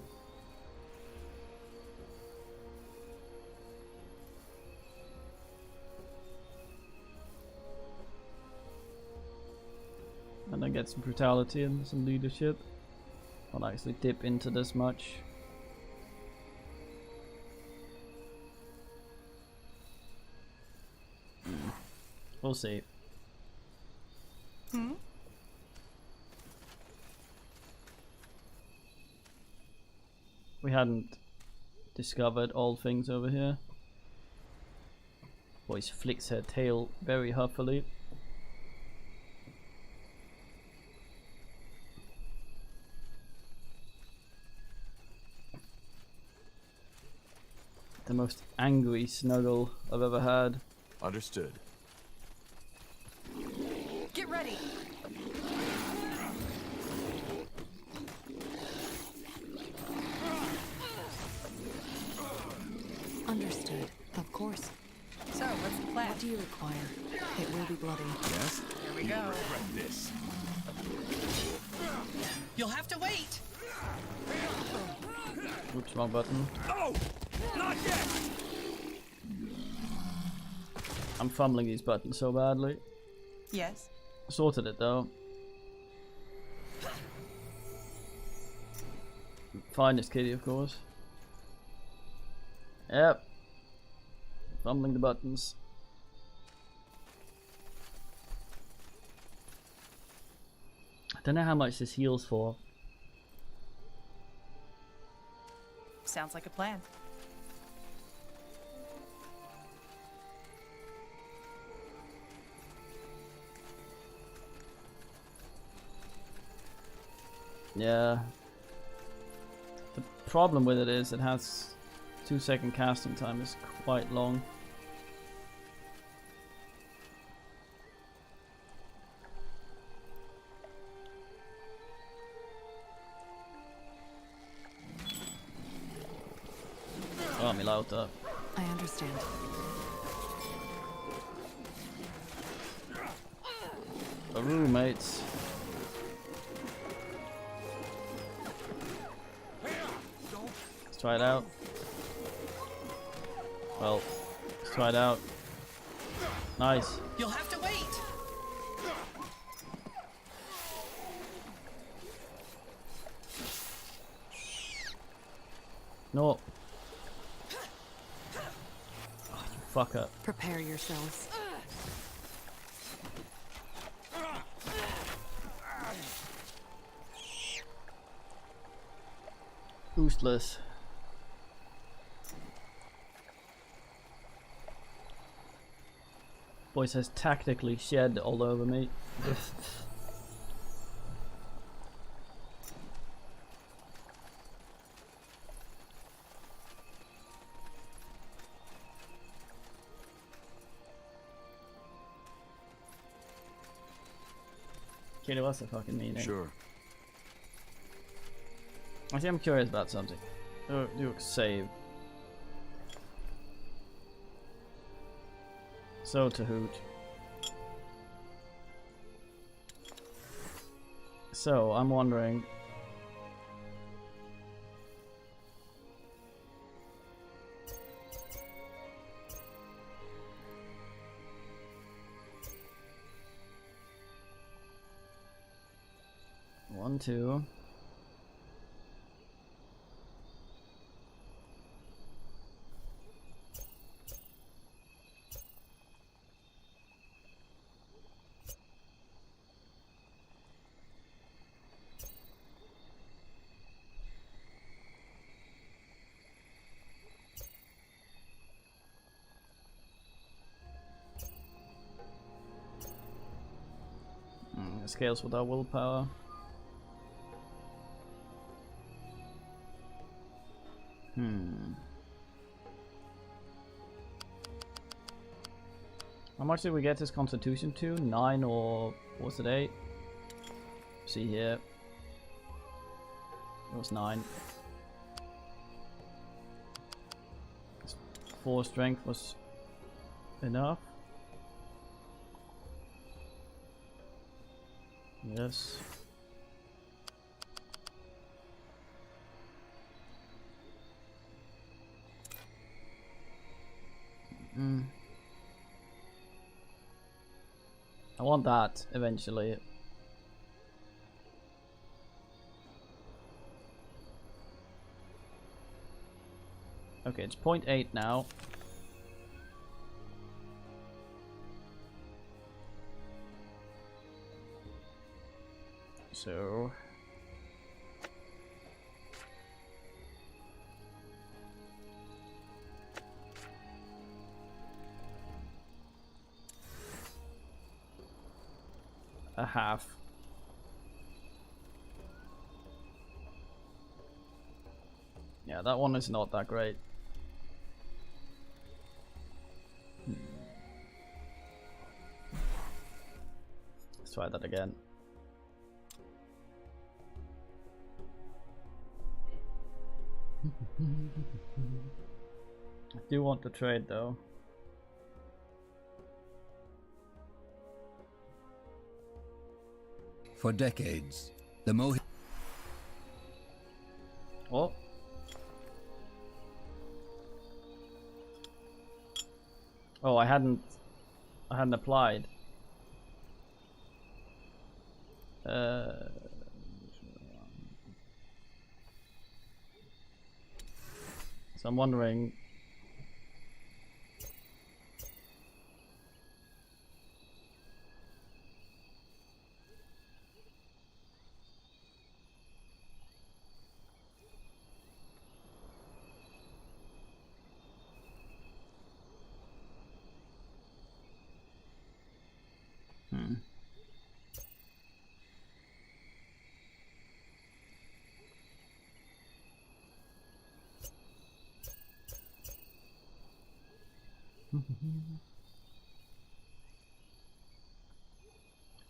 And then get some brutality and some leadership. I'll actually dip into this much. We'll see. We hadn't discovered all things over here. Voice flicks her tail very huffily. The most angry snuggle I've ever had. Understood. Get ready. do you require? It will be bloody. Yes? Here we go. Regret this. You'll have to wait! Oops, wrong button. Oh! Not yet! I'm fumbling these buttons so badly. Yes. Sorted it though. Finest kitty, of course. Yep. Fumbling the buttons. I don't know how much this heals for. Sounds like a plan. Yeah. The problem with it is it has 2-second casting time. It's quite long. Oh, mi lauta. I understand. The roommates. Let's try it out. Well, let's try it out. Nice. You'll have to wait! No. Oh, you fucker. Prepare yourselves. Boostless. Boy says tactically shed all over me. Kitty, what's the fucking meaning? Sure. Actually, I'm curious about something. Do a save. So to hoot. So I'm wondering. One, two. Scales without willpower. How much did we get his constitution to? 9 or was it 8? See here. It was 9. 4 strength was enough. Yes. I want that eventually. Okay, it's 0.8 now. So a half. Yeah, that one is not that great. Let's try that again. I do want to trade though. For decades, the Mohe... Oh. Oh, I hadn't applied. So I'm wondering.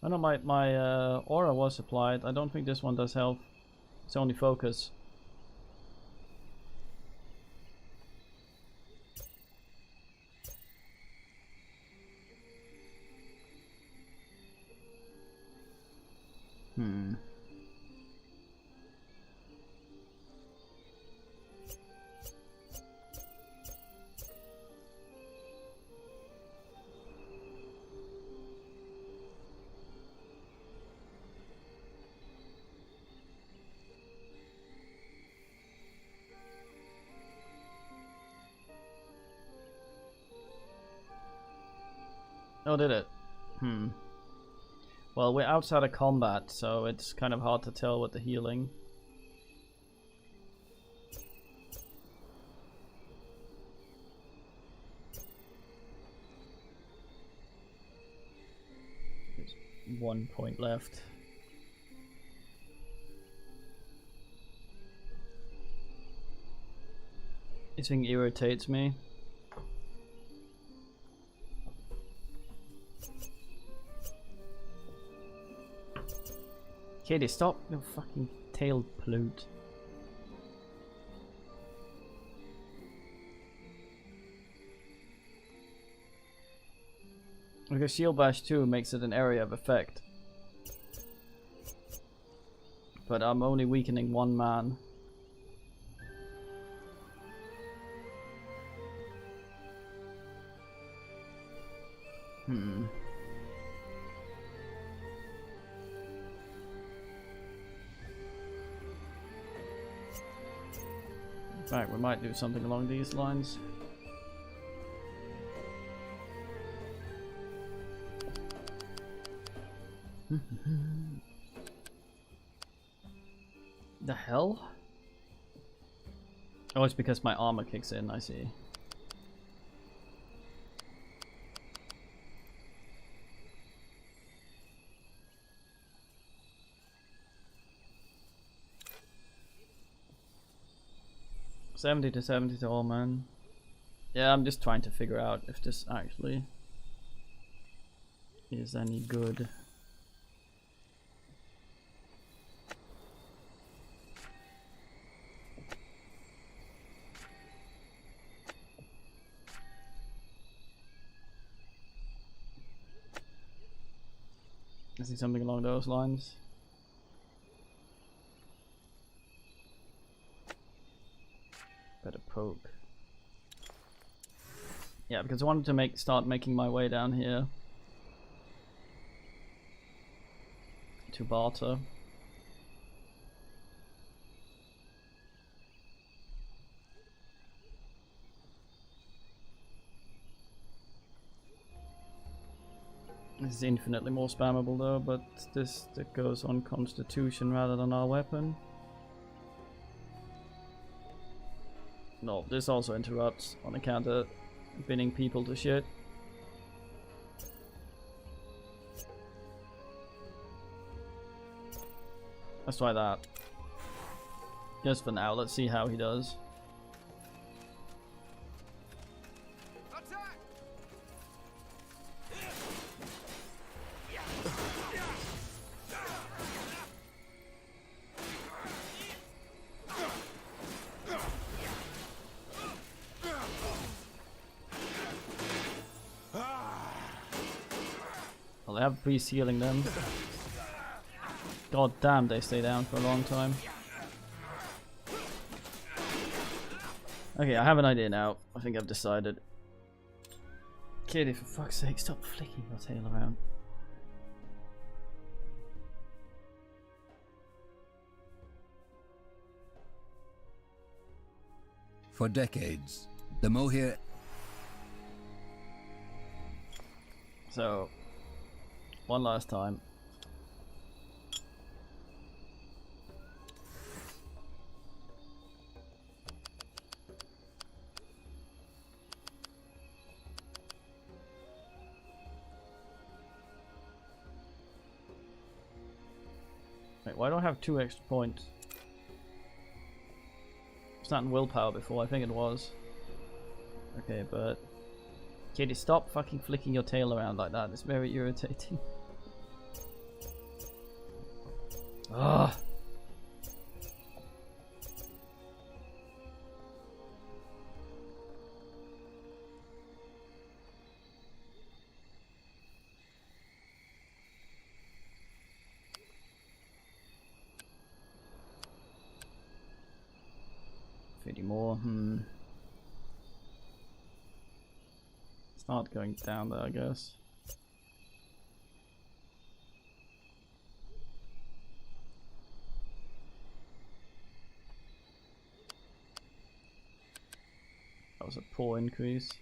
I know my aura was applied. I don't think this one does health. It's only focus. Oh, did it? Well, we're outside of combat, so it's kind of hard to tell with the healing. There's 1 point left. This thing irritates me. Katie, stop your fucking tail pollute. Because Shield Bash 2 makes it an area of effect. But I'm only weakening one man. Right, we might do something along these lines. The hell? Oh, it's because my armor kicks in, I see. $70 to $70 to all, man. Yeah, I'm just trying to figure out if this actually is any good. I see something along those lines. Better poke. Yeah, because I wanted to start making my way down here to barter. This is infinitely more spammable though, but this that goes on Constitution rather than our weapon. No, this also interrupts on account of binning people to shit. Let's try that. Just for now, let's see how he does. Well, I have priest healing them. God damn, they stay down for a long time. Okay, I have an idea now. I think I've decided. Kitty, for fuck's sake, stop flicking your tail around. For decades, the Mohir... So, one last time. Wait, why do I have 2 extra points? It's not in willpower before, I think it was. Okay, but... Kitty, stop fucking flicking your tail around like that. It's very irritating. Ugh. More. It's not going down there, I guess. That was a poor increase.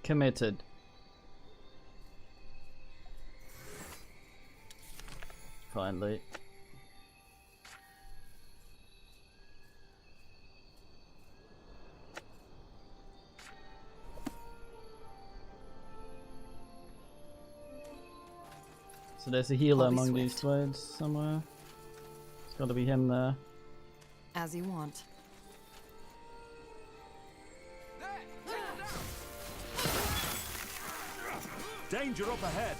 Committed. Finally. So there's a healer among these blades somewhere. It's got to be him there. As you want. Danger up ahead.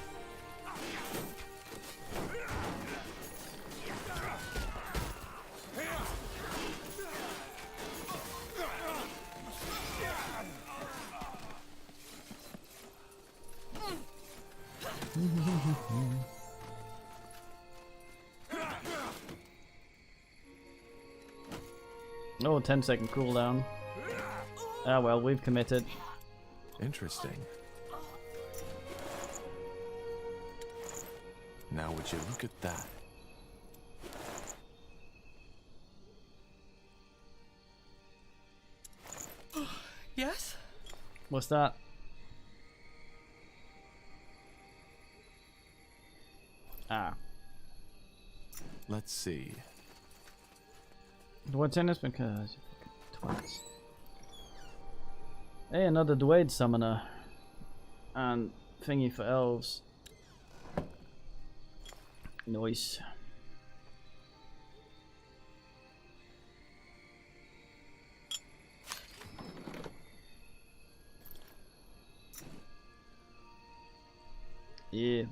Oh, 10-second cooldown. Ah well, we've committed. Interesting. Now would you look at that? Yes? What's that? Ah. Let's see. What's in this? Because twats. Hey, another Dwayne summoner. And thingy for elves. Nice. Yeah.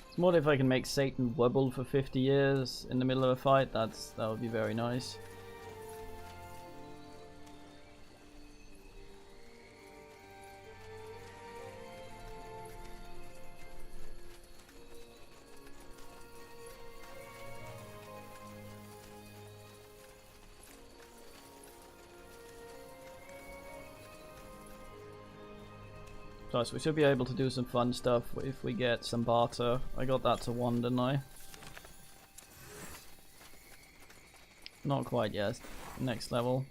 It's more if I can make Satan wobble for 50 years in the middle of a fight. That would be very nice. Plus, we should be able to do some fun stuff if we get some barter. I got that to 1, didn't I? Not quite yet. Next level.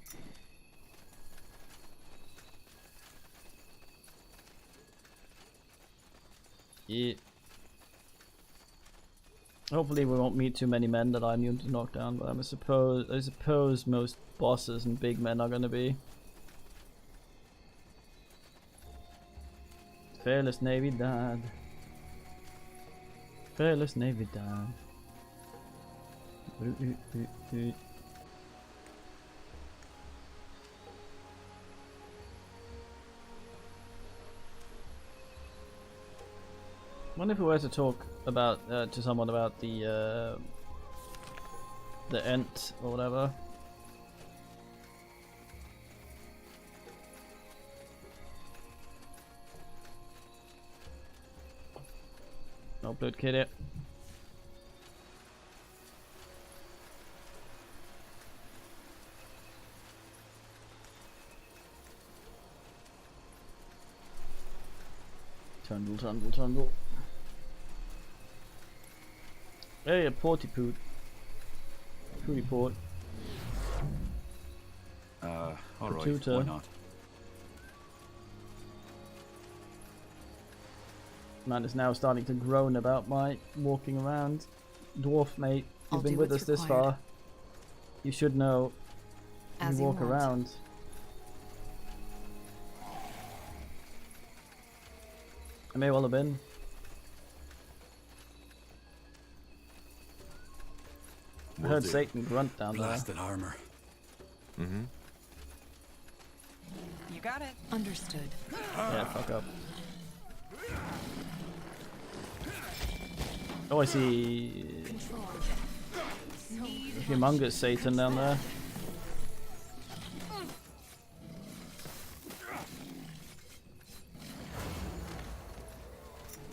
Yeah. Hopefully we won't meet too many men that are immune to knockdown, but I suppose most bosses and big men are gonna be. Fearless Navidad. Fearless Navidad. Wonder if we were to talk about to someone about the Ent or whatever. No blood kid. Trundle. Hey, a porty poot. Pooty port. Alright, why not? Man is now starting to groan about my walking around. Dwarf mate, you've been with us this far. You should know. You walk around. I may well have been. I heard Satan grunt down there. Blasted armor. Mm-hmm. You got it. Understood. Yeah, fuck up. Oh, I see humongous Satan down there.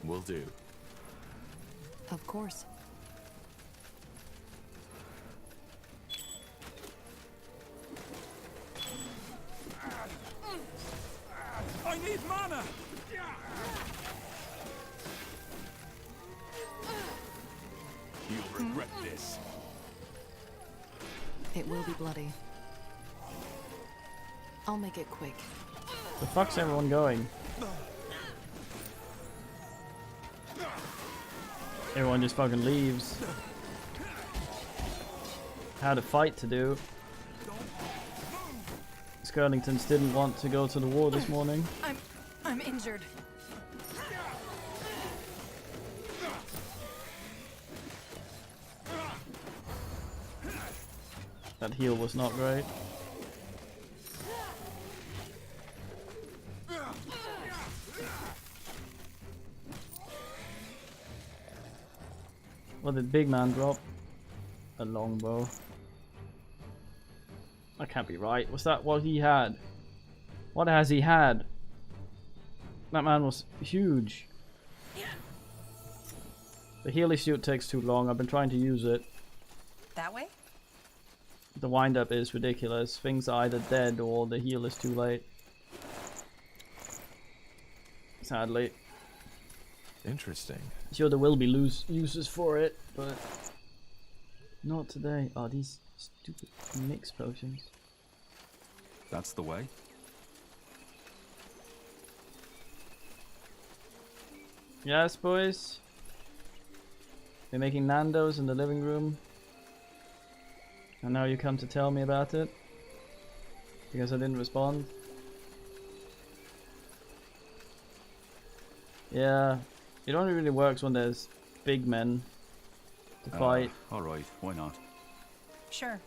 Will do. Of course. I need mana! You'll regret this. It will be bloody. I'll make it quick. The fuck's everyone going? Everyone just fucking leaves. Had a fight to do. Skirlingtons didn't want to go to the war this morning. I'm injured. That heal was not great. What did big man drop? A longbow. That can't be right. Was that what he had? What has he had? That man was huge. The Healy suit takes too long. I've been trying to use it. That way? The wind-up is ridiculous. Things are either dead or the heal is too late. Sadly. Interesting. Sure, there will be uses for it, but not today. Oh, these stupid mix potions. That's the way. Yes, boys. We're making Nando's in the living room. And now you come to tell me about it? Because I didn't respond? Yeah. It only really works when there's big men to fight. Alright, why not? Sure.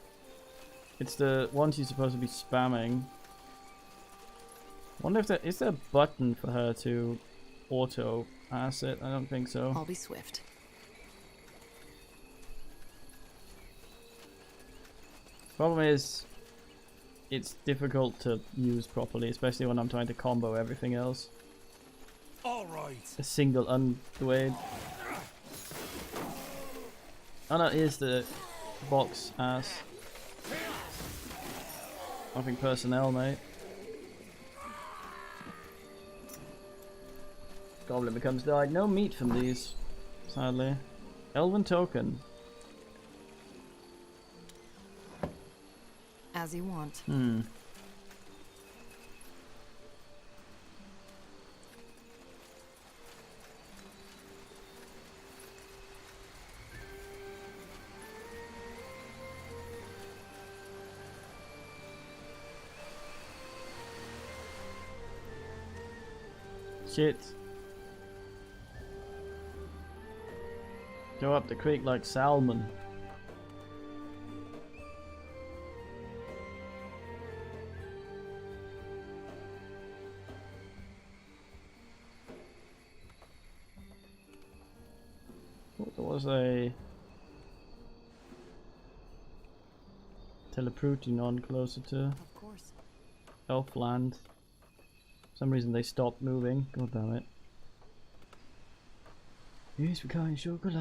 It's the ones you're supposed to be spamming. Wonder if there is there a button for her to auto pass it? I don't think so. I'll be swift. Problem is, it's difficult to use properly, especially when I'm trying to combo everything else. All right. A single unduade. Oh no, here's the box ass. Nothing personnel, mate. Goblin becomes died. No meat from these, sadly. Elven token. As you want. Hmm. Shit. Go up the creek like salmon. There was a Teleprution closer to Elfland. For some reason they stopped moving. God damn it. Yes, we're going chocolate.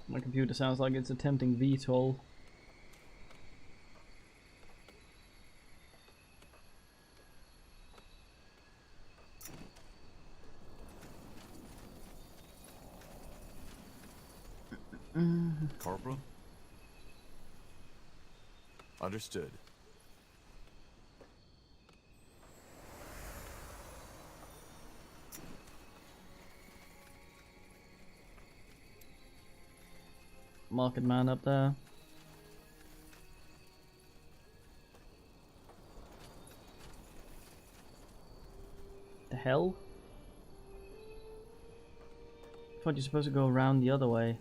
My computer sounds like it's attempting VTOL. Corporal? Understood. Market man up there. The hell? I thought you're supposed to go around the other way.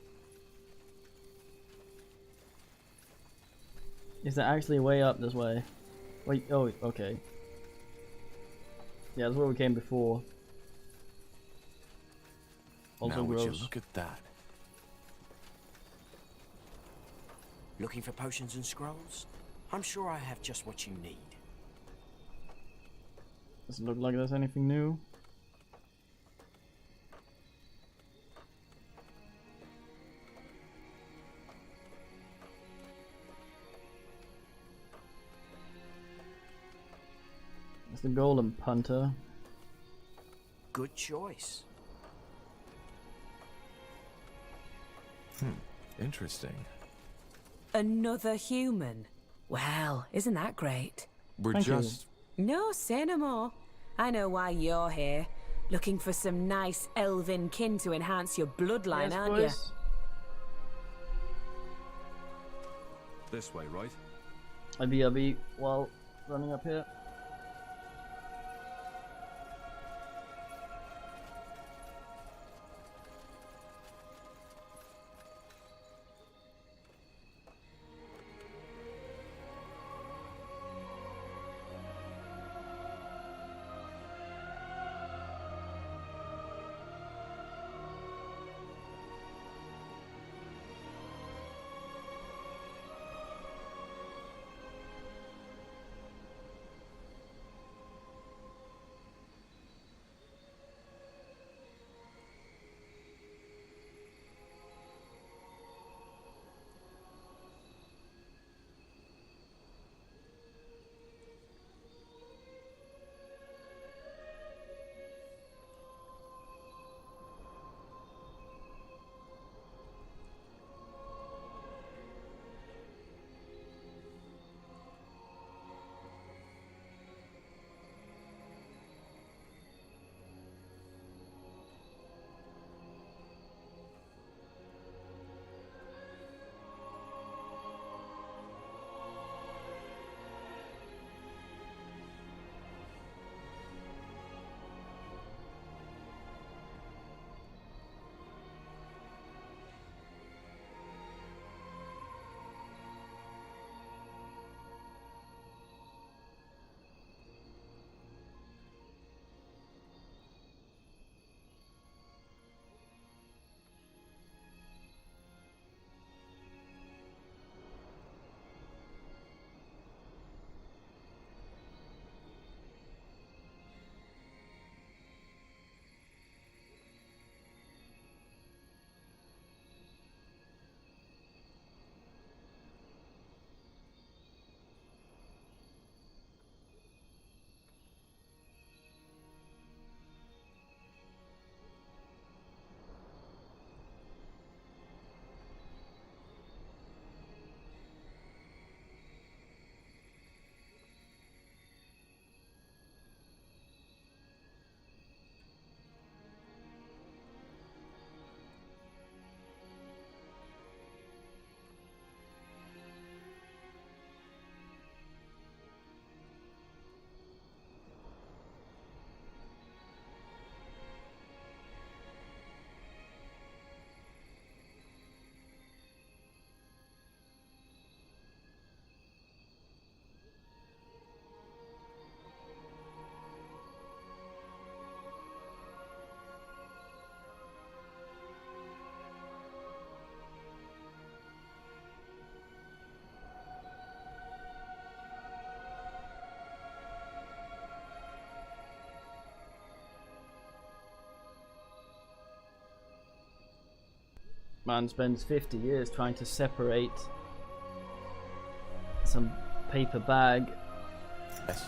Is there actually a way up this way? Wait, oh, okay. Yeah, that's where we came before. Also now would you gross. look at that? Looking for potions and scrolls? I'm sure I have just what you need. Doesn't look like there's anything new. It's the golem punter. Good choice. Interesting. Another human? Well, isn't that great? We're just... No, say no more. I know why you're here. Looking for some nice elven kin to enhance your bloodline, aren't you? This way, right? I'll be while running up here. Man spends 50 years trying to separate some paper bag. Yes.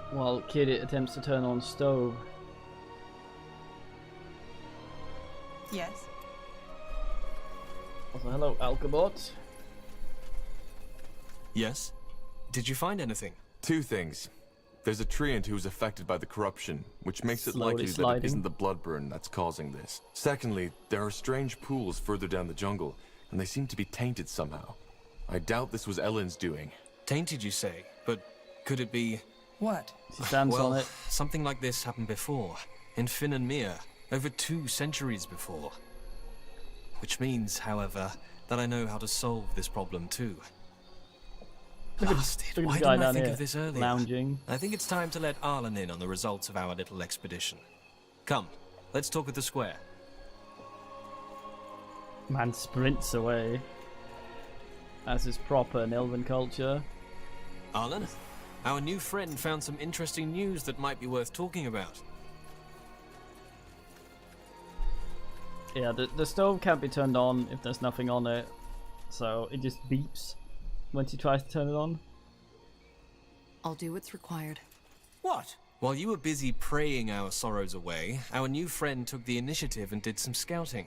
While kid attempts to turn on stove. Yes. Also, hello, Alcabot. Yes? Did you find anything? 2 things. There's a treant who's affected by the corruption, which makes it Slowly likely that it sliding. isn't the bloodburn that's causing this. Secondly, there are strange pools further down the jungle, and they seem to be tainted somehow. I doubt this was Ellen's doing. Tainted, you say? But could it be... What? She stands well, on it. Something like this happened before, in Finn and Mir, over 2 centuries before. Which means, however, that I know how to solve this problem too. Blasted, look at why this guy didn't I down think here, of this earlier? lounging. I think it's time to let Arlen in on the results of our little expedition. Come, let's talk at the square. Man sprints away. As is proper in Elven culture. Arlen, our new friend found some interesting news that might be worth talking about. Yeah, the stove can't be turned on if there's nothing on it. So it just beeps once he tries to turn it on. I'll do what's required. What? While you were busy praying our sorrows away, our new friend took the initiative and did some scouting.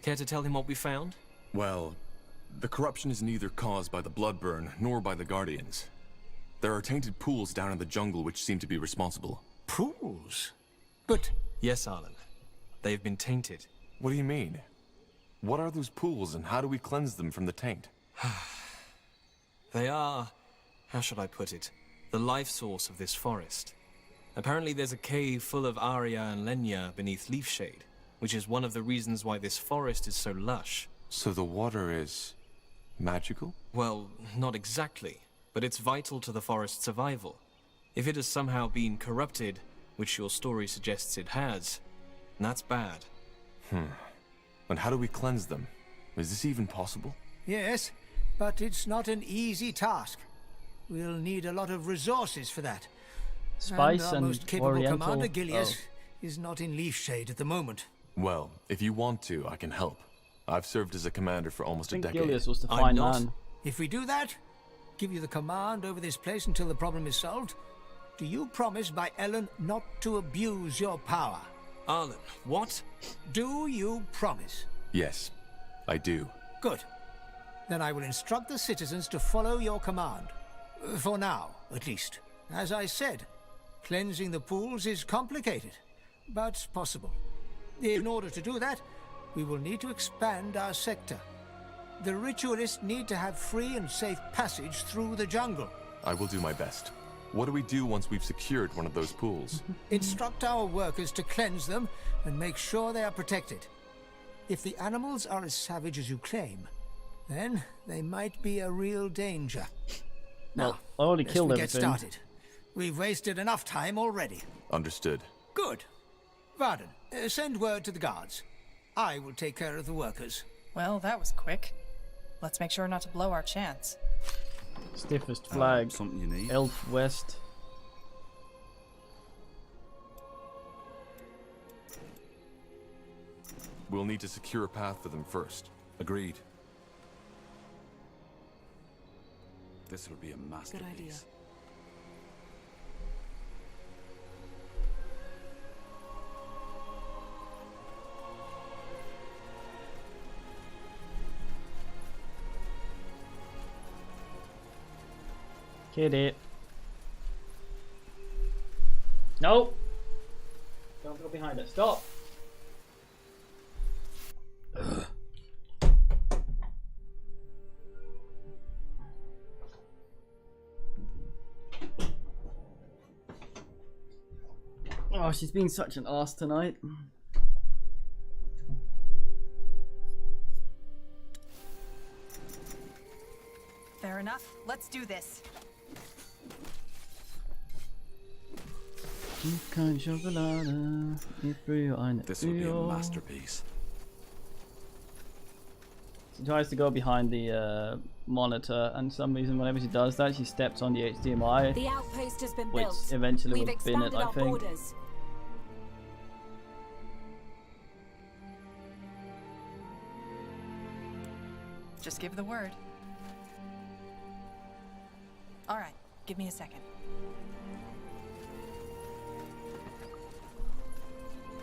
Care to tell him what we found? Well, the corruption is neither caused by the bloodburn nor by the Guardians. There are tainted pools down in the jungle which seem to be responsible. Pools? But... Yes, Arlen. They've been tainted. What do you mean? What are those pools and how do we cleanse them from the taint? They are, how should I put it, the life source of this forest. Apparently there's a cave full of Aria and Lenya beneath Leafshade, which is one of the reasons why this forest is so lush. So the water is... magical? Well, not exactly, but it's vital to the forest's survival. If it has somehow been corrupted, which your story suggests it has, that's bad. And how do we cleanse them? Is this even possible? Yes, but it's not an easy task. We'll need a lot of resources for that. Spice and our and most capable Oriental. commander, Gilius, is not in Leafshade at the moment. Well, if you want to, I can help. I've served as a commander for almost a I think decade. Gilius was the I'm fine not. man. If we do that, give you the command over this place until the problem is solved, do you promise by Ellen not to abuse your power? Arlen, what? Do you promise? Yes, I do. Good. Then I will instruct the citizens to follow your command. For now, at least. As I said, cleansing the pools is complicated, but possible. In order to do that, we will need to expand our sector. The ritualists need to have free and safe passage through the jungle. I will do my best. What do we do once we've secured one of those pools? Instruct our workers to cleanse them and make sure they are protected. If the animals are as savage as you claim, then they might be a real danger. Well, I already lest killed we everything. get started. We've wasted enough time already. Understood. Good. Varden, send word to the guards. I will take care of the workers. Well, that was quick. Let's make sure not to blow our chance. Stiffest flag. Something you need? Elf West. We'll need to secure a path for them first. Agreed. This will be a masterpiece. Good idea. Kitty. No! Don't go behind it. Stop! Oh, she's being such an ass tonight. Fair enough. Let's do this. This will be a masterpiece. She tries to go behind the monitor, and for some reason, whenever she does that, she steps on the HDMI, The outpost has been which built. eventually We've would bin it, expanded I our think. borders. Just give the word. All right, give me a second.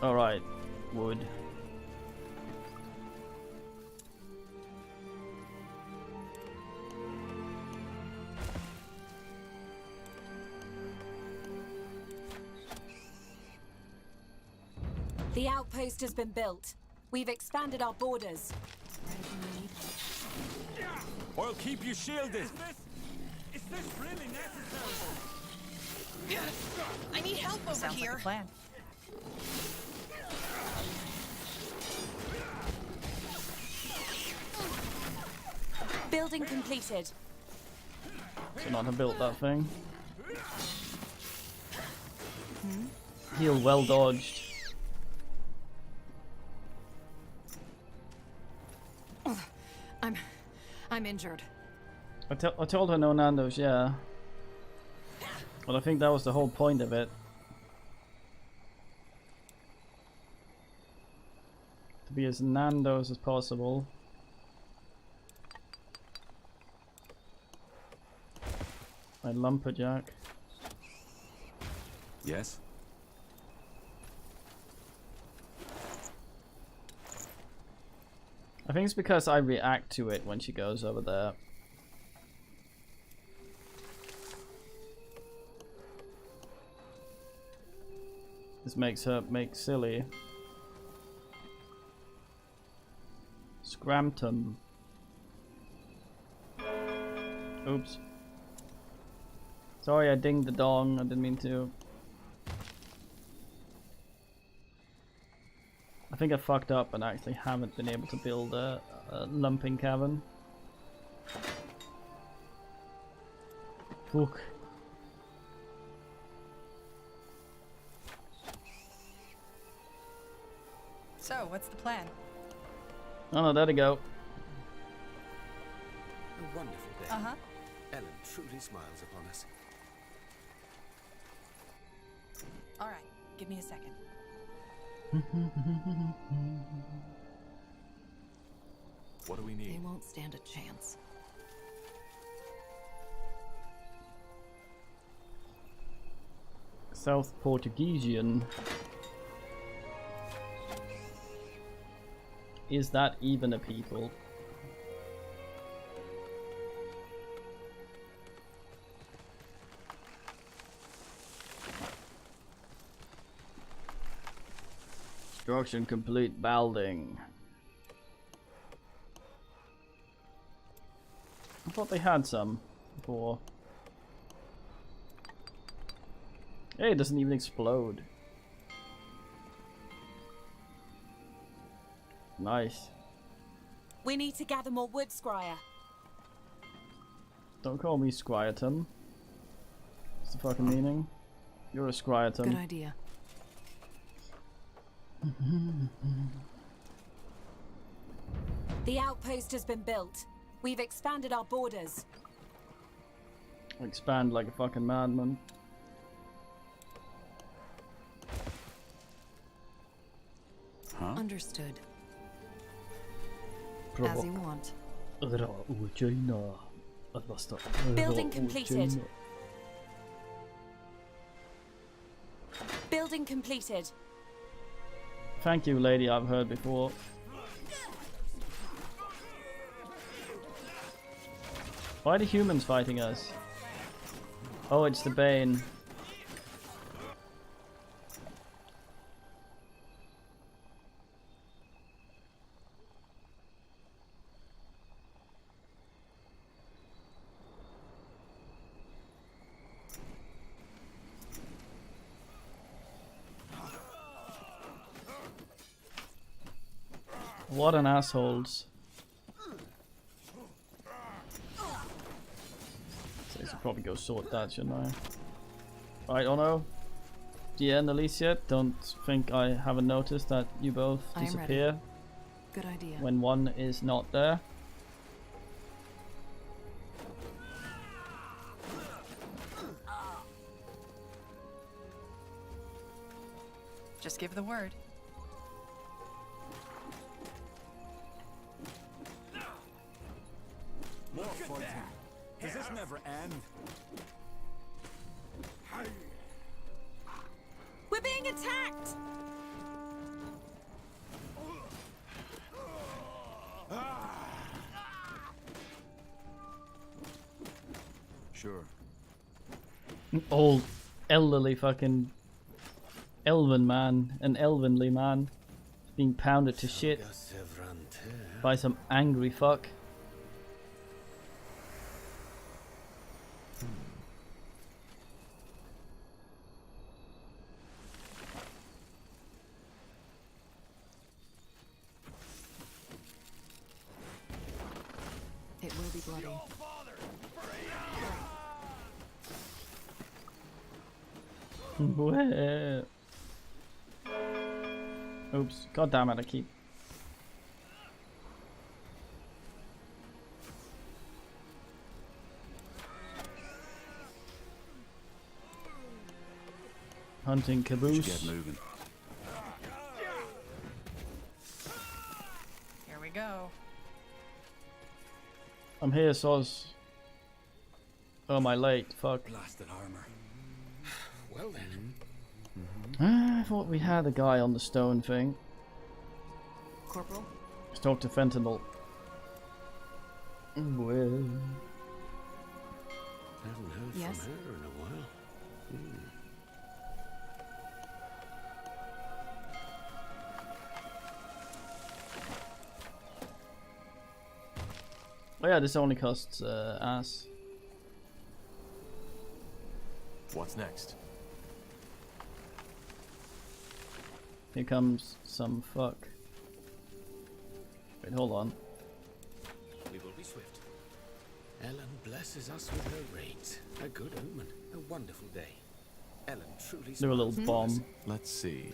All right, wood. The outpost has been built. We've expanded our borders. I'll keep you shielded. Is this really necessary? I need help over here. Like a plan. Building completed. So not have built that thing. Heal well dodged. I'm injured. I told her no Nando's, yeah. But I think that was the whole point of it. To be as Nando's as possible. My lumberjack. Yes? I think it's because I react to it when she goes over there. This makes her silly. Scrampton. Oops. Sorry, I dinged the dong. I didn't mean to. I think I fucked up and actually haven't been able to build a lumping cavern. Fuck. So, what's the plan? Oh no, there we go. A wonderful day. Uh-huh. Ellen truly smiles upon us. All right, give me a second. What do we need? They won't stand a chance. South Portuguesian. Is that even a people? Construction complete building. I thought they had some before. Hey, it doesn't even explode. Nice. We need to gather more wood, Scryer. Don't call me Squierton. What's the fucking meaning? You're a Squierton. Good idea. The outpost has been built. We've expanded our borders. Expand like a fucking madman. Huh? Understood. As you want. Building completed. Building completed. Thank you, lady I've heard before. Why are the humans fighting us? Oh, it's the Bane. What an assholes. So I should probably go sort that, shouldn't I? Right, Ono. Yeah, and Alicia, don't think I haven't noticed that you both disappear. Good idea. When one is not there. Just give the word. More fighting. Does this never end? We're being attacked! Sure. An old, elderly fucking elven man, an elvenly man, being pounded to shit by some angry fuck. It will be bloody. Where? Oops, god damn it, I keep... Hunting caboose. Get moving. Here we go. I'm here, Soz. Oh, my late, fuck. Blasted armor. Well then. I thought we had a guy on the stone thing. Corporal? Let's talk to Fentanyl. Well. Haven't heard Yes? from her in a while. Oh yeah, this only costs ass. What's next? Here comes some fuck. Wait, hold on. We will be swift. Ellen blesses us with her raids. A good omen. A wonderful day. Ellen truly Do a little bomb. Let's see.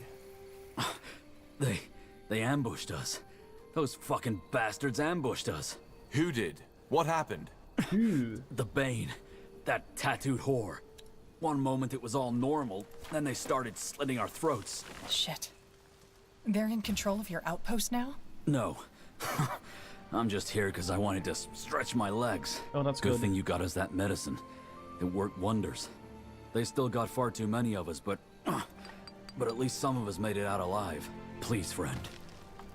They ambushed us. Those fucking bastards ambushed us. Who did? What happened? The Bane. That tattooed whore. One moment it was all normal, then they started slitting our throats. Shit. They're in control of your outpost now? No. I'm just here because I wanted to stretch my legs. Oh, that's good. Good thing you got us that medicine. It worked wonders. They still got far too many of us, but at least some of us made it out alive. Please, friend.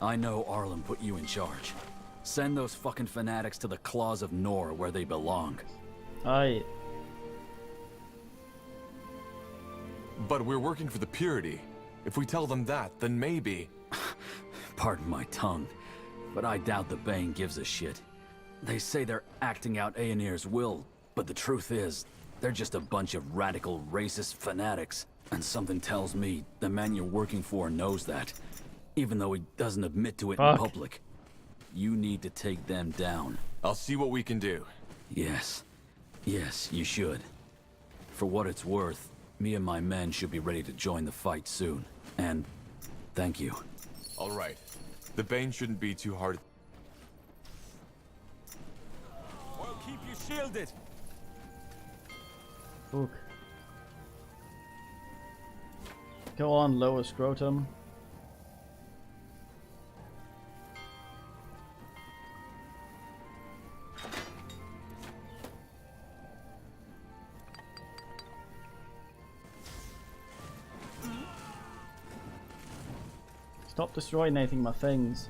I know Arlen put you in charge. Send those fucking fanatics to the claws of Nor where they belong. Aye. But we're working for the Purity. If we tell them that, then maybe... Pardon my tongue, but I doubt the Bane gives a shit. They say they're acting out Aenir's will, but the truth is, they're just a bunch of radical, racist fanatics. And something tells me the man you're working for knows that, even though he doesn't admit to it in public. You need to take them down. I'll see what we can do. Yes. Yes, you should. For what it's worth, me and my men should be ready to join the fight soon. And thank you. All right. The Bane shouldn't be too hard. I'll keep you shielded. Fuck. Go on, lower scrotum. Stop destroying anything, my things.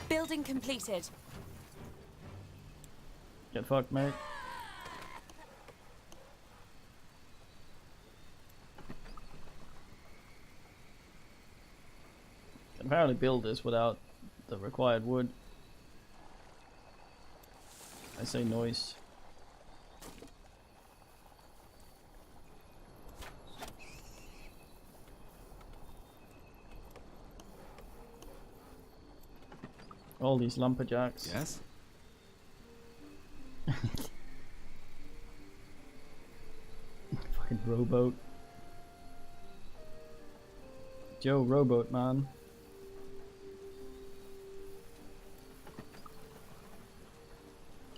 Building completed. Get fucked, mate. Can apparently build this without the required wood. I say noise. All these lumberjacks. Yes? Fucking rowboat. Joe Robot Man.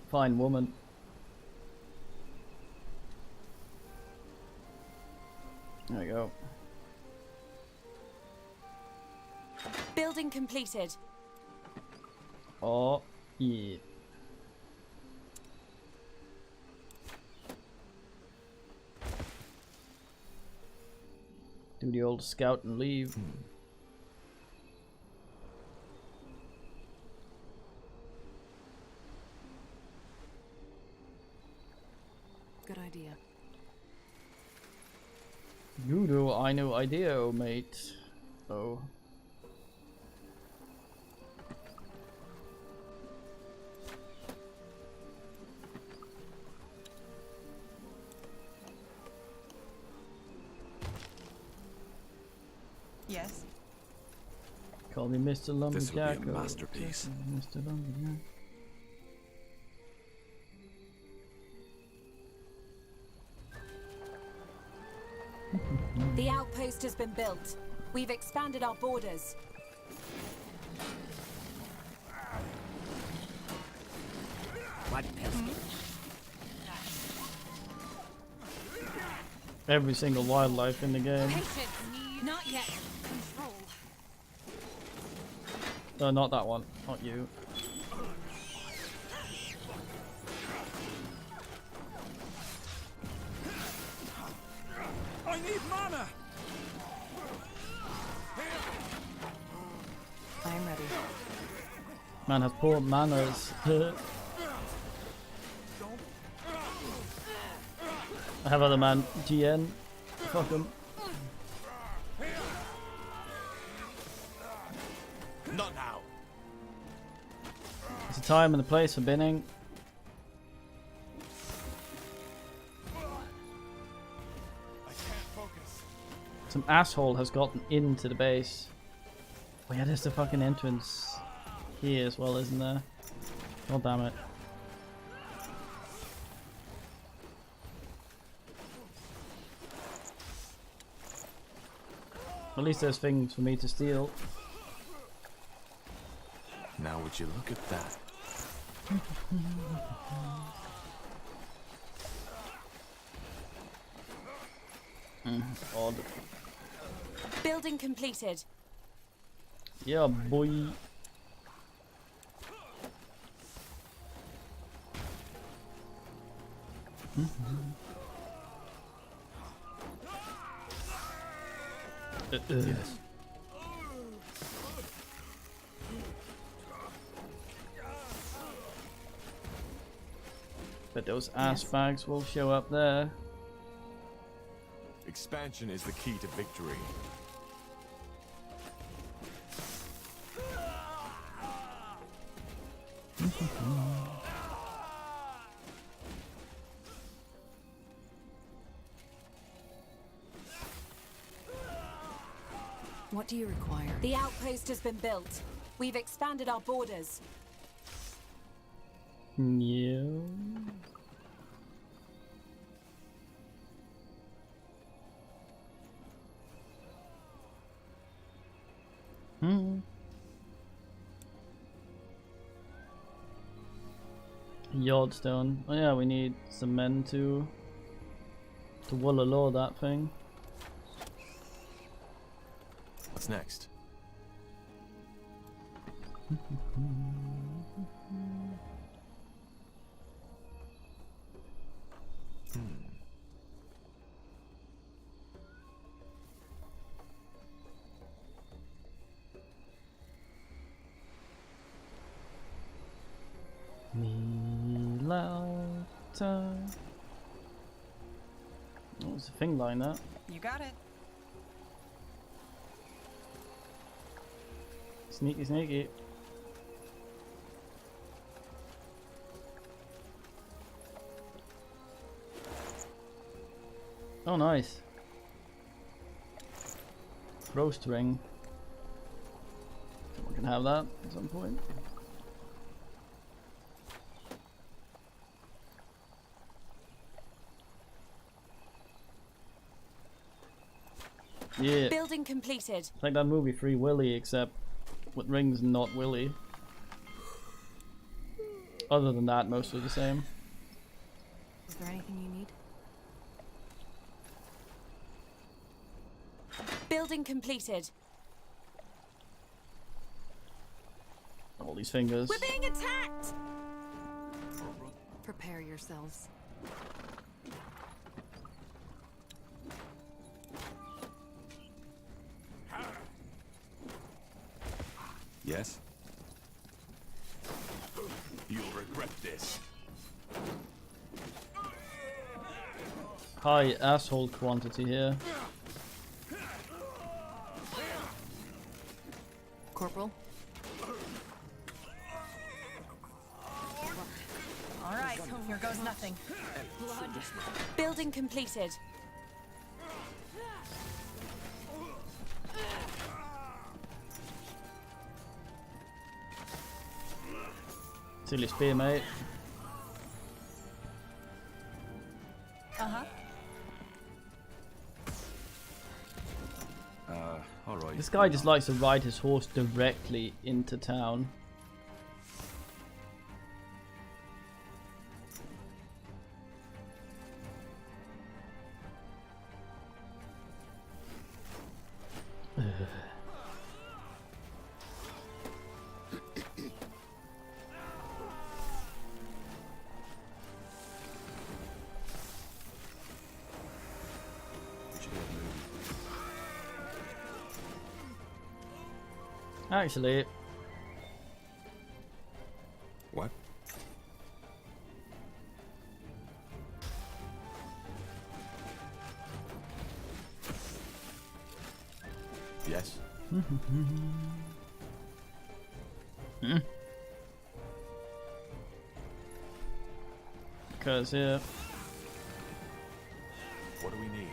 Fine woman. There we go. Building completed. Oh, yeah. Do the old scout and leave. Good idea. You do, I know idea, oh, mate. Oh. Yes. Call me Mr. Lumberjack. This would be a masterpiece. Mr. Lumberjack. The outpost has been built. We've expanded our borders. What pistol? Every single wildlife in the game. Patience. Not yet. Control. Not that one. Not you. I need mana. I'm ready. Man has poor manners. I have other man. GN. Fuck him. Not now. It's a time and a place for binning. Some asshole has gotten into the base. Oh yeah, there's the fucking entrance here as well, isn't there? God damn it. At least there's things for me to steal. Now would you look at that? Odd. Building completed. Yeah, boy. Yes. But those ass bags will show up there. Expansion is the key to victory. What do you require? The outpost has been built. We've expanded our borders. Yeah. Yardstone. Oh yeah, we need some men to wallalaw that thing. What's next? What was the thing like that? You got it. Sneaky, sneaky. Oh, nice. Throw string. Someone can have that at some point. Yeah. Building completed. It's like that movie Free Willy, except with rings and not Willy. Other than that, mostly the same. Is there anything you need? Building completed. All these fingers. We're being attacked! Prepare yourselves. Yes? You'll regret this. High asshole quantity here. Corporal? All right, here goes nothing. Building completed. Silly spear, mate. Uh-huh. Alright. This guy just likes to ride his horse directly into town. Actually, What? Yes. Because here. What do we need?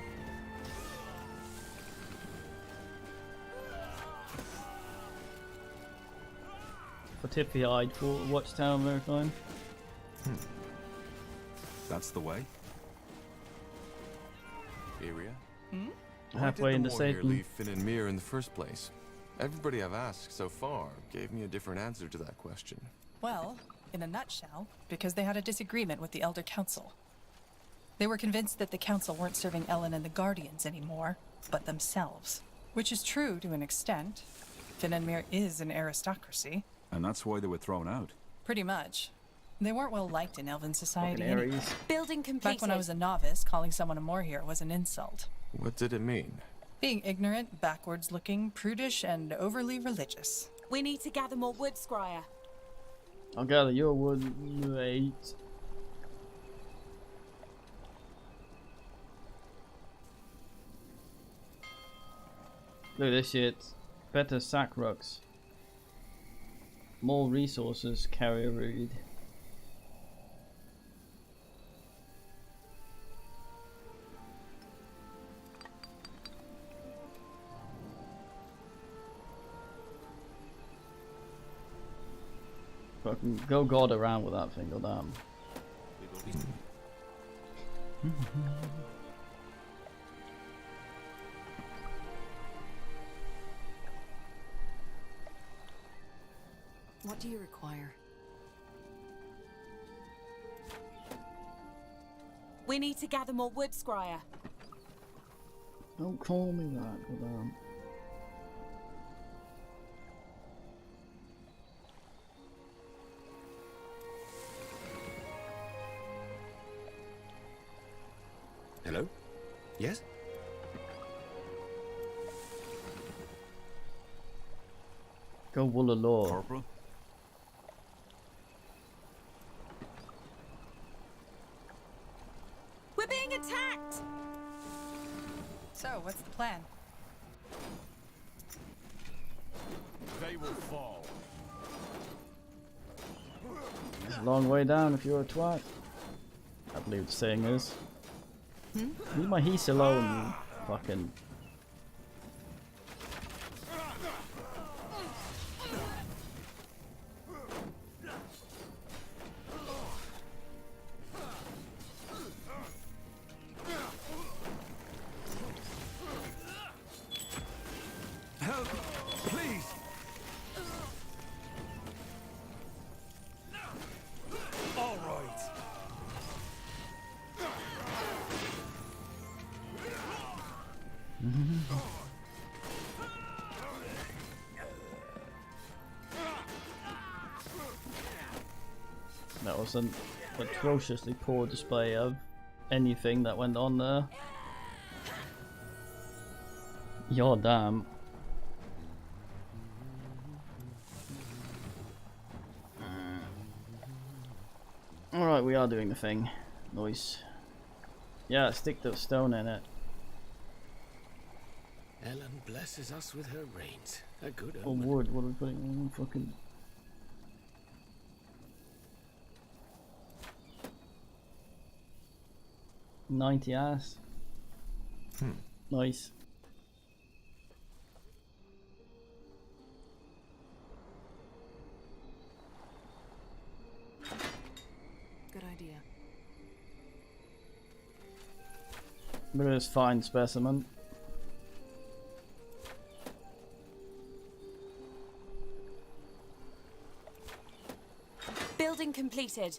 For tippy-eyed Watchtower Maritime. That's the way? Area? Halfway Why did into the Moor here Satan. leave Finn and Mir in the first place? Everybody I've asked so far gave me a different answer to that question. Well, in a nutshell, because they had a disagreement with the Elder Council. They were convinced that the Council weren't serving Ellen and the Guardians anymore, but themselves. Which is true to an extent. Finn and Mir is an aristocracy. And that's why they were thrown out. Pretty much. They weren't well liked in Elven society. anyway. Building completed. Back when I was a novice, calling someone a Moorhere was an insult. What did it mean? Being ignorant, backwards looking, prudish, and overly religious. We need to gather more wood, Scryer. I'll gather your wood, mate. Look at this shit. Better sack rucks. More resources, carrier reed. Fucking go god around with that thing, goddamn. What do you require? We need to gather more wood, Scryer. Don't call me that, goddamn. Hello? Yes? Go Woolalore. Corporal? We're being attacked! So, what's the plan? They will fall. It's a long way down if you're a twat. I believe the saying is. Leave my heath alone, you fucking. Help! Please! All right. That was an atrociously poor display of anything that went on there. You're damn. Alright, we are doing the thing. Nice. Yeah, stick the stone in it. Ellen blesses us with her rains. A good Or omen. wood, what are we putting in? Fucking... $90 ass. Nice. Good idea. But it is fine specimen. Building completed.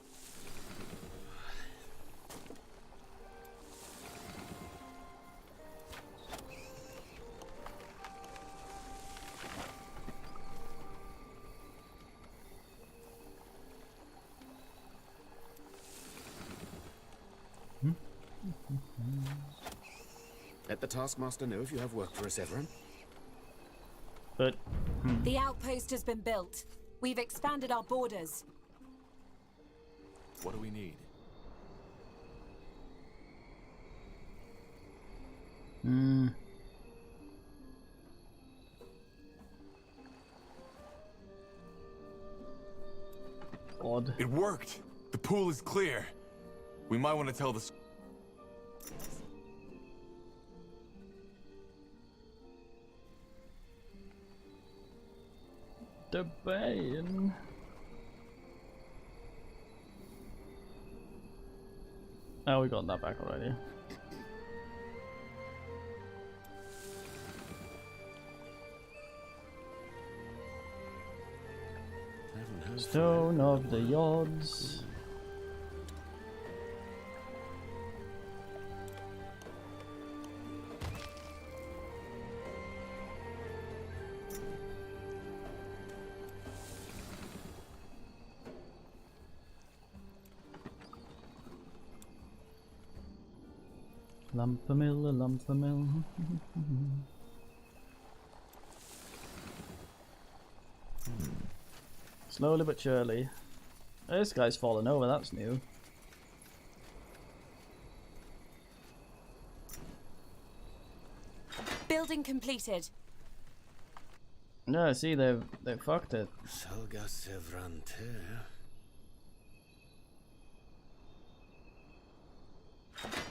Let the Taskmaster know if you have work for us, Everin. But The outpost has been built. We've expanded our borders. What do we need? Odd. It worked! The pool is clear. We might want to tell the... The Bane. Oh, we got that back already. Stone of the Yods. Lump a mill, a lump a mill. Slowly but surely. This guy's fallen over, that's new. Building completed. No, see, they fucked it. Salga Sevrante.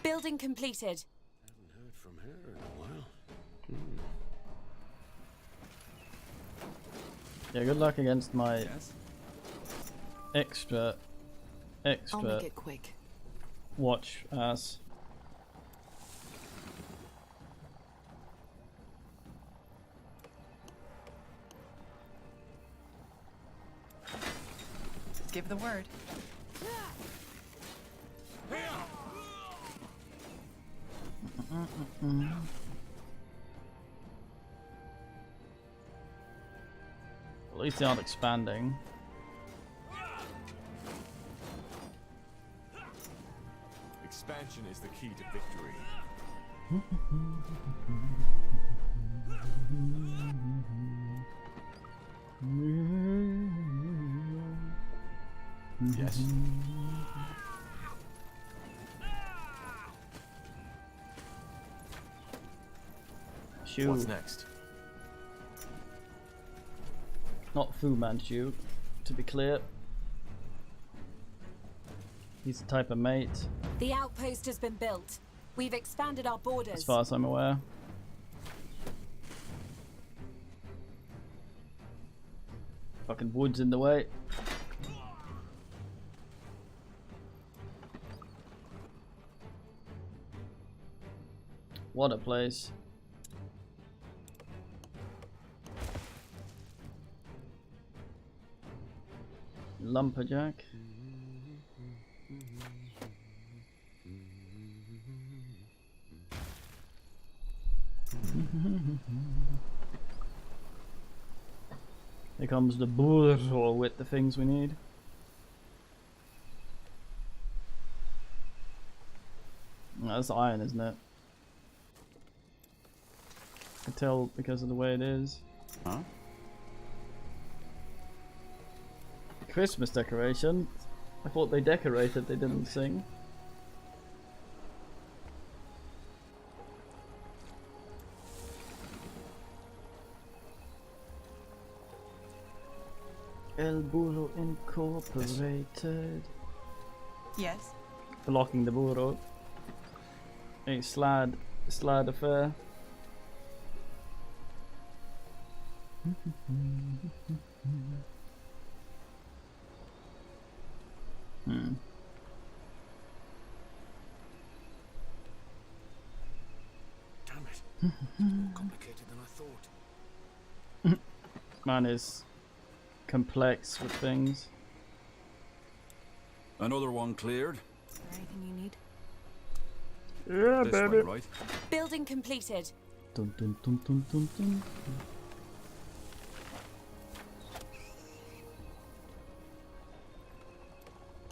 Building completed. Haven't heard from her in a while. Yeah, good luck against my extra I'll make it quick. watch ass. Give the word. At least they aren't expanding. Expansion is the key to victory. Yes. Shoot. What's next? Not Fu Manchu, to be clear. He's the type of mate, The outpost has been built. We've expanded our borders. as far as I'm aware. Fucking wood's in the way. What a place. lumberjack. Here comes the burro with the things we need. That's iron, isn't it? I can tell because of the way it is. Huh? Christmas decoration. I thought they decorated, they didn't sing. El Burro Incorporated. Yes. Blocking the burro. A slide affair. Damn it. It's more complicated than I thought. Man is complex with things. Another one cleared. Is there anything you need? Yeah, This baby. way, right? Building completed. Dun, dun, dun, dun, dun, dun.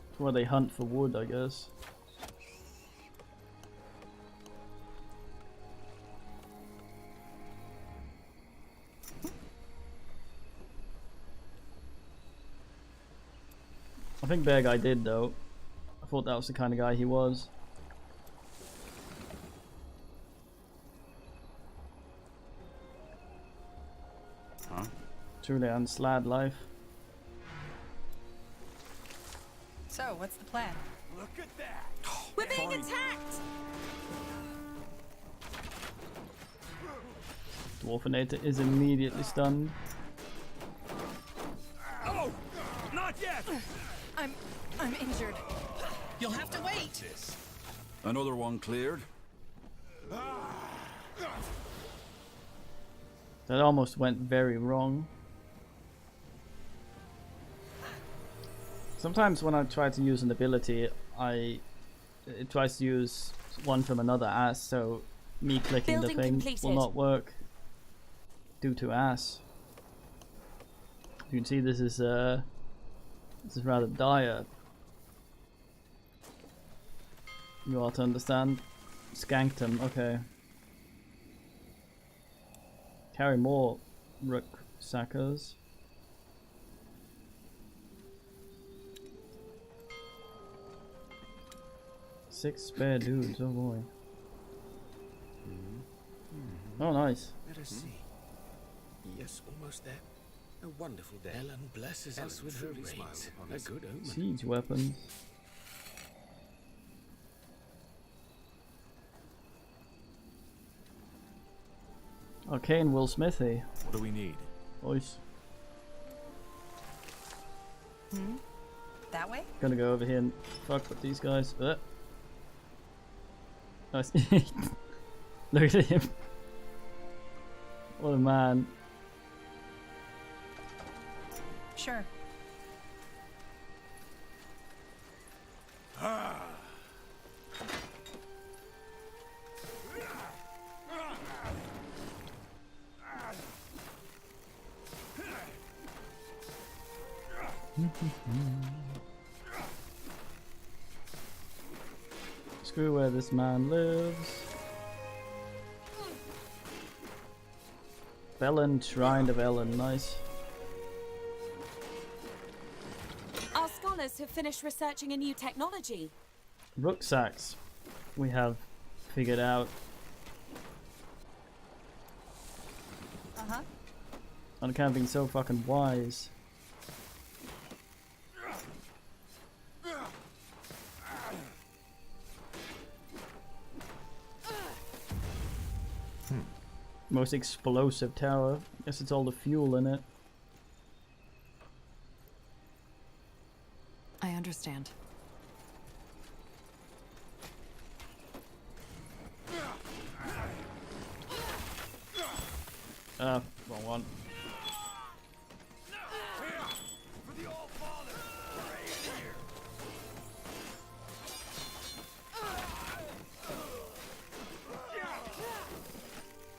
That's where they hunt for wood, I guess. I think Bear Guy did though. I thought that was the kind of guy he was. Huh? Truly unslad life. So, what's the plan? Look at that! We're being attacked! Dwarfinator is immediately stunned. Oh! Not yet! I'm injured. You'll have to wait. Another one cleared. That almost went very wrong. Sometimes when I try to use an ability, it tries to use one from another ass, so me clicking Building the thing completed. will not work due to ass. You can see this is rather dire. You ought to understand. Skanked him, okay. Carry more rucksackers. Six spare dudes, oh boy. Oh, nice. Let us see. Yes, almost there. A wonderful day. Ellen blesses us with her rays. A good omen. Siege weapons. Arcane Will Smithy. What do we need? Nice. That way? Gonna go over here and fuck with these guys. Nice. Look at him. What a man. Sure. Screw where this man lives. Bellin, Shrine of Ellen, nice. Our scholars have finished researching a new technology. Rucksacks we have figured out. Uh-huh. On account of being so fucking wise. Most explosive tower. Guess it's all the fuel in it. I understand. Wrong one.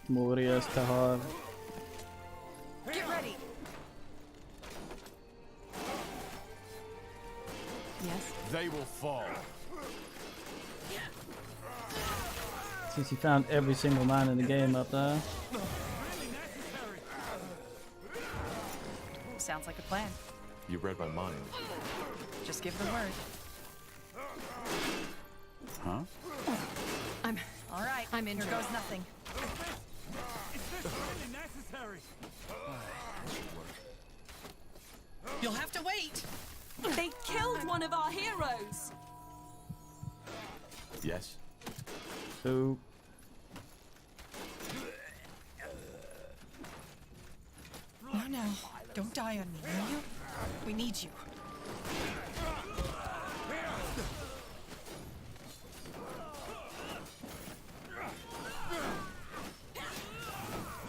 Moria ska ha... Get ready. Yes. They will fall. Since he found every single man in the game up there. Sounds like a plan. You read my mind. Just give the word. Huh? All right. I'm injured. Here goes nothing. You'll have to wait. They killed one of our heroes. Yes. So... No. Don't die on me, will you? We need you.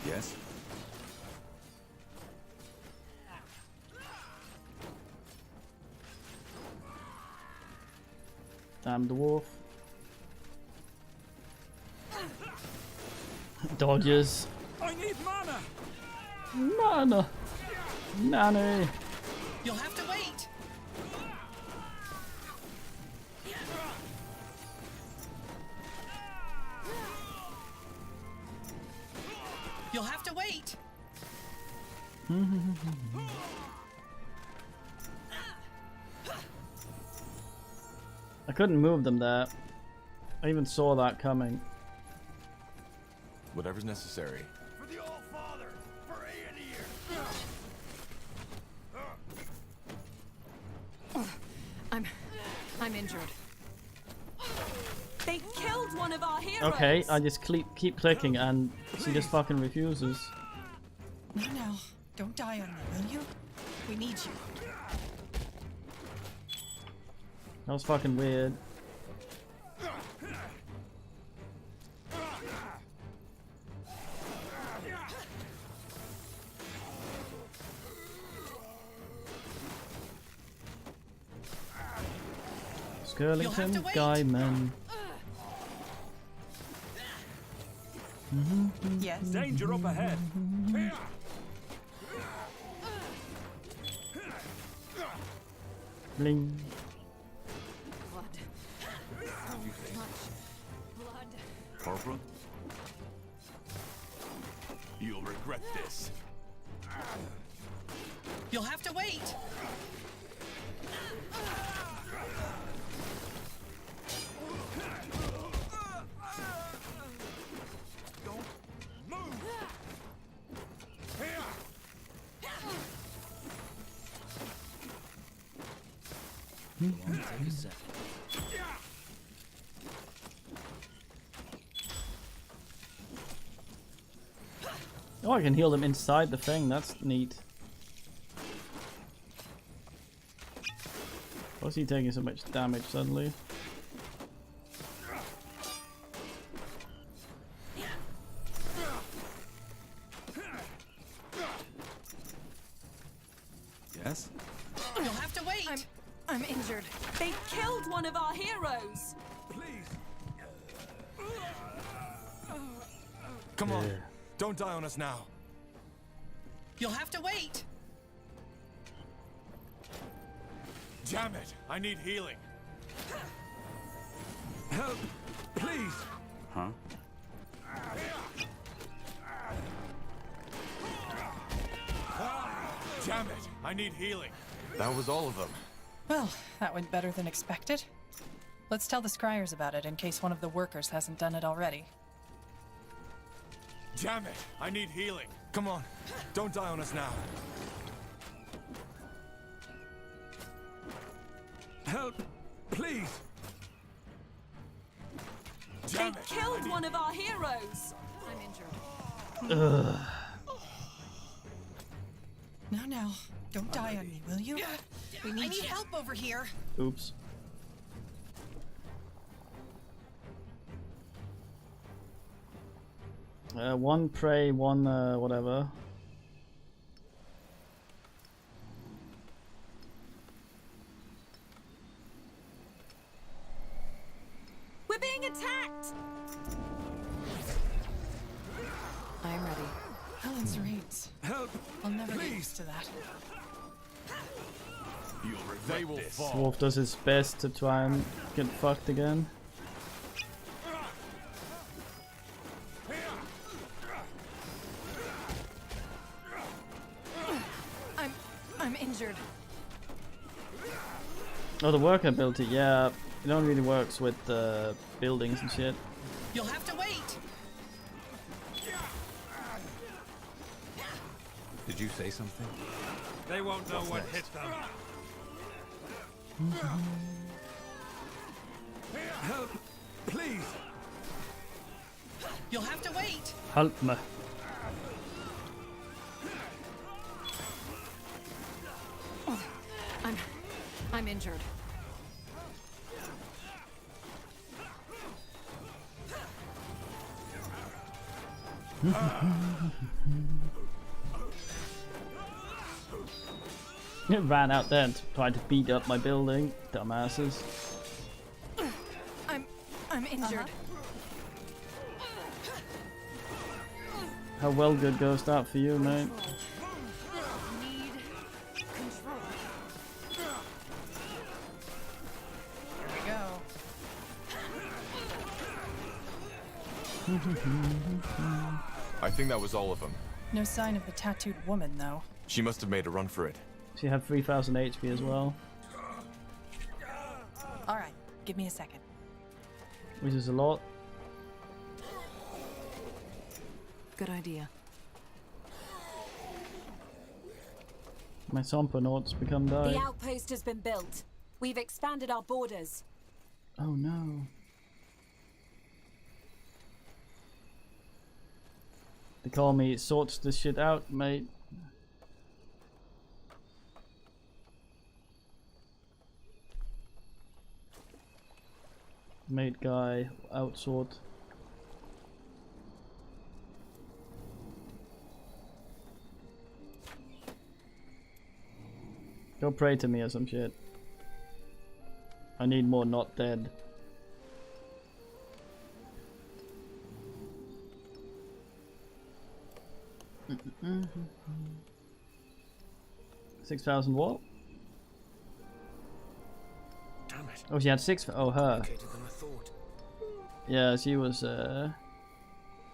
Yes? Damn dwarf. Dodges. I need mana. Mana. Nanny. You'll have to wait. You'll have to wait. I couldn't move them there. I even saw that coming. Whatever's necessary. For the All Father, for Aedir. I'm injured. They killed one of our heroes. Okay, I just keep clicking and she just fucking refuses. No. Don't die on me, will you? We need you. That was fucking weird. Skirlington, Guyman. Yes. Danger up ahead. Bling. Corporal? You'll regret this. You'll have to wait. Take a second. Oh, I can heal them inside the thing. That's neat. Why is he taking so much damage suddenly? Yes? You'll have to wait. I'm injured. They killed one of our heroes. Come on. Don't die on us now. You'll have to wait. Damn it. I need healing. Help, please. Huh? Damn it. I need healing. That was all of them. Well, that went better than expected. Let's tell the scryers about it in case one of the workers hasn't done it already. Damn it. I need healing. Come on. Don't die on us now. Help, please. They killed one of our heroes. I'm injured. Ugh. No. Don't die on me, will you? I need help over here. Oops. One prey, one whatever. We're being attacked. I am ready. Helen's reins. Help! I'll never get used to that. They will fall. Dwarf does his best to try and get fucked again. I'm injured. Oh, the work ability, yeah. It only really works with buildings and shit. You'll have to wait. Did you say something? They won't know what hit them. Help! Please! You'll have to wait. Help me. I'm injured. It ran out there and tried to beat up my building, dumbasses. I'm injured. How well good goes that for you, mate? I think that was all of them. No sign of the tattooed woman, though. She must have made a run for it. She had 3000 HP as well. Alright, give me a second. Which is a lot. Good idea. My Somponauts become died. The outpost has been built. We've expanded our borders. Oh no. They call me sorts this shit out, mate. Mate guy, outsort. Go pray to me or some shit. I need more not dead. Mm-hmm. 6,000 what? Damn it. Oh, she had 6. Oh, her. Complicated than I thought. Yeah, she was a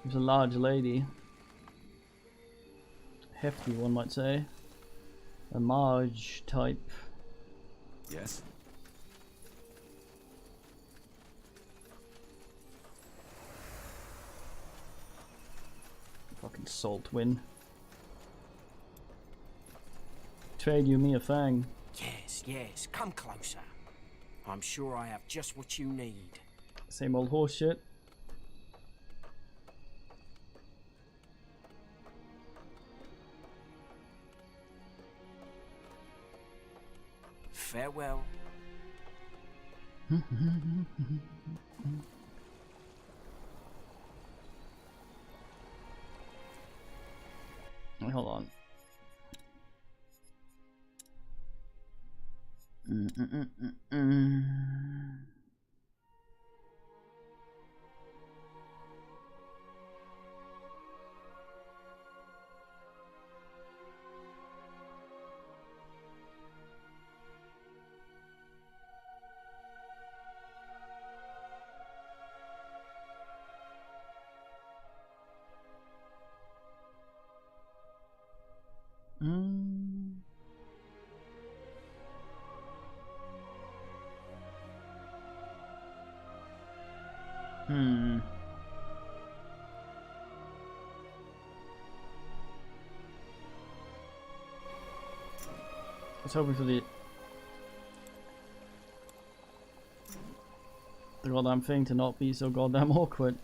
large lady. Hefty, one might say. A Marge type. Yes. Fucking salt win. Trade you me a fang. Yes, come closer. I'm sure I have just what you need. Same old horse shit. Farewell. Wait, hold on. I was hoping for the goddamn thing to not be so goddamn awkward.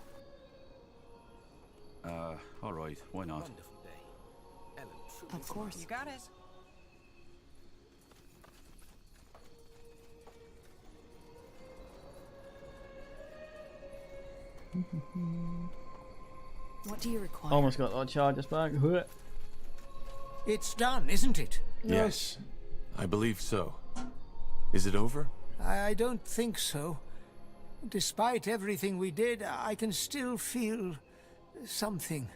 Alright, why not? Wonderful day. Ellen, Of course. You got it. What do you require? Almost got our charges back. It's done, isn't it? Yes, I believe so. Is it over? I don't think so. Despite everything we did, I can still feel something.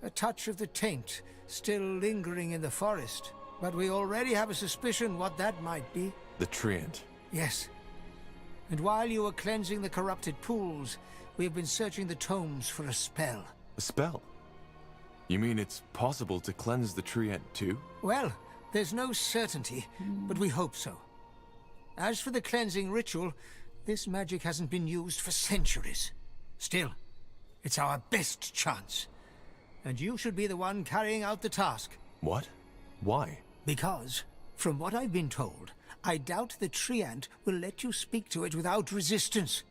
A touch of the taint still lingering in the forest. But we already have a suspicion what that might be. The Treant. Yes. And while you were cleansing the corrupted pools, we have been searching the tomes for a spell. A spell? You mean it's possible to cleanse the Treant too? Well, there's no certainty, but we hope so. As for the cleansing ritual, this magic hasn't been used for centuries. Still, it's our best chance. And you should be the one carrying out the task. What? Why? Because, from what I've been told, I doubt the Treant will let you speak to it without resistance.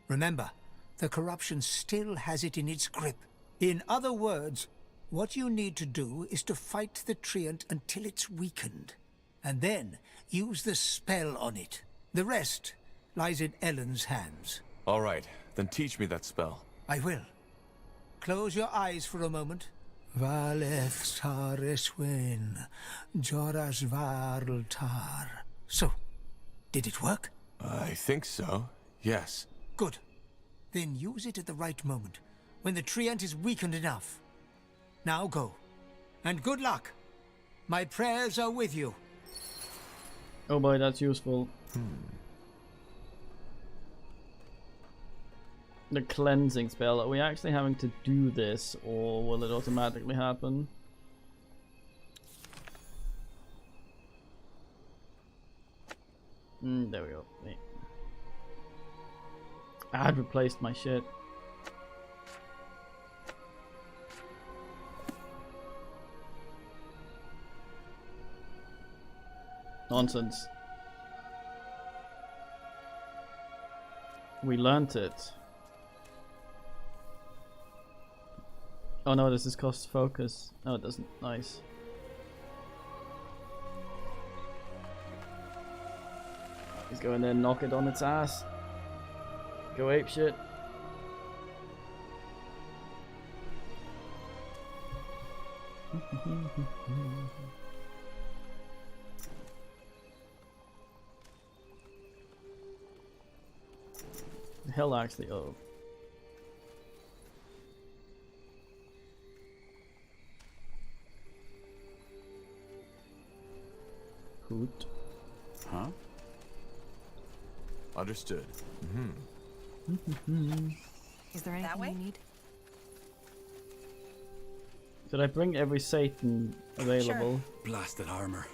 Remember, the corruption still has it in its grip. In other words, what you need to do is to fight the Treant until it's weakened, and then use the spell on it. The rest lies in Ellen's hands. All right, then teach me that spell. I will. Close your eyes for a moment. Valeth Sareswen, Joras Varltar. So, did it work? I think so, yes. Good. Then use it at the right moment, when the Treant is weakened enough. Now go. And good luck. My prayers are with you. Oh boy, that's useful. The cleansing spell. Are we actually having to do this, or will it automatically happen? There we go. Wait. I had replaced my shit. Nonsense. We learnt it. Oh no, this is cost focus. No, it doesn't. Nice. Let's go in there and knock it on its ass. Go ape shit. The hell actually, oh. Hoot. Huh? Understood. Is there anything you need? Did I bring every Satan available? Sure. Blasted armor.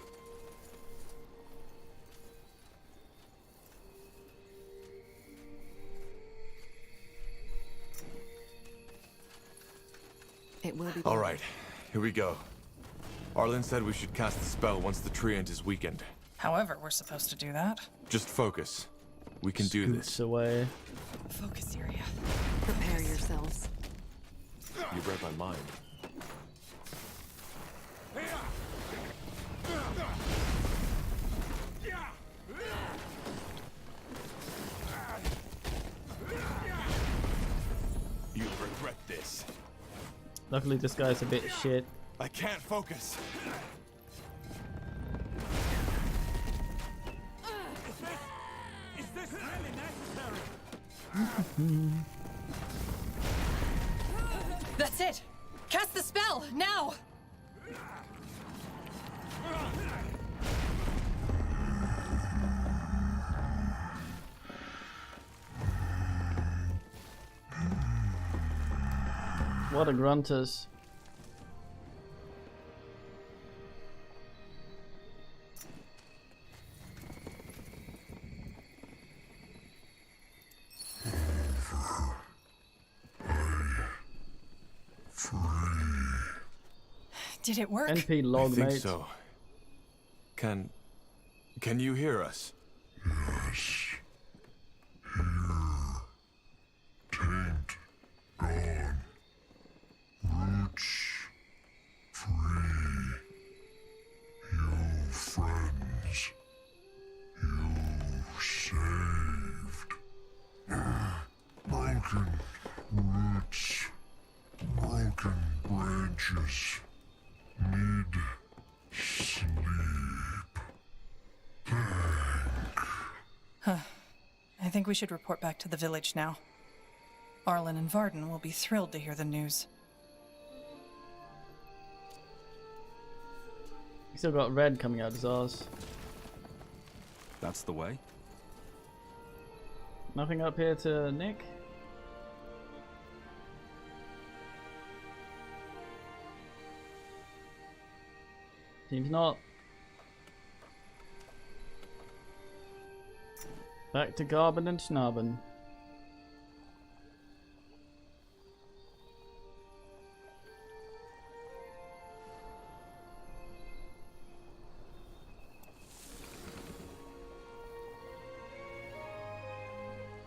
It will be. All right, here we go. Arlen said we should cast the spell once the Treant is weakened. However, we're supposed to do that. Just focus. We can do this. Away. Focus area. Prepare yourselves. You read my mind. You'll regret this. Luckily this guy's a bit shit. I can't focus. Is this really necessary? That's it! Cast the spell, now! What a grunters. Did it work? NP log, I think mate. so. Can you hear us? Yes. Here. Taint. Gone. Roots. Free. You friends. You saved. Broken roots. Broken branches. Need sleep. Huh. I think we should report back to the village now. Arlen and Varden will be thrilled to hear the news. He's still got red coming out his arse. That's the way. Nothing up here to Nick? Seems not. Back to Garben and Schnarben.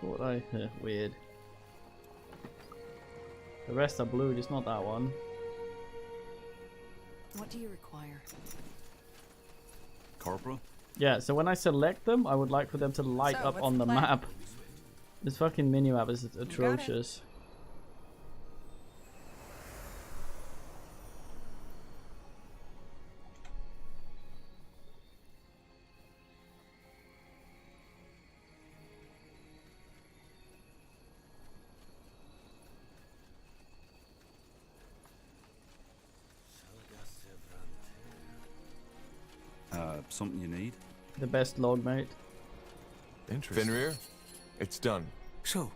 What weird. The rest are blue, just not that one. What do you require? Corporal? Yeah, so when I select them, I would like for them to light up on the map. This fucking mini-map is atrocious. Something you need? The best log, mate. Interesting. Fenrir, it's done. So,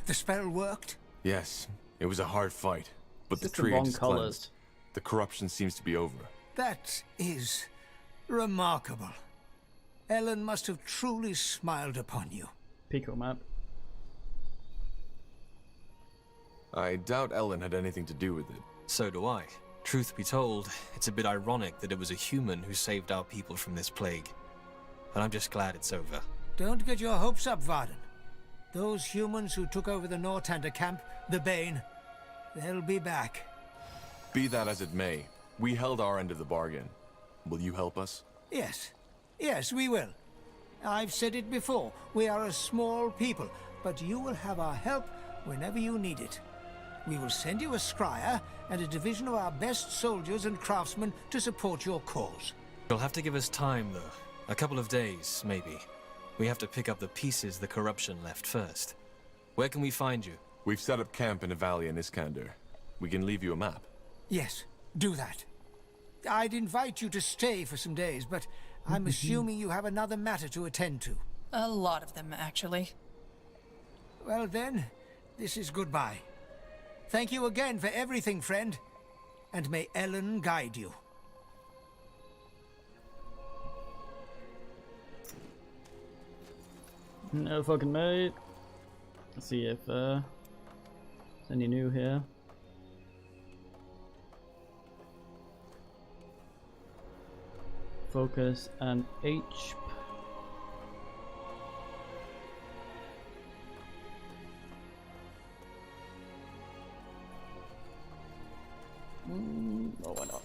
the spell worked? Yes, it was a hard fight, but the Just the tree wrong is colours. cleansed. The corruption seems to be over. That is remarkable. Ellen must have truly smiled upon you. Pico map. I doubt Ellen had anything to do with it. So do I. Truth be told, it's a bit ironic that it was a human who saved our people from this plague. But I'm just glad it's over. Don't get your hopes up, Varden. Those humans who took over the Nortander camp, the Bane, they'll be back. Be that as it may, we held our end of the bargain. Will you help us? Yes. Yes, we will. I've said it before. We are a small people, but you will have our help whenever you need it. We will send you a scryer and a division of our best soldiers and craftsmen to support your cause. You'll have to give us time, though. A couple of days, maybe. We have to pick up the pieces the corruption left first. Where can we find you? We've set up camp in a valley in Iskander. We can leave you a map. Yes, do that. I'd invite you to stay for some days, but I'm assuming you have another matter to attend to. A lot of them, actually. Well then, this is goodbye. Thank you again for everything, friend. And may Ellen guide you. No fucking mate. Let's see if there's any new here. Focus and H. Oh, why not?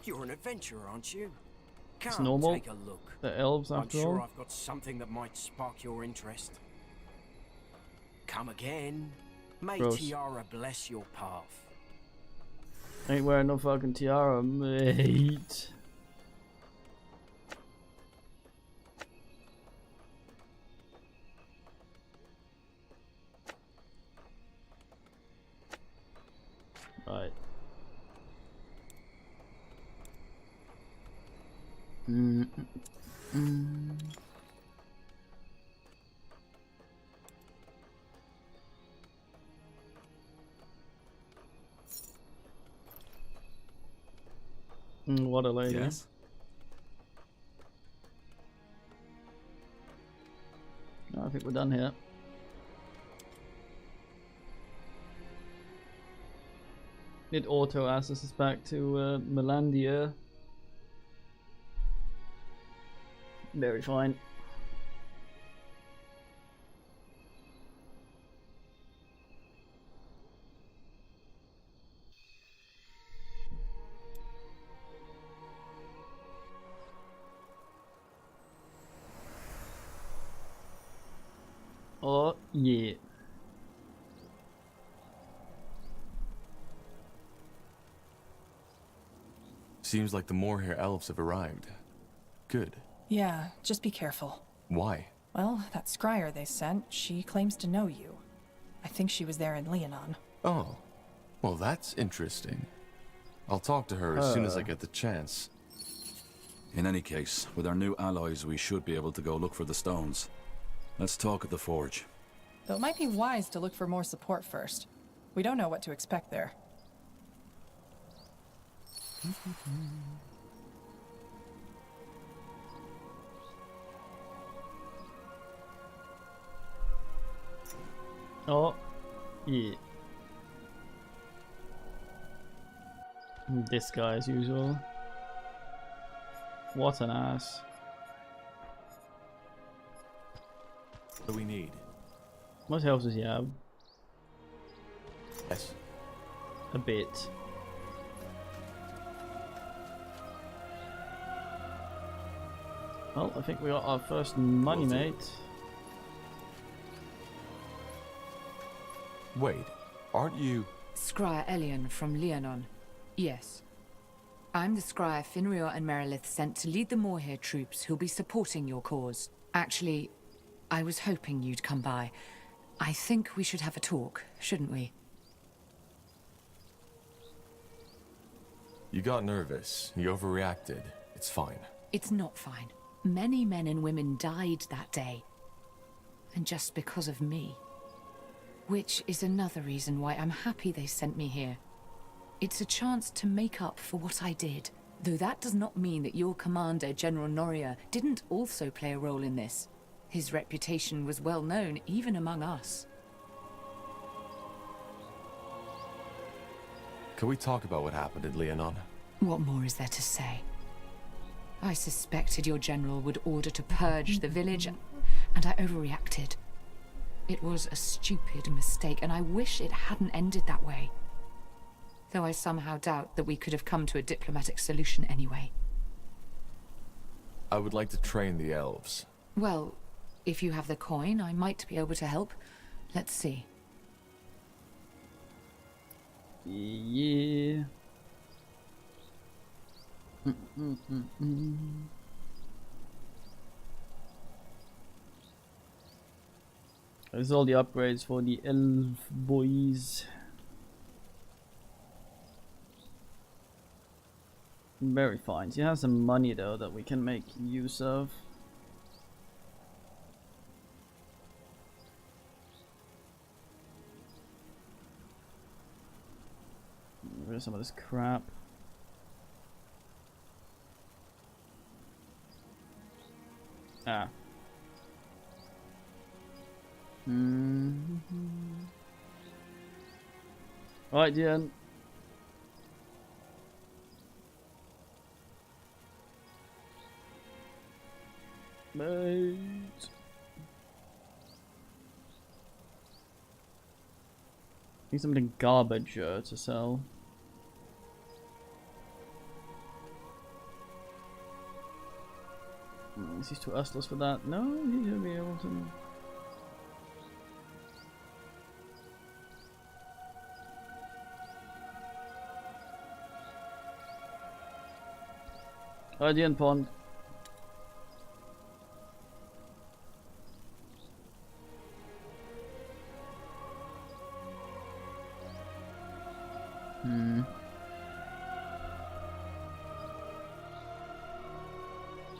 You're an adventurer, aren't you? It's Come normal. take a look. The elves, after I'm sure all. I've got something that might spark your interest. Come again. May Gross. Tiara bless your path. Ain't wearing no fucking tiara, mate. Right. What a lady. Yes. I think we're done here. It auto asks us back to Melandia. Very fine. Oh yeah. Seems like the Moorhair elves have arrived. Good. Yeah, just be careful. Why? Well, that scryer they sent, she claims to know you. I think she was there in Leonon. Oh, well that's interesting. I'll talk to her as soon as I get the chance. In any case, with our new allies, we should be able to go look for the stones. Let's talk at the forge. Though it might be wise to look for more support first. We don't know what to expect there. Oh, yeah. This guy as usual. What an ass. What do we need? What else does he have? Yes. A bit. Well, I think we got our first money, mate. Wait, aren't you... Scryer Elion from Leonon. Yes. I'm the Scryer Finrior and Merilith sent to lead the Moorhere troops who'll be supporting your cause. Actually, I was hoping you'd come by. I think we should have a talk, shouldn't we? You got nervous. You overreacted. It's fine. It's not fine. Many men and women died that day. And just because of me. Which is another reason why I'm happy they sent me here. It's a chance to make up for what I did. Though that does not mean that your commander, General Noria, didn't also play a role in this. His reputation was well known, even among us. Can we talk about what happened at Leonon? What more is there to say? I suspected your general would order to purge the village, and I overreacted. It was a stupid mistake, and I wish it hadn't ended that way. Though I somehow doubt that we could have come to a diplomatic solution anyway. I would like to train the elves. Well, if you have the coin, I might be able to help. Let's see. Yeah. There's all the upgrades for the elf boys. Very fine. So you have some money though that we can make use of. Get rid of some of this crap. Ah. Right, Jen. Mate. Need something garbage to sell. Is he too useless for that? No, he should be able to. Guardian Pond.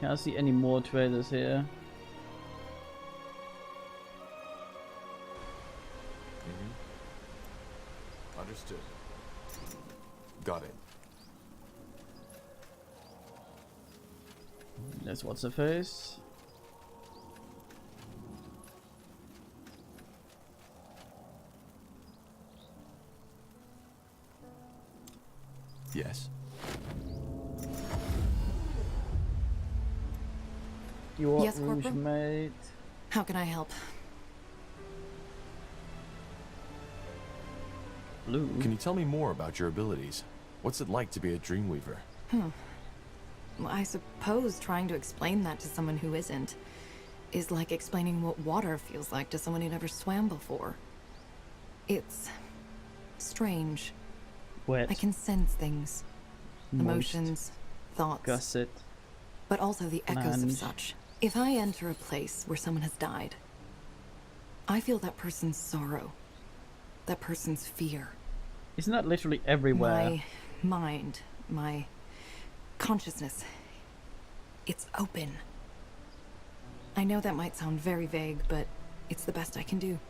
Can't see any more traders here. Understood. Got it. That's what's her face. Yes. Yes, Corporal? Mate. How can I help? Blue. Can you tell me more about your abilities? What's it like to be a Dreamweaver? Well, I suppose trying to explain that to someone who isn't is like explaining what water feels like to someone who never swam before. It's strange. Wet. I can sense things. Moist. Emotions, thoughts. Gusset. But also the echoes of Land. such. If I enter a place where someone has died, I feel that person's sorrow, that person's fear. Isn't that literally everywhere? My mind, my consciousness, it's open. I know that might sound very vague, but it's the best I can do.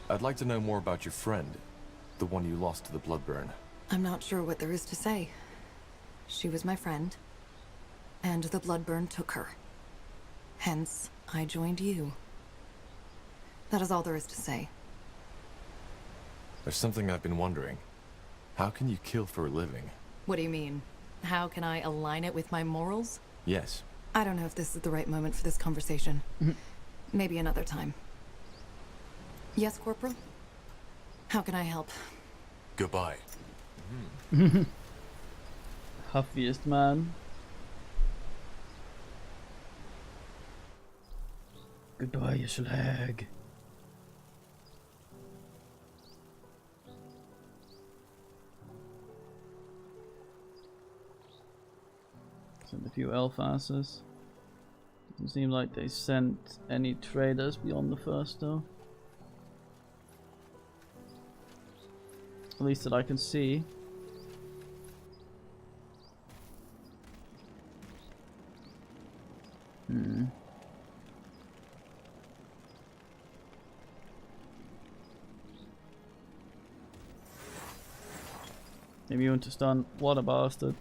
I'd like to know more about your friend, the one you lost to the Bloodburn. I'm not sure what there is to say. She was my friend, and the Bloodburn took her. Hence, I joined you. That is all there is to say. There's something I've been wondering. How can you kill for a living? What do you mean? How can I align it with my morals? Yes. I don't know if this is the right moment for this conversation. Maybe another time. Yes, Corporal? How can I help? Goodbye. Huffiest man. Goodbye, you slag. Sent a few elf asses. Doesn't seem like they sent any traders beyond the first though. At least that I can see. Maybe you want to stun. What a bastard.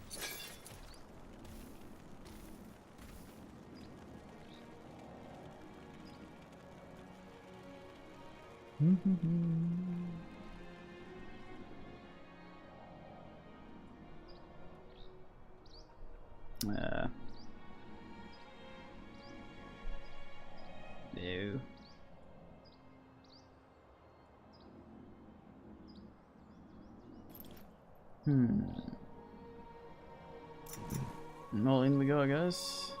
No. Well, in we go, I guess.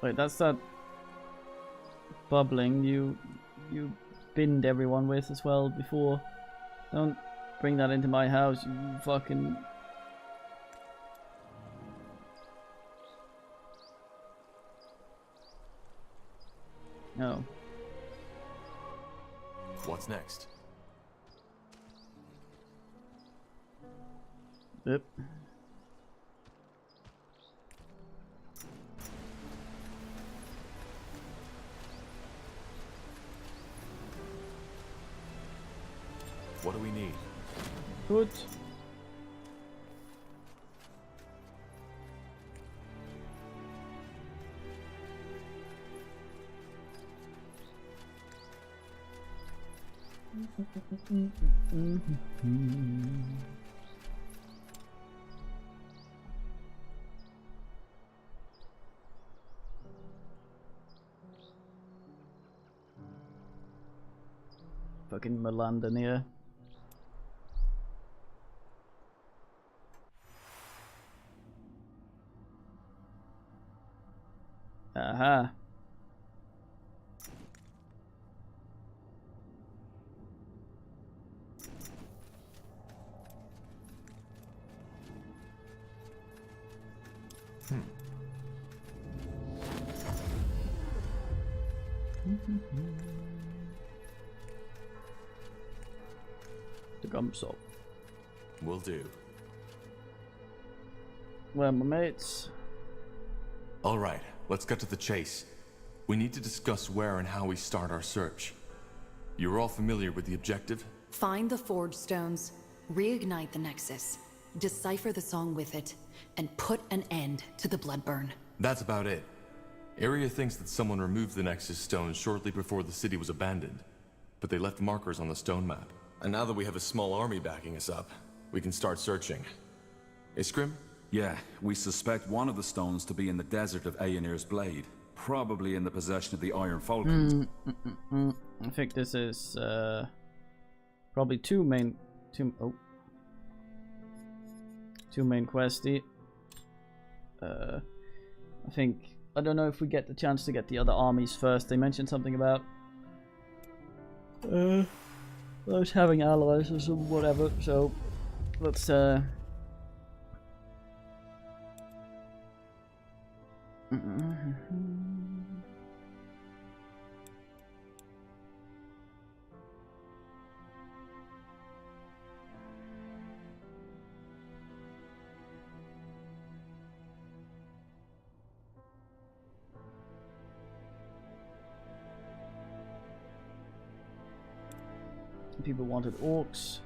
Wait, that's that bubbling you binned everyone with as well before. Don't bring that into my house, you fucking... No. What's next? Yep. What do we need? Good. Fucking Melandania. Aha. The gum salt. Will do. Where are my mates? All right, let's get to the chase. We need to discuss where and how we start our search. You're all familiar with the objective? Find the Forge Stones, reignite the Nexus, decipher the song with it, and put an end to the Bloodburn. That's about it. Area thinks that someone removed the Nexus stones shortly before the city was abandoned, but they left markers on the stone map. And now that we have a small army backing us up, we can start searching. Iskrim? Yeah, we suspect one of the stones to be in the desert of Aenir's Blade, probably in the possession of the Iron Falcons. I think this is probably two main questy. I don't know if we get the chance to get the other armies first. They mentioned something about us having allies or some whatever, so let's People wanted orcs,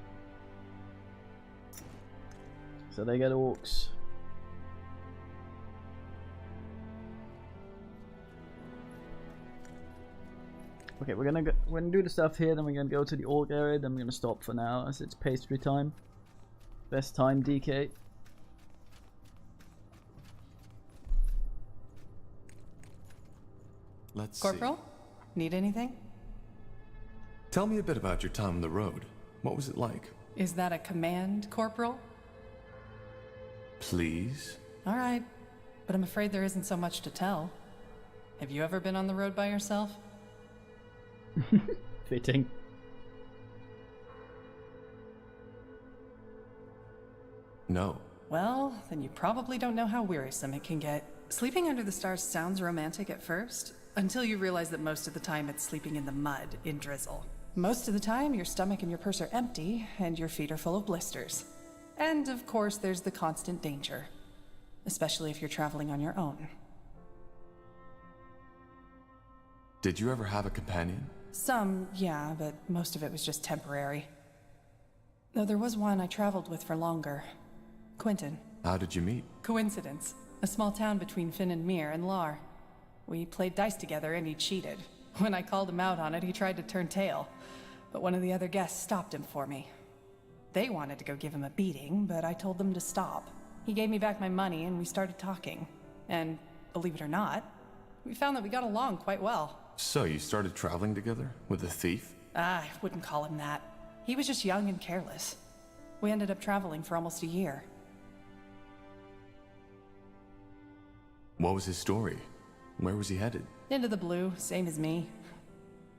so they get orcs. Okay, we're gonna do the stuff here, then we're gonna go to the orc area, then we're gonna stop for now as it's pastry time. Best time, DK. Let's Corporal, need anything? Tell me a bit about your time on the road. What was it like? Is that a command, Corporal? Please? All right, but I'm afraid there isn't so much to tell. Have you ever been on the road by yourself? Fitting. No. Well, then you probably don't know how wearisome it can get. Sleeping under the stars sounds romantic at first, until you realize that most of the time it's sleeping in the mud, in drizzle. Most of the time, your stomach and your purse are empty, and your feet are full of blisters. And, of course, there's the constant danger. Especially if you're traveling on your own. Did you ever have a companion? Some, yeah, but most of it was just temporary. Though there was one I traveled with for longer. Quentin. How did you meet? Coincidence. A small town between Finn and Mir and Lar. We played dice together and he cheated. When I called him out on it, he tried to turn tail. But one of the other guests stopped him for me. They wanted to go give him a beating, but I told them to stop. He gave me back my money and we started talking. And, believe it or not, we found that we got along quite well. So you started traveling together? With a thief? I wouldn't call him that. He was just young and careless. We ended up traveling for almost a year. What was his story? Where was he headed? Into the blue, same as me.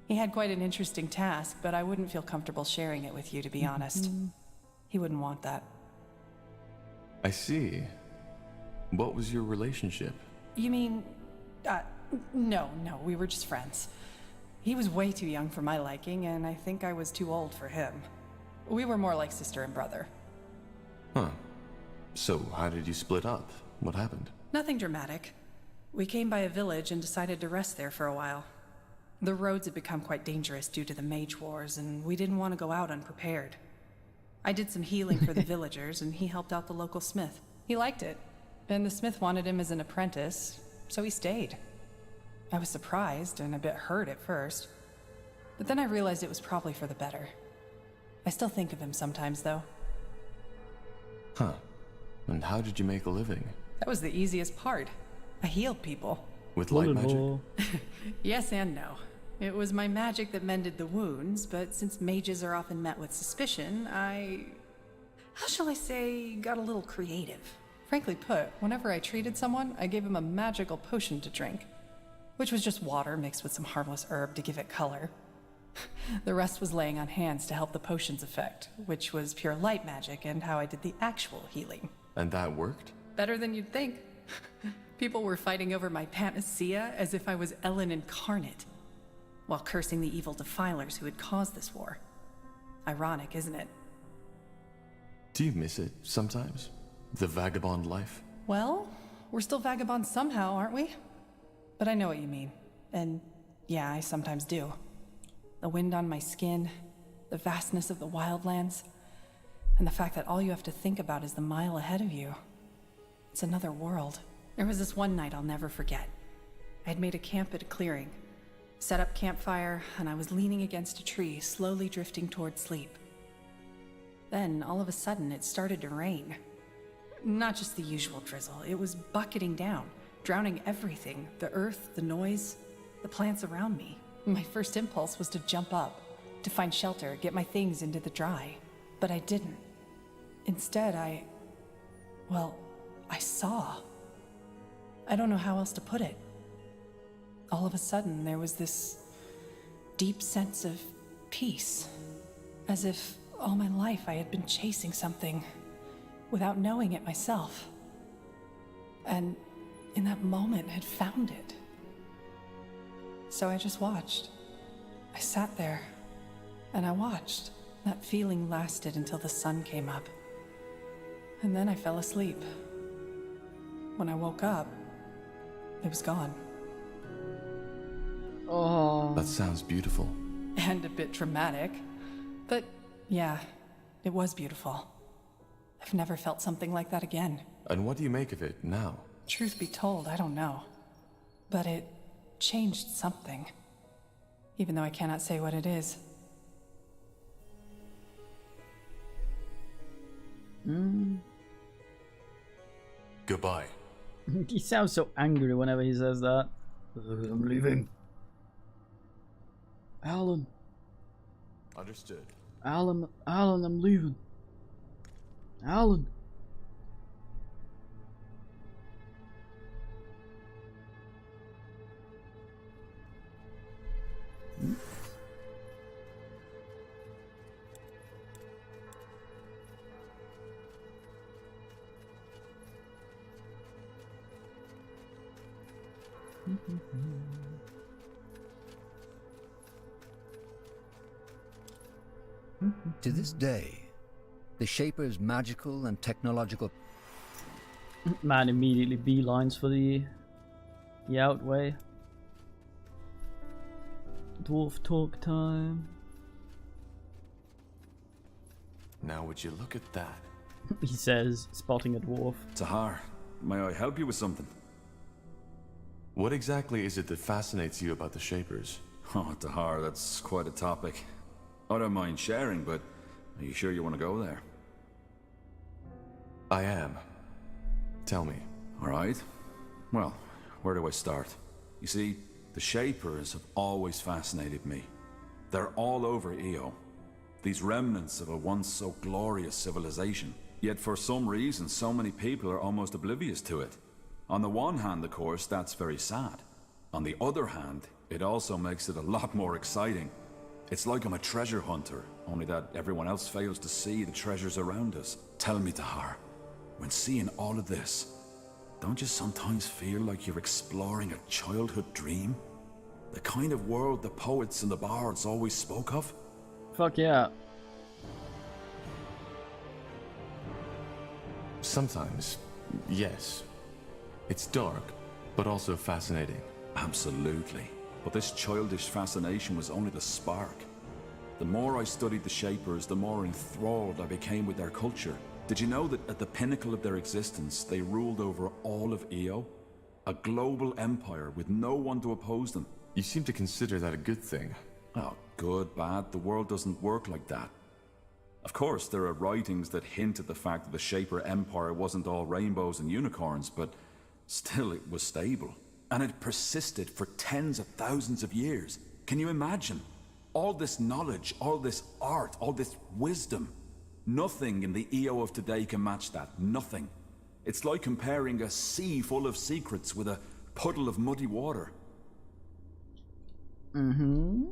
He had quite an interesting task, but I wouldn't feel comfortable sharing it with you, to be honest. He wouldn't want that. I see. What was your relationship? You mean... no, we were just friends. He was way too young for my liking, and I think I was too old for him. We were more like sister and brother. Huh. So, how did you split up? What happened? Nothing dramatic. We came by a village and decided to rest there for a while. The roads had become quite dangerous due to the mage wars, and we didn't want to go out unprepared. I did some healing for the villagers, and he helped out the local smith. He liked it, and the smith wanted him as an apprentice, so he stayed. I was surprised and a bit hurt at first, but then I realized it was probably for the better. I still think of him sometimes, though. Huh. And how did you make a living? That was the easiest part. I healed people. With light magic? Yes and no. It was my magic that mended the wounds, but since mages are often met with suspicion, how shall I say, got a little creative. Frankly put, whenever I treated someone, I gave him a magical potion to drink, which was just water mixed with some harmless herb to give it color. The rest was laying on hands to help the potion's effect, which was pure light magic and how I did the actual healing. And that worked? Better than you'd think. People were fighting over my panacea as if I was Ellen incarnate, while cursing the evil defilers who had caused this war. Ironic, isn't it? Do you miss it sometimes? The vagabond life? Well, we're still vagabonds somehow, aren't we? But I know what you mean. And yeah, I sometimes do. The wind on my skin, the vastness of the wildlands, and the fact that all you have to think about is the mile ahead of you. It's another world. There was this one night I'll never forget. I had made a camp at a clearing, set up campfire, and I was leaning against a tree, slowly drifting toward sleep. Then, all of a sudden, it started to rain. Not just the usual drizzle, it was bucketing down, drowning everything, the earth, the noise, the plants around me. My first impulse was to jump up, to find shelter, get my things into the dry. But I didn't. Instead, I saw. I don't know how else to put it. All of a sudden, there was this deep sense of peace. As if all my life I had been chasing something without knowing it myself. And in that moment, had found it. So I just watched. I sat there, and I watched. That feeling lasted until the sun came up. And then I fell asleep. When I woke up, it was gone. Oh. That sounds beautiful. And a bit dramatic. But yeah, it was beautiful. I've never felt something like that again. And what do you make of it now? Truth be told, I don't know. But it changed something. Even though I cannot say what it is. Goodbye. He sounds so angry whenever he says that. I'm leaving. Alan. Understood. Alan, I'm leaving. Alan. To this day, the Shaper's magical and technological... Man immediately beelines for the outway. Dwarf talk time. Now would you look at that? He says, spotting a dwarf. Tahar, may I help you with something? What exactly is it that fascinates you about the Shapers? Oh, Tahar, that's quite a topic. I don't mind sharing, but are you sure you want to go there? I am. Tell me. All right. Well, where do I start? You see, the Shapers have always fascinated me. They're all over Io. These remnants of a once so glorious civilization. Yet for some reason, so many people are almost oblivious to it. On the one hand, of course, that's very sad. On the other hand, it also makes it a lot more exciting. It's like I'm a treasure hunter, only that everyone else fails to see the treasures around us. Tell me, Tahar, when seeing all of this, don't you sometimes feel like you're exploring a childhood dream? The kind of world the poets and the bards always spoke of? Fuck yeah. Sometimes, yes. It's dark, but also fascinating. Absolutely. But this childish fascination was only the spark. The more I studied the Shapers, the more enthralled I became with their culture. Did you know that at the pinnacle of their existence, they ruled over all of Io? A global empire with no one to oppose them. You seem to consider that a good thing. Oh, good, bad, the world doesn't work like that. Of course, there are writings that hint at the fact that the Shaper Empire wasn't all rainbows and unicorns, but still it was stable. And it persisted for tens of thousands of years. Can you imagine? All this knowledge, all this art, all this wisdom. Nothing in the Io of today can match that. Nothing. It's like comparing a sea full of secrets with a puddle of muddy water. Mm-hmm.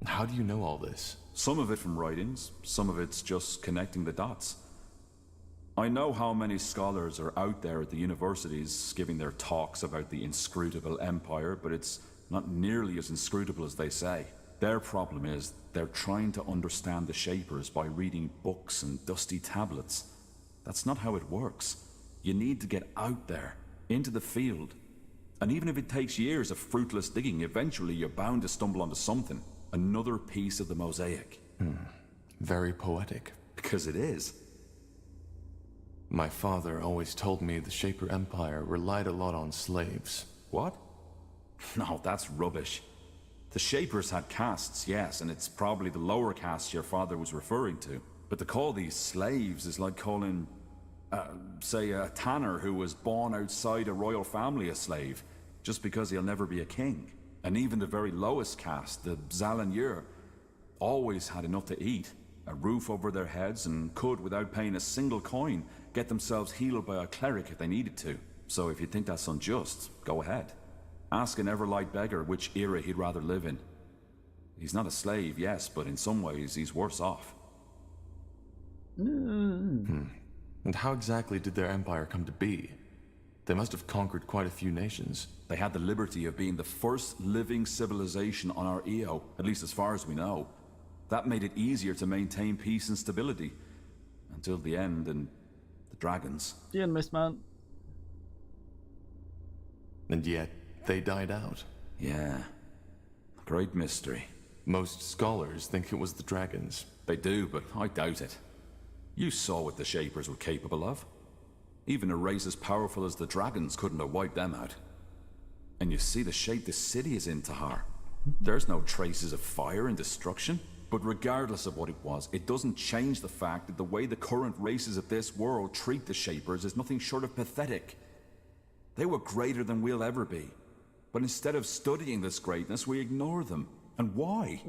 How do you know all this? Some of it from writings, some of it's just connecting the dots. I know how many scholars are out there at the universities giving their talks about the inscrutable empire, but it's not nearly as inscrutable as they say. Their problem is they're trying to understand the Shapers by reading books and dusty tablets. That's not how it works. You need to get out there, into the field. And even if it takes years of fruitless digging, eventually you're bound to stumble onto something. Another piece of the mosaic. Very poetic. Because it is. My father always told me the Shaper Empire relied a lot on slaves. What? No, that's rubbish. The Shapers had castes, yes, and it's probably the lower castes your father was referring to. But to call these slaves is like calling, say, a tanner who was born outside a royal family a slave, just because he'll never be a king. And even the very lowest caste, the Zalanyur, always had enough to eat, a roof over their heads, and could, without paying a single coin, get themselves healed by a cleric if they needed to. So if you think that's unjust, go ahead. Ask an Everlight beggar which era he'd rather live in. He's not a slave, yes, but in some ways he's worse off. And how exactly did their empire come to be? They must have conquered quite a few nations. They had the liberty of being the first living civilization on our EO, at least as far as we know. That made it easier to maintain peace and stability. Until the end and the dragons. The end, Miss Man. And yet, they died out. Yeah. A great mystery. Most scholars think it was the dragons. They do, but I doubt it. You saw what the Shapers were capable of. Even a race as powerful as the dragons couldn't have wiped them out. And you see the shape the city is in, Tahar. There's no traces of fire and destruction. But regardless of what it was, it doesn't change the fact that the way the current races of this world treat the Shapers is nothing short of pathetic. They were greater than we'll ever be. But instead of studying this greatness, we ignore them. And why?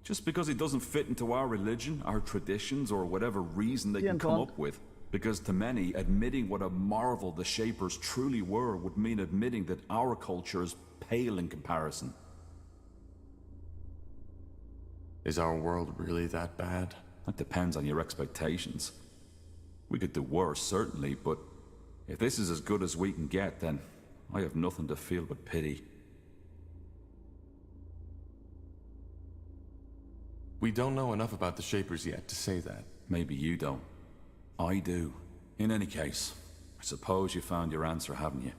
Just because it doesn't fit into our religion, our traditions, or whatever reason they can come up with. Because to many, admitting what a marvel the Shapers truly were would mean admitting that our culture is pale in comparison. Is our world really that bad? That depends on your expectations. We could do worse, certainly, but if this is as good as we can get, then I have nothing to feel but pity. We don't know enough about the Shapers yet to say that. Maybe you don't. I do. In any case, I suppose you found your answer, haven't you?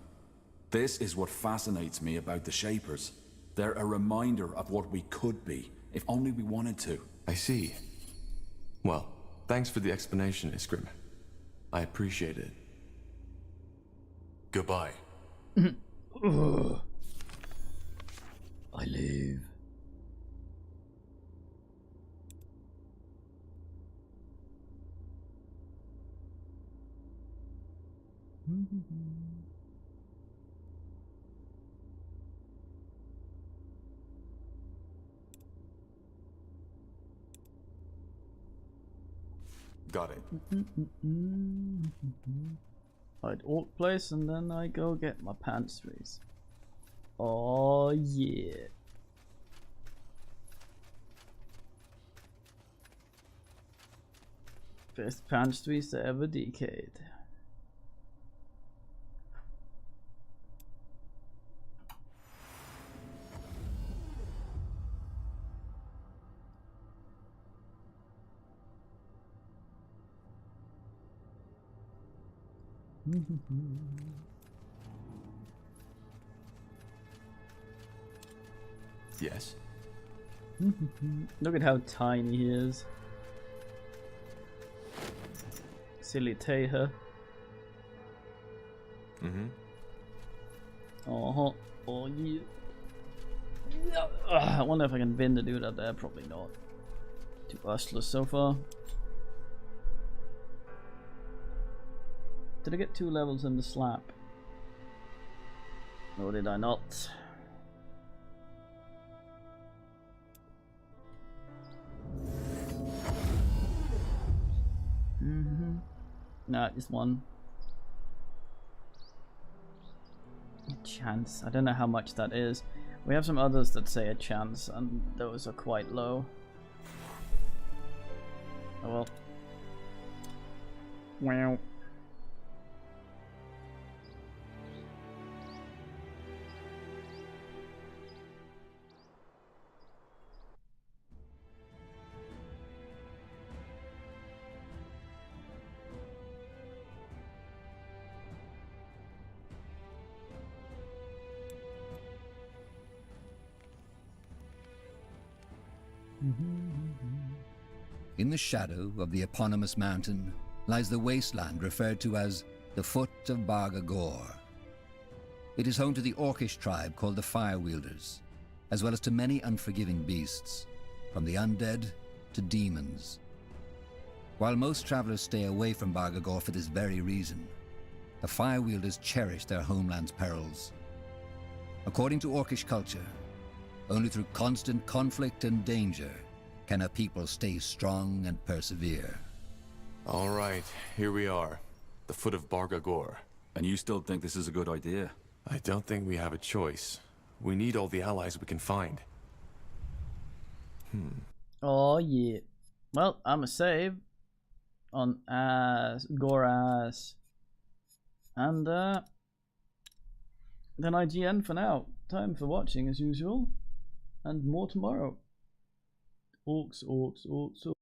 This is what fascinates me about the Shapers. They're a reminder of what we could be, if only we wanted to. I see. Well, thanks for the explanation, Iskrim. I appreciate it. Goodbye. I leave. Got it. I'd alt place and then I go get my pants trees. Oh yeah. Best pants trees to ever decayed. Yes. Look at how tiny he is. Silly Taher. Oh yeah. I wonder if I can win the dude out there. Probably not. Too ustless so far. Did I get 2 levels in the slap? Or did I not? Nah, just 1. A chance. I don't know how much that is. We have some others that say a chance, and those are quite low. Oh well. Wow. In the shadow of the eponymous mountain lies the wasteland referred to as the Foot of Bargagor. It is home to the Orcish tribe called the Firewielders, as well as to many unforgiving beasts, from the undead to demons. While most travelers stay away from Bargagor for this very reason, the Firewielders cherish their homeland's perils. According to Orcish culture, only through constant conflict and danger can a people stay strong and persevere. All right, here we are. The Foot of Bargagor. And you still think this is a good idea? I don't think we have a choice. We need all the allies we can find. Oh yeah. Well, I'm a save on Goras. And then IGN for now. Time for watching as usual, and more tomorrow. Orcs, orcs, orcs, orcs.